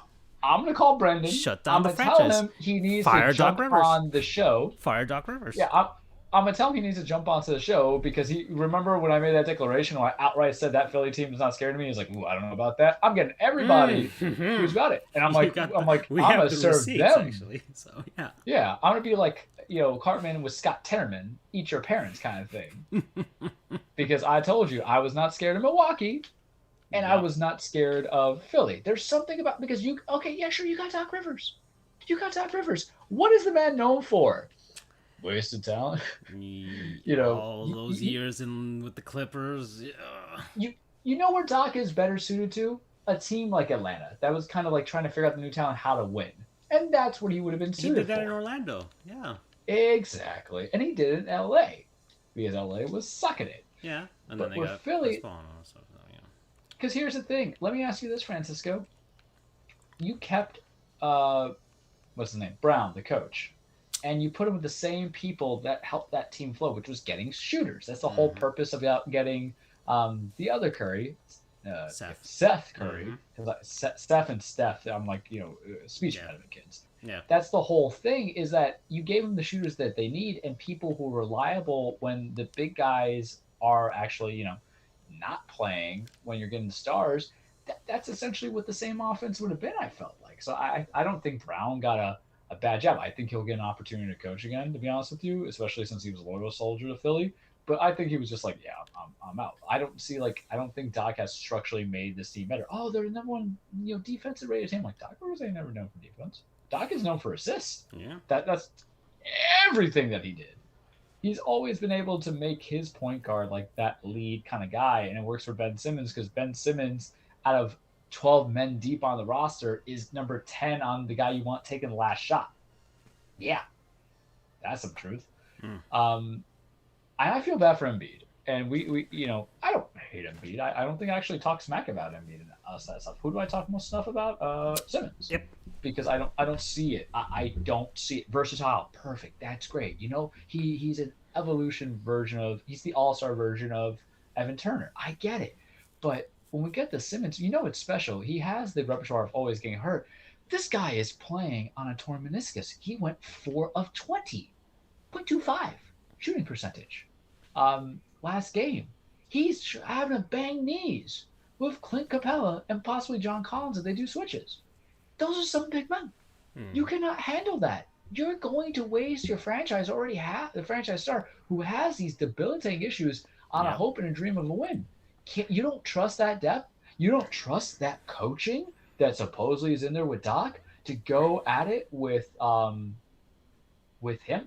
I'm going to call Brendan. Shut down the franchise. Tell him he needs to jump on the show. Fire Doc Rivers. Yeah, I'm going to tell him he needs to jump onto the show because remember when I made that declaration where I outright said that Philly team is not scared of me? He's like, ooh, I don't know about that. I'm getting everybody who's got it. And I'm like, I'm going to serve them. Actually, so, yeah. Yeah, I'm going to be like, Cartman with Scott Tenorman, eat your parents kind of thing. Because I told you I was not scared of Milwaukee. And I was not scared of Philly. There's something about because you got Doc Rivers. What is the man known for? Wasted talent. All those years with the Clippers. Yeah. You know where Doc is better suited to? A team like Atlanta. That was kind of like trying to figure out the new talent how to win. And that's what he would have been suited for. He did that in Orlando. Yeah. Exactly. And he did it in LA. Because LA was sucking it. Yeah. And but then they got Philly. Because here's the thing. Let me ask you this, Francisco. You kept, what's his name? Brown, the coach. And you put him with the same people that helped that team flow, which was getting shooters. That's the whole purpose of getting the other Curry, Seth Curry. Because Steph and Steph, I'm like, speech impediment kids. Yeah. That's the whole thing, is that you gave them the shooters that they need and people who are reliable when the big guys are actually, not playing when you're getting the stars. That's essentially what the same offense would have been, I felt like. So I don't think Brown got a bad job. I think he'll get an opportunity to coach again, to be honest with you, especially since he was a loyal soldier to Philly. But I think he was just like, yeah, I'm out. I don't think Doc has structurally made this team better. Oh, they're the number one, defensive rated team. Like, Doc Rivers ain't never known for defense. Doc is known for assists. Yeah. That's everything that he did. He's always been able to make his point guard like that lead kind of guy, and it works for Ben Simmons because Ben Simmons, out of 12 men deep on the roster, is number 10 on the guy you want taking the last shot. Yeah, that's some truth. I feel bad for Embiid, and we I don't hate Embiid. I don't think I actually talk smack about Embiid and that stuff. Who do I talk most stuff about? Simmons. Yep. Because I don't see it. I don't see it. Versatile, perfect. That's great. He's an evolution version of. He's the all-star version of Evan Turner. I get it, but when we get to Simmons, it's special. He has the repertoire of always getting hurt. This guy is playing on a torn meniscus. He went 4 of 20, 0.25 shooting percentage. Last game, he's having to bang knees with Clint Capella and possibly John Collins if they do switches. Those are some big men. You cannot handle that. You're going to waste your franchise the franchise star who has these debilitating issues on a hope and a dream of a win. You don't trust that depth. You don't trust that coaching that supposedly is in there with Doc to go at it with him.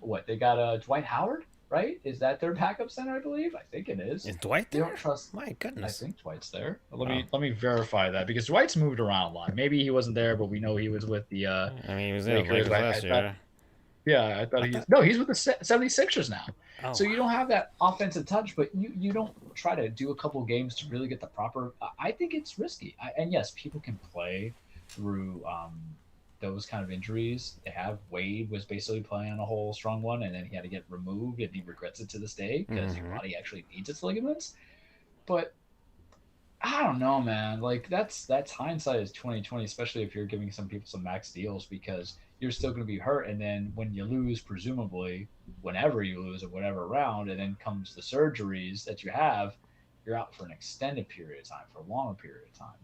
What, they got Dwight Howard, right? Is that their backup center? I believe. I think it is. Is Dwight there? You don't trust. My goodness. I think Dwight's there. Let me verify that, because Dwight's moved around a lot. Maybe he wasn't there, but we know he was with the. He was in the Lakers last year. Yeah, I thought he's with the 76ers now. Oh. So you don't have that offensive touch, but you don't try to do a couple games to really get the proper. I think it's risky. And yes, people can play through those kind of injuries. They have. Wade was basically playing on a whole strong one, and then he had to get removed, and he regrets it to this day because your body actually needs its ligaments. But I don't know, man. Like that's hindsight is 2020, especially if you're giving some people some max deals, because you're still going to be hurt. And then when you lose, presumably, whenever you lose at whatever round, and then comes the surgeries that you have, you're out for an extended period of time, for a longer period of time.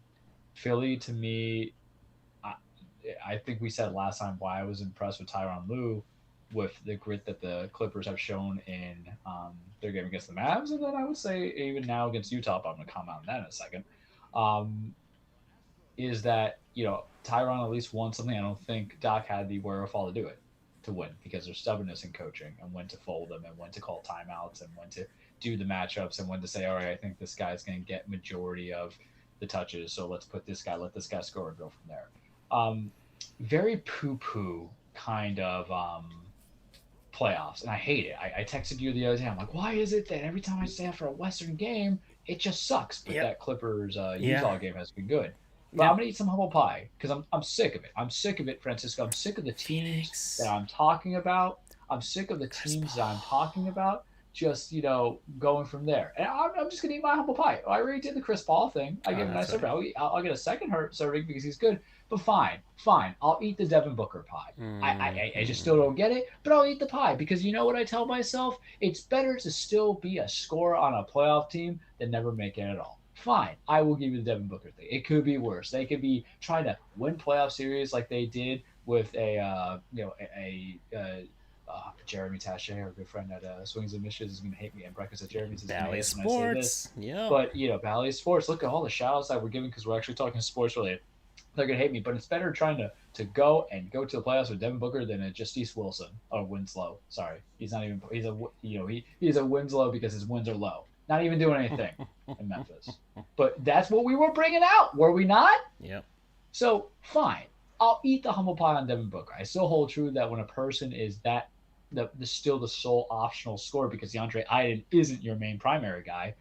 Philly, to me, I think we said last time why I was impressed with Tyronn Lue with the grit that the Clippers have shown in their game against the Mavs, and then I would say even now against Utah, but I'm going to comment on that in a second, is that, Tyronn at least won something. I don't think Doc had the wherewithal to do it, to win, because there's stubbornness in coaching and when to fold them and when to call timeouts and when to do the matchups and when to say, all right, I think this guy's going to get majority of the touches, so let's put this guy, let this guy score and go from there. Very poo-poo kind of playoffs, and I hate it. I texted you the other day. I'm like, why is it that every time I stay out for a Western game, it just sucks? But that Clippers Utah game has been good. But I'm gonna eat some humble pie because I'm sick of it. I'm sick of it, Francisco. I'm sick of the teams that I'm talking about. I'm sick of the teams that I'm talking about. Just going from there, and I'm just gonna eat my humble pie. I already did the Chris Paul thing. I gave him a nice serving. I'll get a second serving because he's good. But fine. I'll eat the Devin Booker pie. I just still don't get it, but I'll eat the pie because you know what I tell myself? It's better to still be a scorer on a playoff team than never make it at all. Fine, I will give you the Devin Booker thing. It could be worse. They could be trying to win playoff series like they did with Jeremy Taché, our good friend at Swings and Misses, is going to hate me. And breakfast at Jeremy's is Bally Sports. Yeah. But Bally Sports. Look at all the shout outs that we're giving because we're actually talking sports related. They're gonna hate me, but it's better trying to go to the playoffs with Devin Booker than a Justice Wilson or Winslow. Sorry, he's not even. He's a Winslow because his wins are low. Not even doing anything in Memphis. But that's what we were bringing out, were we not? Yep. So fine, I'll eat the humble pie on Devin Booker. I still hold true that when a person is still the sole optional scorer because DeAndre Ayton isn't your main primary guy,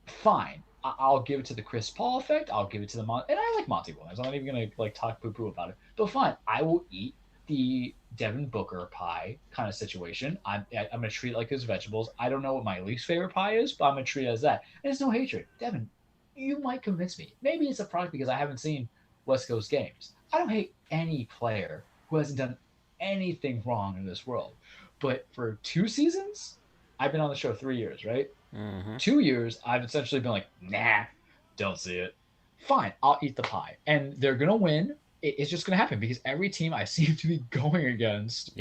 fine. I'll give it to the Chris Paul effect. I'll give it to and I like Monty Williams. I'm not even gonna talk poo-poo about it. But fine, I will eat the Devin Booker pie kind of situation. I'm gonna treat it like his vegetables. I don't know what my least favorite pie is, but I'm gonna treat it as that. And it's no hatred, Devin. You might convince me. Maybe it's a product because I haven't seen West Coast games. I don't hate any player who hasn't done anything wrong in this world. But for 2 seasons, I've been on the show 3 years, right? 2 years, I've essentially been like, nah, don't see it. Fine, I'll eat the pie. And they're going to win. It's just going to happen because every team I seem to be going against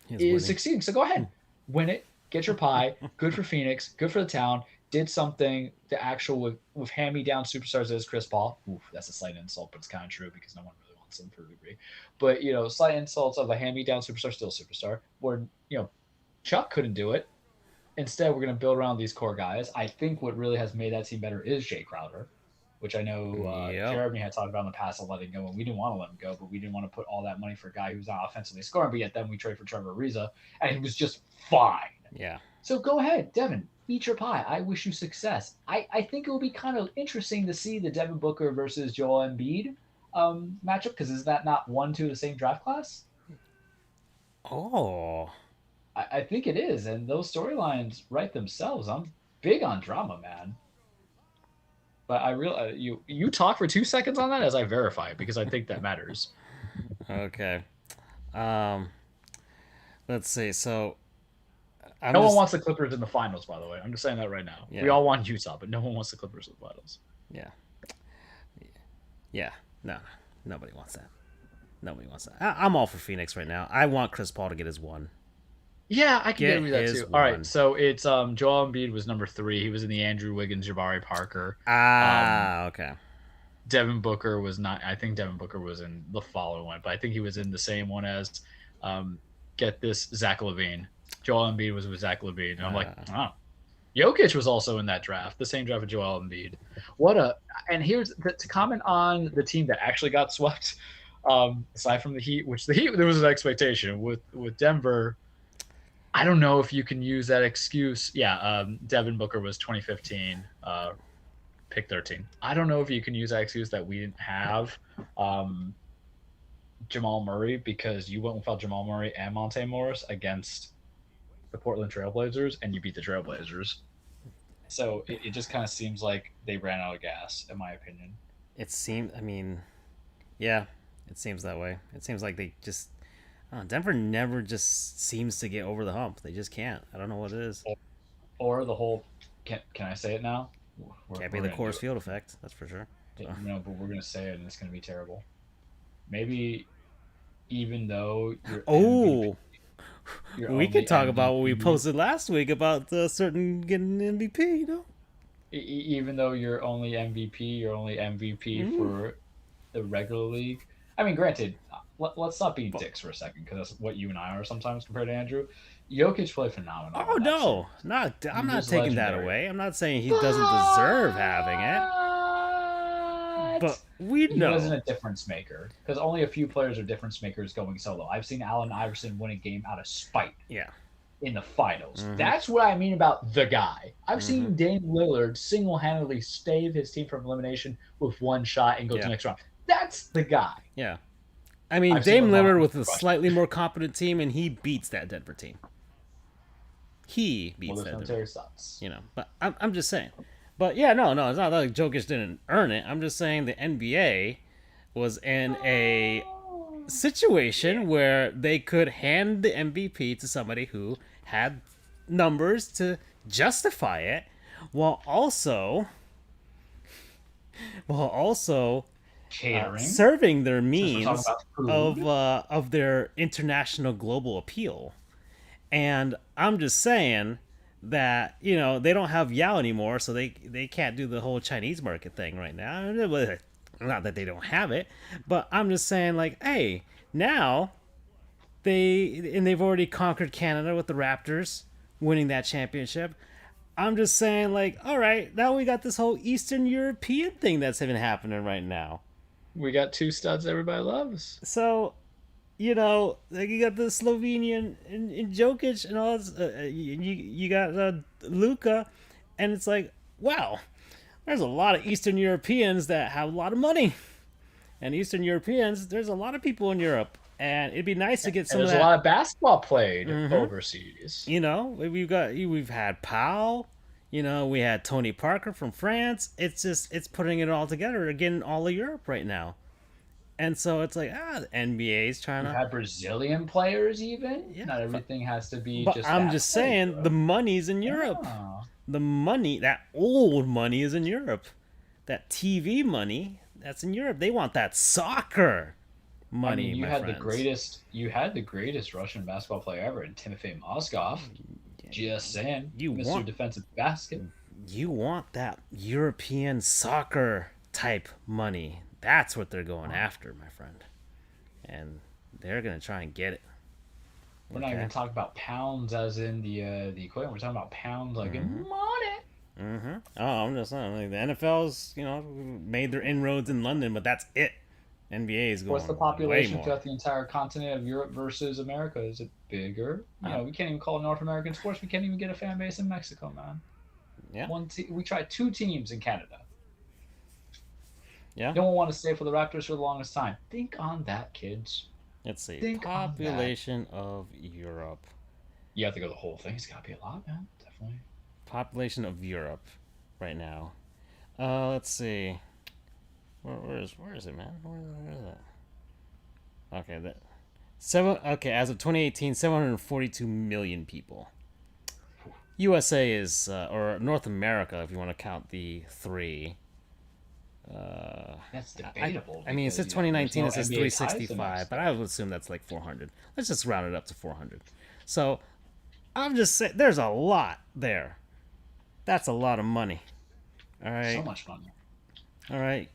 is succeeding. So go ahead, win it, get your pie. Good for Phoenix, good for the town. Did something the actual with hand-me-down superstars as Chris Paul. Oof, that's a slight insult, but it's kind of true because no one really wants him for a degree. But, slight insults of a hand-me-down superstar, still a superstar, where, Chuck couldn't do it. Instead, we're going to build around these core guys. I think what really has made that team better is Jay Crowder, which I know Jeremy had talked about in the past of letting go, and we didn't want to let him go, but we didn't want to put all that money for a guy who's not offensively scoring, but yet then we trade for Trevor Ariza, and he was just fine. Yeah. So go ahead, Devin, eat your pie. I wish you success. I think it will be kind of interesting to see the Devin Booker versus Joel Embiid matchup, because is that not 1-2 the same draft class? Oh. I think it is, and those storylines write themselves. I'm big on drama, man. But I realize you talk for 2 seconds on that as I verify it because I think that matters. Okay. Let's see. So no one wants the Clippers in the finals, by the way. I'm just saying that right now. Yeah. We all want Utah, but no one wants the Clippers in the finals. Yeah. Yeah. No. Nobody wants that. Nobody wants that. I'm all for Phoenix right now. I want Chris Paul to get his one. Yeah, I can get with that too. All right, so it's Joel Embiid was number 3. He was in the Andrew Wiggins, Jabari Parker. Okay. Devin Booker was not. I think Devin Booker was in the following one, but I think he was in the same one as, get this, Zach LaVine. Joel Embiid was with Zach LaVine, and I'm like, oh. Jokic was also in that draft, the same draft with Joel Embiid. And here's to comment on the team that actually got swept. Aside from the Heat, which the Heat there was an expectation with Denver. I don't know if you can use that excuse. Yeah, Devin Booker was 2015, pick 13. I don't know if you can use that excuse that we didn't have Jamal Murray because you went without Jamal Murray and Monte Morris against the Portland Trailblazers, and you beat the Trailblazers. So it just kind of seems like they ran out of gas, in my opinion. It seems that way. It seems like they just... Denver never just seems to get over the hump. They just can't. I don't know what it is. Or the whole... Can I say it now? Can't be the Coors Field effect. That's for sure. So. No, but we're going to say it, and it's going to be terrible. Maybe even though you're we could talk about what we posted last week about certain getting MVP, Even though you're only MVP for the regular league. I mean, granted, let's not be dicks for a second, because that's what you and I are sometimes compared to Andrew. Jokic played phenomenal. Oh, no. I'm not taking that away. I'm not saying he doesn't deserve having it. But we know. He wasn't a difference maker, because only a few players are difference makers going solo. I've seen Allen Iverson win a game out of spite. Yeah. In the finals. Mm-hmm. That's what I mean about the guy. I've seen Dame Lillard single-handedly save his team from elimination with one shot and go to the next round. That's the guy. Yeah. I mean, Dame Lillard with a slightly more competent team, and he beats that Denver team. He beats that Denver. But I'm just saying. But yeah, no, it's not like Jokic didn't earn it. I'm just saying the NBA was in a situation where they could hand the MVP to somebody who had numbers to justify it, while also serving their means of their international global appeal. And I'm just saying that, they don't have Yao anymore, so they can't do the whole Chinese market thing right now. Not that they don't have it, but I'm just saying, like, hey, now they've already conquered Canada with the Raptors winning that championship. I'm just saying, like, all right, now we got this whole Eastern European thing that's even happening right now. We got 2 studs everybody loves. So, like you got the Slovenian and Jokic and all this. You got Luka, and it's like, wow, there's a lot of Eastern Europeans that have a lot of money. And Eastern Europeans, there's a lot of people in Europe. And it'd be nice to get some of that. There's a lot of basketball played overseas. We've had Pau. We had Tony Parker from France. It's putting it all together, getting all of Europe right now. And so it's like, the NBA's trying You to. have Brazilian players even. Yeah. Not everything has to be But just I'm that just way, saying, the bro. money's in Europe. Oh. The money, that old money, is in Europe. That TV money, that's in Europe. They want that soccer I mean, money, my friends. you had the greatest Russian basketball player ever in Timofey Mozgov. Just saying, You Mr. want Defensive Basket. you want that European soccer type money. That's what they're going after, my friend. And they're gonna try and get it. We're not even talking about pounds as in the equation. We're talking about pounds like in money. Oh, I'm just saying, like, the NFL's, made their inroads in London, but that's it. NBA is going What's the way population more. throughout the entire continent of Europe versus America? Is it bigger? We can't even call it North American sports. We can't even get a fan base in Mexico, man. Yeah. We tried 2 teams in Canada. Yeah. No one wanted to stay for the Raptors for the longest time. Think on that, kids. Let's see. Think Population of Europe. You have to go the whole thing. It's got to be a lot, man. Definitely. Population of Europe right now. Let's see. Where is it, man? Where is that? Okay, as of 2018, 742 million people. USA is, or North America, if you want to count the 3. That's debatable. I mean, it says 2019, it says 365, but I would assume that's like 400. Let's just round it up to 400. So, I'm just saying, there's a lot there. That's a lot of money. All right. So much money. All right.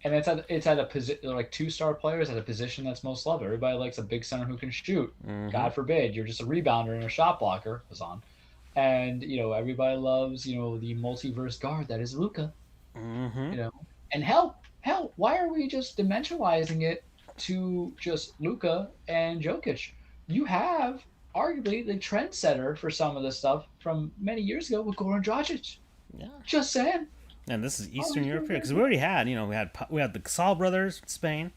And it's at a position, like 2-star players at a position that's most loved. Everybody likes a big center who can shoot. God forbid you're just a rebounder and a shot blocker, Hassan. And everybody loves the multiverse guard that is Luka. And hell, why are we just dimensionalizing it to just Luka and Jokic? You have arguably the trendsetter for some of this stuff from many years ago with Goran Dragic. Yeah. Just saying. And this is Eastern Europe here, because we already had, we had the Casal brothers, Spain,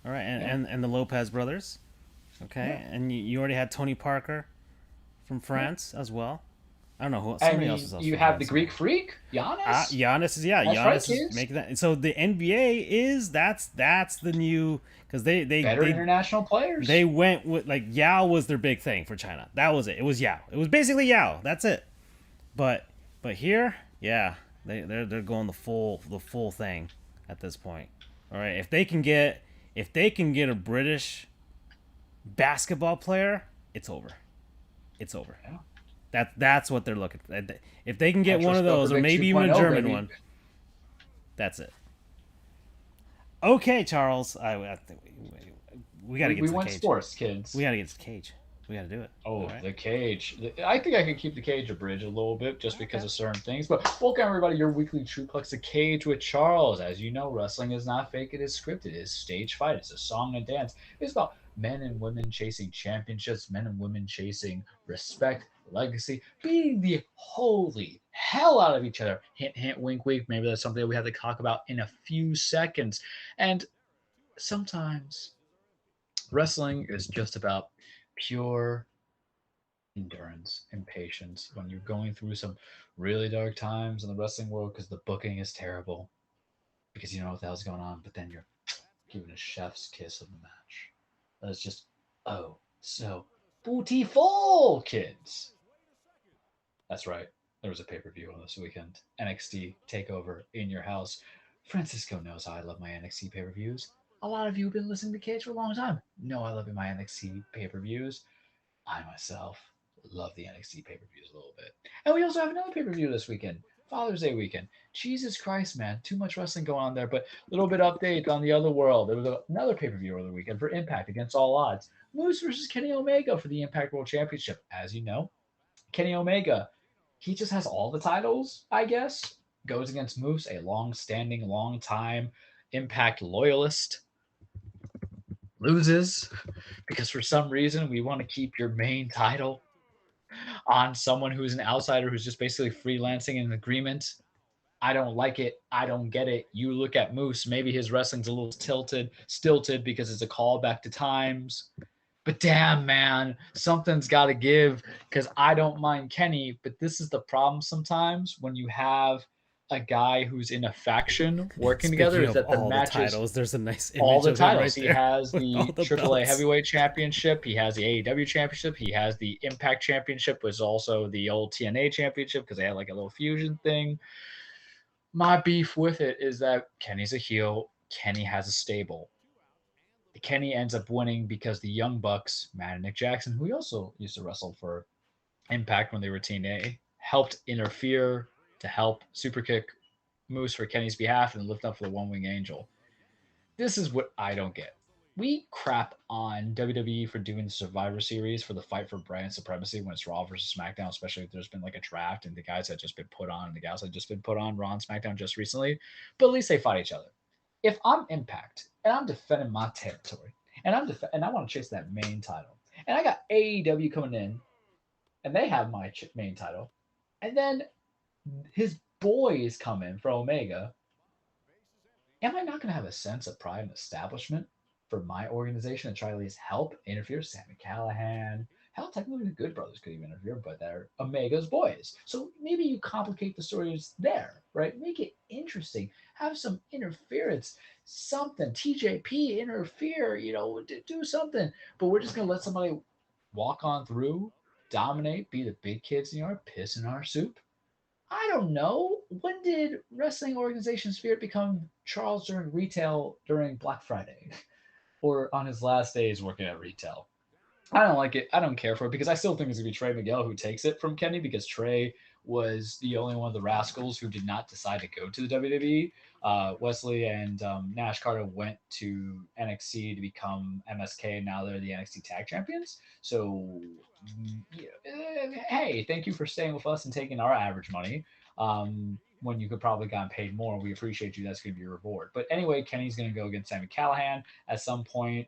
all right, and the Lopez brothers, okay, and you already had Tony Parker from France as well. I don't know who. Somebody else is also. You have the Greek freak, Giannis. Giannis is Giannis is making that. So the NBA is that's the new, because they international players. They went with, like, Yao was their big thing for China. That was it. It was Yao. It was basically Yao. That's it. But here, yeah. They're going the full thing at this point. All right, if they can get a British basketball player, it's over. It's over. Yeah. That's what they're looking for. If they can get one of those, or maybe even a German one, that's it. Okay, Charles, I think we got to get to the cage. We want sports, kids. We got to get to the cage. We got to do it. Oh, right. The cage. I think I could keep the cage abridged a little bit just because of certain things. But welcome, everybody, your weekly Trueplex, The Cage with Charles. As you know, wrestling is not fake. It is scripted. It is stage fight. It's a song and dance. It's about men and women chasing championships, men and women chasing respect, legacy, beating the holy hell out of each other. Hint, hint, wink, wink. Maybe that's something that we have to talk about in a few seconds. And sometimes wrestling is just about pure endurance and patience when you're going through some really dark times in the wrestling world because the booking is terrible, because you know what the hell's going on, but then you're giving a chef's kiss of the match. That's just so beautiful, kids. That's right. There was a pay-per-view on this weekend. NXT TakeOver in your house. Francisco knows how I love my NXT pay-per-views. A lot of you have been listening to Cage for a long time. Know I love my NXT pay-per-views. I myself love the NXT pay-per-views a little bit. And we also have another pay-per-view this weekend. Father's Day weekend. Jesus Christ, man. Too much wrestling going on there. But a little bit update on the other world. There was another pay-per-view over the weekend for Impact Against All Odds. Moose versus Kenny Omega for the Impact World Championship. As you know, Kenny Omega, he just has all the titles, I guess. Goes against Moose, a long-standing, long-time Impact loyalist. Loses because for some reason we want to keep your main title on someone who's an outsider who's just basically freelancing in agreement. I don't like it. I don't get it. You look at Moose, maybe his wrestling's a little stilted because it's a callback to times. But damn, man, something's got to give, because I don't mind Kenny, but this is the problem sometimes when you have a guy who's in a faction working together Speaking is of that the all the matches, titles, there's a nice all image the of him titles. right He there has with all the the AAA belts. Heavyweight Championship. He has the AEW Championship. He has the Impact Championship, which is also the old TNA Championship because they had like a little fusion thing. My beef with it is that Kenny's a heel. Kenny has a stable. Kenny ends up winning because the Young Bucks, Matt and Nick Jackson, who he also used to wrestle for Impact when they were TNA, helped interfere to help Superkick Moose for Kenny's behalf and lift up for the One Wing Angel. This is what I don't get. We crap on WWE for doing the Survivor Series for the fight for brand supremacy when it's Raw versus SmackDown, especially if there's been like a draft and the guys had just been put on and the gals had just been put on Raw and SmackDown just recently. But at least they fight each other. If I'm Impact and I'm defending my territory and and I want to chase that main title, and I got AEW coming in and they have my main title, and then his boys come in for Omega, am I not going to have a sense of pride and establishment for my organization to try to at least help interfere? Sammy Callahan, hell, technically the Good Brothers could even interfere, but they're Omega's boys. So maybe you complicate the stories there, right? Make it interesting. Have some interference, something. TJP interfere, do something. But we're just going to let somebody walk on through, dominate, be the big kids in our piss in our soup. I don't know. When did wrestling organization Spirit become Charles during retail during Black Friday or on his last days working at retail? I don't like it. I don't care for it because I still think it's going to be Trey Miguel who takes it from Kenny because Trey was the only one of the rascals who did not decide to go to the WWE. Wesley and Nash Carter went to NXT to become MSK. Now they're the NXT Tag Champions. So, hey, thank you for staying with us and taking our average money. When you could probably gotten paid more, we appreciate you. That's going to be your reward. But anyway, Kenny's going to go against Sammy Callahan at some point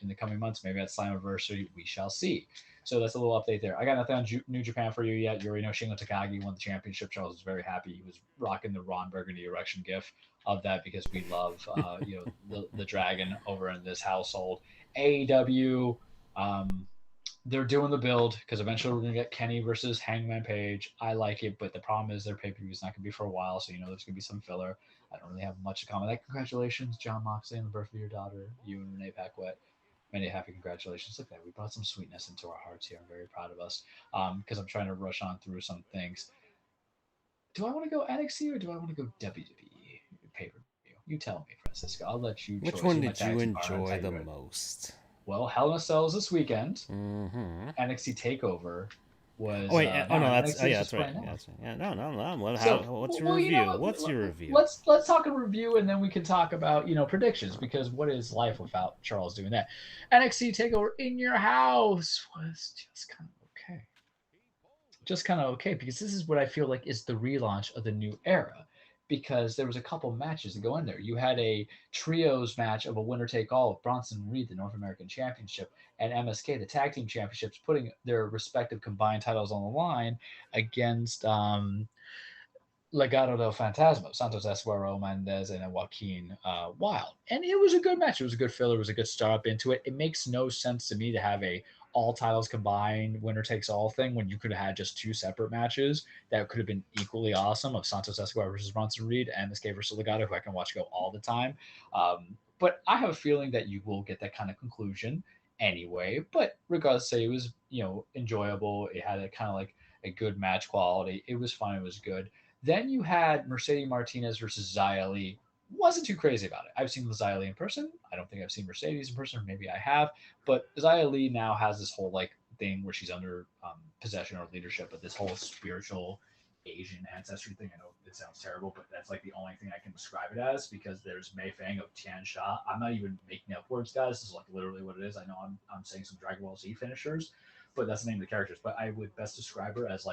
in the coming months. Maybe at Slammiversary, we shall see. So that's a little update there. I got nothing on New Japan for you yet. You already know Shingo Takagi won the championship. Charles was very happy. He was rocking the Ron Burgundy erection gif of that because we love, the dragon over in this household. AEW, they're doing the build because eventually we're going to get Kenny versus Hangman Page. I like it, but the problem is their pay-per-view is not going to be for a while, so there's going to be some filler. I don't really have much to comment. Congratulations, John Moxley, on the birth of your daughter, you and Renee Paquette. Many happy congratulations. Look at that. We brought some sweetness into our hearts here. I'm very proud of us because I'm trying to rush on through some things. Do I want to go NXT or do I want to go WWE pay-per-view? You tell me, Francisco. I'll let you choose. Which one did you enjoy the most? Well, Hell in a Cell is this weekend. Mm-hmm. NXT Takeover was. Oh wait, no, that's right. That's right. Yeah, no. What's your well, review? What's your review? Let's talk a review and then we can talk about predictions because what is life without Charles doing that? NXT Takeover in your house was just kind of okay because this is what I feel like is the relaunch of the new era. Because there was a couple matches to go in there. You had a trios match of a winner take all of Bronson Reed, the North American Championship, and MSK, the Tag Team Championships, putting their respective combined titles on the line against Legado del Fantasma, Santos Escuero Mendez, and Joaquin Wild. And it was a good match. It was a good filler. It was a good start up into it. It makes no sense to me to have a all titles combined winner takes all thing when you could have had just two separate matches that could have been equally awesome of Santos Escobar versus Bronson Reed and MSK versus Legado, who I can watch go all the time. But I have a feeling that you will get that kind of conclusion anyway. But regardless, say it was enjoyable. It had a kind of like a good match quality. It was fun. It was good. Then you had Mercedes Martinez versus Xia Li. Wasn't too crazy about it. I've seen Xia Li in person. I don't think I've seen Mercedes in person. Or maybe I have. But Xia Li now has this whole thing where she's under possession or leadership of this whole spiritual Asian ancestry thing. I know it sounds terrible, but that's the only thing I can describe it as because there's Mei Fang of Tian Sha. I'm not even making up words, guys. This is literally what it is. I know I'm saying some Dragon Ball Z finishers, but that's the name of the characters. But I would best describe her as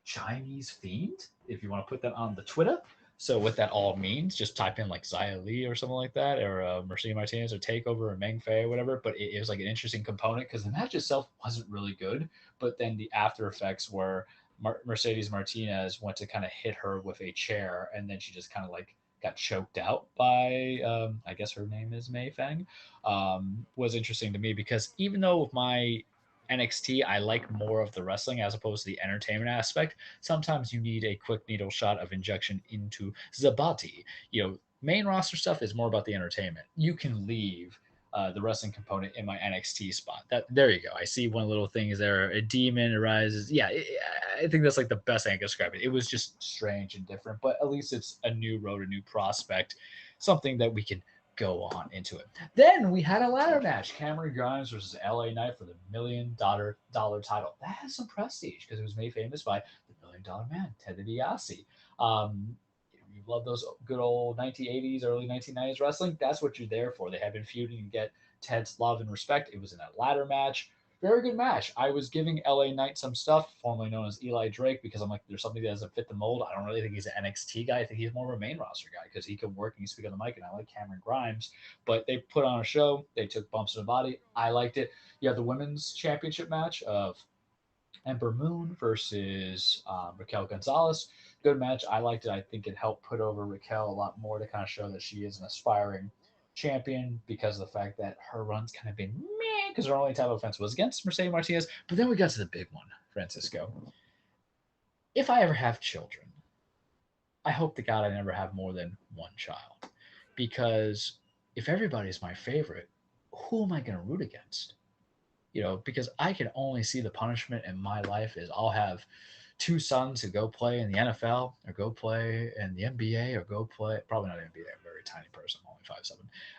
Chinese fiend, if you want to put that on the Twitter. So what that all means, just type in Xia Li or something like that, or Mercedes Martinez or Takeover or Meng Fei or whatever. But it was an interesting component because the match itself wasn't really good, but then the after effects were Mercedes Martinez went to kind of hit her with a chair, and then she just kind of got choked out by I guess her name is Mei Feng. Was interesting to me because even though with my NXT, I like more of the wrestling as opposed to the entertainment aspect. Sometimes you need a quick needle shot of injection into the body. Main roster stuff is more about the entertainment. You can leave the wrestling component in my NXT spot. There you go. I see one little thing is there a demon arises. Yeah, I think that's like the best thing I can describe it. It was just strange and different, but at least it's a new road, a new prospect, something that we can go on into it. Then we had a ladder match: Cameron Grimes versus LA Knight for the $1 million title. That has some prestige because it was made famous by the $1 million man, Ted DiBiase. You love those good old 1980s, early 1990s wrestling. That's what you're there for. They have been feuding and get Ted's love and respect. It was in that ladder match. Very good match. I was giving LA Knight some stuff, formerly known as Eli Drake, because I'm like, there's something that doesn't fit the mold. I don't really think he's an NXT guy. I think he's more of a main roster guy because he can work and he speak on the mic, and I like Cameron Grimes. But they put on a show. They took bumps in the body. I liked it. You have the women's championship match of Ember Moon versus Raquel Gonzalez. Good match. I liked it. I think it helped put over Raquel a lot more to kind of show that she is an aspiring champion because of the fact that her run's kind of been meh because her only title offense was against Mercedes Martinez. But then we got to the big one, Francisco. If I ever have children, I hope to God I never have more than one child. Because if everybody's my favorite, who am I going to root against? Because I can only see the punishment in my life is I'll have two sons who go play in the NFL or go play in the NBA or go play, probably not NBA, I'm a very tiny person, I'm only 5'7",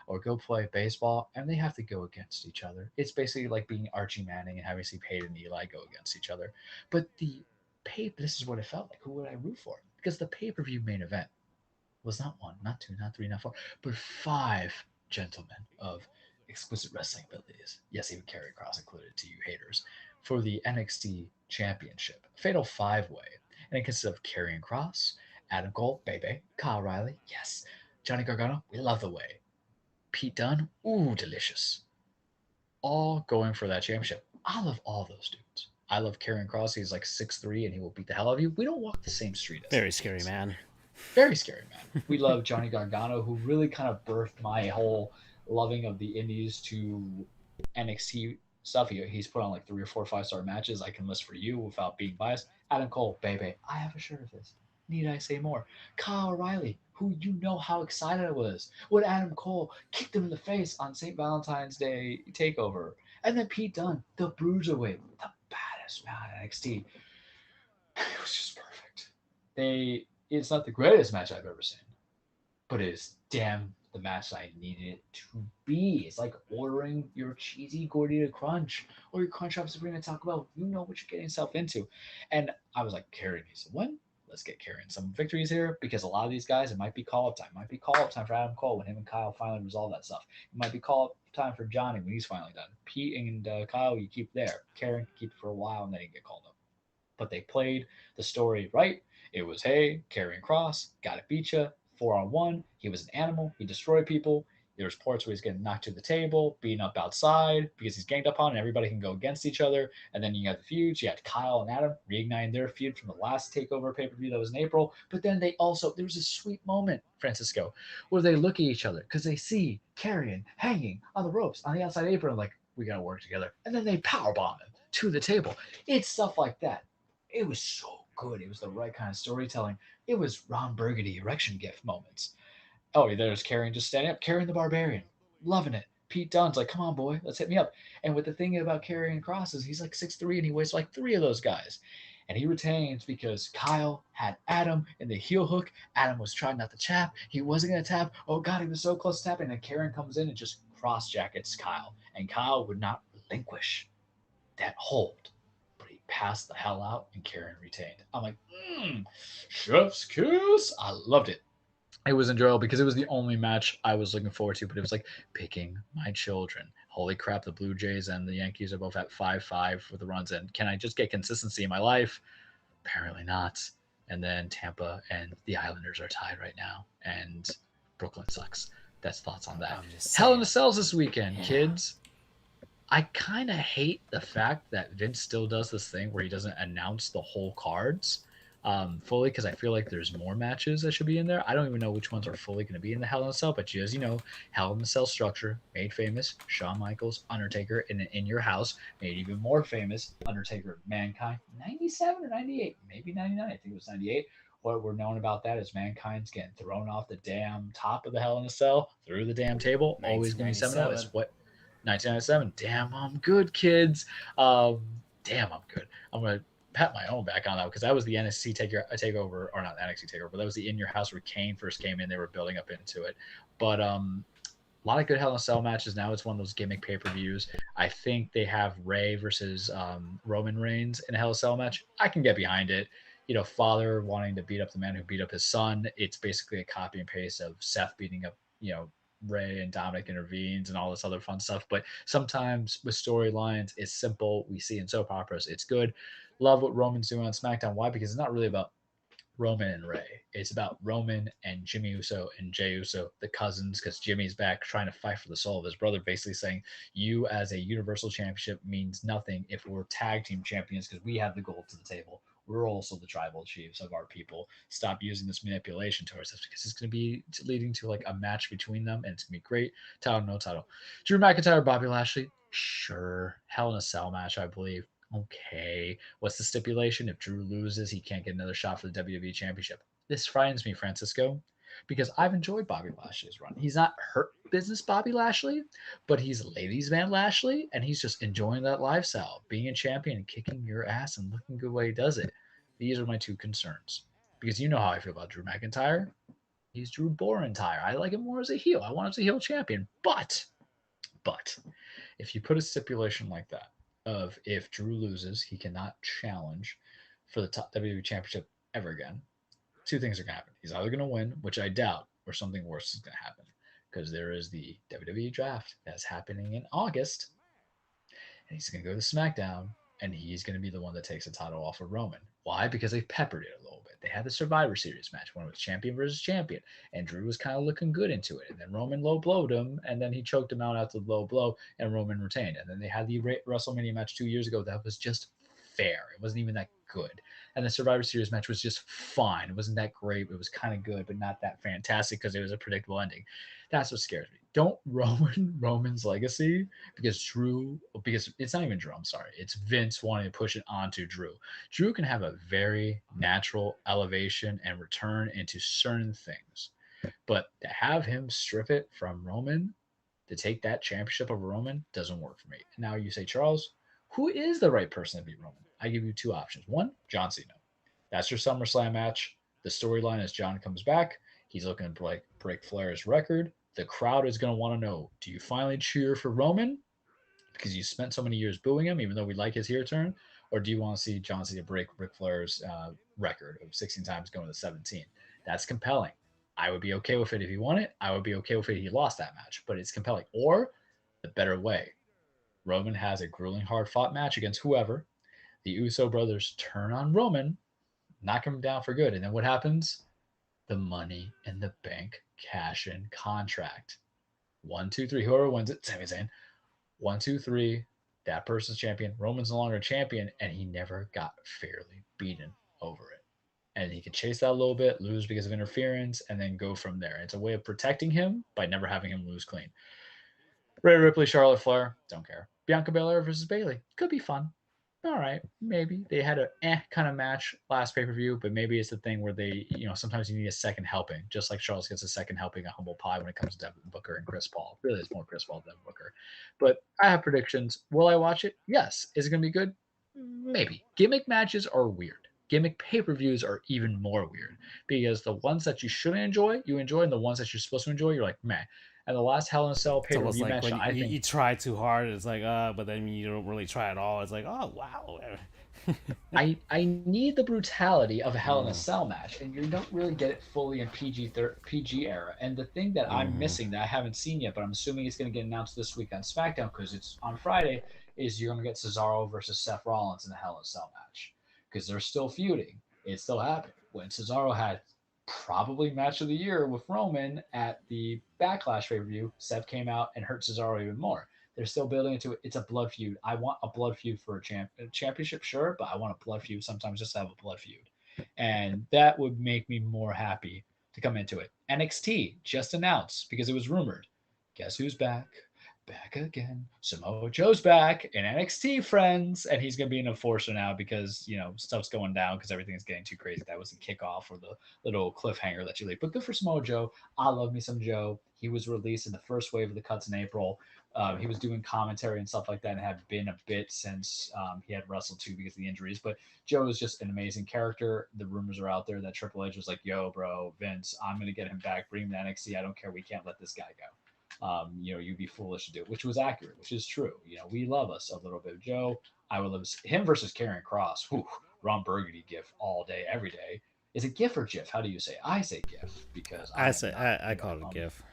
or go play baseball, and they have to go against each other. It's basically like being Archie Manning and having to see Peyton and Eli go against each other. But this is what it felt like. Who would I root for? Because the pay-per-view main event was not one, not two, not three, not four, but 5 gentlemen of exquisite wrestling abilities. Yes, even Karrion Kross included to you haters. For the NXT Championship, Fatal 5-Way. And it consists of Karrion Kross, Adam Cole, baby, Kyle O'Reilly, yes, Johnny Gargano, we love the way, Pete Dunne, ooh, delicious. All going for that championship. I love all those dudes. I love Karrion Kross. He's like 6'3" and he will beat the hell out of you. We don't walk the same street as Very scary man. Very scary man. We love Johnny Gargano, who really kind of birthed my whole loving of the indies to NXT stuff. He's put on like 3 or 4 5-star matches I can list for you without being biased. Adam Cole, baby, I have a shirt of his. Need I say more? Kyle O'Reilly, who how excited I was when Adam Cole kicked him in the face on St. Valentine's Day TakeOver. And then Pete Dunne, the Bruiserweight, the baddest man at NXT. It was just perfect. It's not the greatest match I've ever seen, but it is damn the match I needed it to be. It's like ordering your cheesy Gordita Crunch or your Crunchwrap Supreme and Taco Bell. You know what you're getting yourself into. And I was like, Karrion needs to win. Let's get Karrion some victories here because a lot of these guys, it might be call-up time. It might be call-up time for Adam Cole when him and Kyle finally resolve that stuff. It might be call-up time for Johnny when he's finally done. Pete and Kyle, you keep there. Karrion can keep it for a while and then he can get called up. But they played the story right. It was, hey, Karrion Kross, gotta beat you, 4-on-1. He was an animal. He destroyed people. There's parts where he's getting knocked to the table, beaten up outside because he's ganged up on, and everybody can go against each other. And then you got the feuds. You had Kyle and Adam reigniting their feud from the last TakeOver pay-per-view that was in April. But then there was a sweet moment, Francisco, where they look at each other because they see Karrion hanging on the ropes on the outside apron, like, we got to work together. And then they powerbomb him to the table. It's stuff like that. It was so good. It was the right kind of storytelling. It was Ron Burgundy erection gift moments. Oh, there's Karrion just standing up. Karrion the Barbarian. Loving it. Pete Dunne's like, come on, boy. Let's hit me up. And what the thing about Karrion Kross is he's like 6'3" and he weighs like 3 of those guys. And he retains because Kyle had Adam in the heel hook. Adam was trying not to tap. He wasn't going to tap. Oh, God, he was so close to tapping. And Karrion comes in and just cross-jackets Kyle. And Kyle would not relinquish that hold. Passed the hell out and Karrion retained. I'm like, chef's kiss. I loved it. It was enjoyable because it was the only match I was looking forward to, but it was like picking my children. Holy crap, the Blue Jays and the Yankees are both at 5-5 with the runs in. Can I just get consistency in my life? Apparently not. And then Tampa and the Islanders are tied right now, and Brooklyn sucks. That's thoughts on that. Hell in a Cells this weekend, kids. I kind of hate the fact that Vince still does this thing where he doesn't announce the whole cards. fully, because I feel like there's more matches that should be in there. I don't even know which ones are fully going to be in the Hell in a Cell, but as you know, Hell in a Cell structure made famous Shawn Michaels, Undertaker, in your house made even more famous Undertaker, Mankind, 97 or 98, maybe 99. I think it was 98. What we're known about that is Mankind's getting thrown off the damn top of the Hell in a Cell through the damn table. Always going to be 7-0. It's what 1997. Damn, I'm good, kids. Damn, I'm good. I'm going to pat my own back on that because that was the NXT takeover, or not NXT takeover, but that was the In Your House where Kane first came in. They were building up into it. But a lot of good Hell in a Cell matches. Now it's one of those gimmick pay-per-views. I think they have Ray versus Roman Reigns in a Hell in a Cell match. I can get behind it. Father wanting to beat up the man who beat up his son. It's basically a copy and paste of Seth beating up, Ray and Dominic intervenes and all this other fun stuff. But sometimes with storylines, it's simple. We see in soap operas, it's good. Love what Roman's doing on SmackDown. Why? Because it's not really about Roman and Ray. It's about Roman and Jimmy Uso and Jey Uso, the cousins, because Jimmy's back trying to fight for the soul of his brother, basically saying, you as a Universal Championship means nothing if we're tag team champions because we have the gold to the table. We're also the tribal chiefs of our people. Stop using this manipulation towards us because it's going to be leading to like a match between them and it's going to be great. Title, no title. Drew McIntyre, Bobby Lashley. Sure. Hell in a Cell match, I believe. Okay. What's the stipulation? If Drew loses, he can't get another shot for the WWE Championship. This frightens me, Francisco, because I've enjoyed Bobby Lashley's run. He's not hurt business Bobby Lashley, but he's ladies man Lashley, and he's just enjoying that lifestyle, being a champion and kicking your ass and looking good while he does it. These are my two concerns. Because you know how I feel about Drew McIntyre. He's Drew Borentire. I like him more as a heel. I want him as a heel champion. But if you put a stipulation like that, of if Drew loses, he cannot challenge for the top WWE Championship ever again, two things are going to happen. He's either going to win, which I doubt, or something worse is going to happen because there is the WWE draft that's happening in August, and he's going to go to SmackDown, and he's going to be the one that takes the title off of Roman. Why? Because they peppered it a little bit. They had the Survivor Series match when it was champion versus champion, and Drew was kind of looking good into it. And then Roman low blowed him, and then he choked him out after the low blow, and Roman retained. And then they had the WrestleMania match 2 years ago that was just fair. It wasn't even that good. And the Survivor Series match was just fine. It wasn't that great. It was kind of good, but not that fantastic because it was a predictable ending. That's what scares me. Don't ruin Roman's legacy because it's not even Drew. I'm sorry. It's Vince wanting to push it onto Drew. Drew can have a very natural elevation and return into certain things. But to have him strip it from Roman, to take that championship over Roman, doesn't work for me. Now you say, Charles, who is the right person to beat Roman? I give you two options. One, John Cena. That's your SummerSlam match. The storyline is John comes back. He's looking to break Flair's record. The crowd is going to want to know, do you finally cheer for Roman because you spent so many years booing him, even though we like his heel turn? Or do you want to see John Cena break Ric Flair's record of 16 times going to 17? That's compelling. I would be okay with it if he won it. I would be okay with it if he lost that match, but it's compelling. Or the better way, Roman has a grueling, hard-fought match against whoever. The Uso brothers turn on Roman, knock him down for good. And then what happens? The Money in the Bank cash-in contract. 1, 2, 3. Whoever wins it, Sami Zayn. 1, 2, 3. That person's champion. Roman's no longer champion, and he never got fairly beaten over it. And he can chase that a little bit, lose because of interference, and then go from there. It's a way of protecting him by never having him lose clean. Rhea Ripley, Charlotte Flair, don't care. Bianca Belair versus Bayley, could be fun. All right, maybe they had a kind of match last pay-per-view, but maybe it's the thing where they, sometimes you need a second helping, just like Charles gets a second helping of humble pie when it comes to Devin Booker and Chris Paul. Really, it's more Chris Paul than Devin Booker. But I have predictions. Will I watch it? Yes. Is it going to be good? Maybe. Gimmick matches are weird. Gimmick pay-per-views are even more weird because the ones that you shouldn't enjoy, you enjoy, and the ones that you're supposed to enjoy, you're like, meh. And the last Hell in a Cell pay-per-view match, I think you try too hard. It's like, but then you don't really try at all. It's like, oh wow. I need the brutality of a Hell in a Cell match, and you don't really get it fully in PG era. And the thing that I'm missing that I haven't seen yet, but I'm assuming it's going to get announced this week on SmackDown because it's on Friday, is you're going to get Cesaro versus Seth Rollins in a Hell in a Cell match because they're still feuding. It still happened when Cesaro had probably match of the year with Roman at the Backlash pay-per-view. Seth came out and hurt Cesaro even more. They're still building into it. It's a blood feud. I want a blood feud for a championship, sure, but I want a blood feud sometimes just to have a blood feud. And that would make me more happy to come into it. NXT just announced because it was rumored. Guess who's back? Back again. Samoa Joe's back in NXT, friends, and he's gonna be an enforcer now because stuff's going down because everything's getting too crazy. That was the kickoff or the little cliffhanger that you leave. But good for Samoa Joe. I love me some Joe. He was released in the first wave of the cuts in April. He was doing commentary and stuff like that, and had been a bit since he had wrestled too because of the injuries. But Joe is just an amazing character. The rumors are out there that Triple H was like, "Yo, bro, Vince, I'm gonna get him back. Bring him to NXT. I don't care. We can't let this guy go." You'd be foolish to do it, which was accurate, which is true. We love us a little bit of Joe. I would love him versus Karrion Kross. Whew, Ron Burgundy gif all day, every day. Is it GIF or GIF? How do you say? I say GIF because I call it a GIF.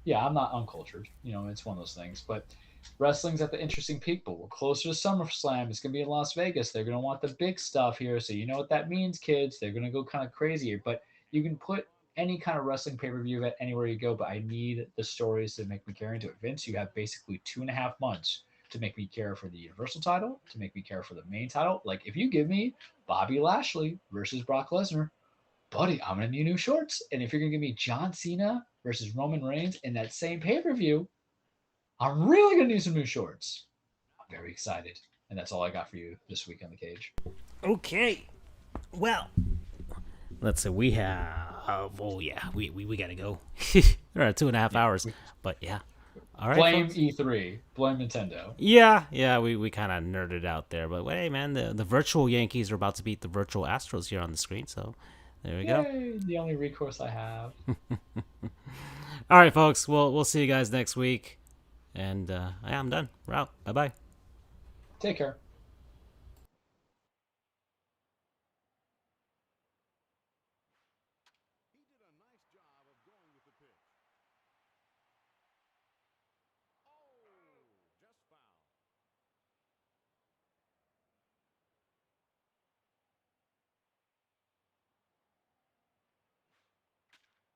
Yeah, I'm not uncultured. It's one of those things. But wrestling's at the interesting peak, but we're closer to SummerSlam. It's gonna be in Las Vegas. They're gonna want the big stuff here, so you know what that means, kids. They're gonna go kind of crazier. But you can put any kind of wrestling pay-per-view at anywhere you go, but I need the stories to make me care into it. Vince, you have basically 2.5 months to make me care for the Universal title, to make me care for the main title. Like if you give me Bobby Lashley versus Brock Lesnar, buddy, I'm gonna need new shorts. And if you're gonna give me John Cena versus Roman Reigns in that same pay-per-view, I'm really gonna need some new shorts. I'm very excited. And that's all I got for you this week on the cage. Okay. Well, let's say we have. Oh yeah, we gotta go. All right, 2.5 hours. But yeah. All right. Blame folks. E3. Blame Nintendo. Yeah. We kind of nerded out there, but hey, man, the virtual Yankees are about to beat the virtual Astros here on the screen. So there we go. The only recourse I have. All right, folks. We'll see you guys next week. And I'm done. We're out. Bye bye. Take care.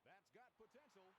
That's got potential.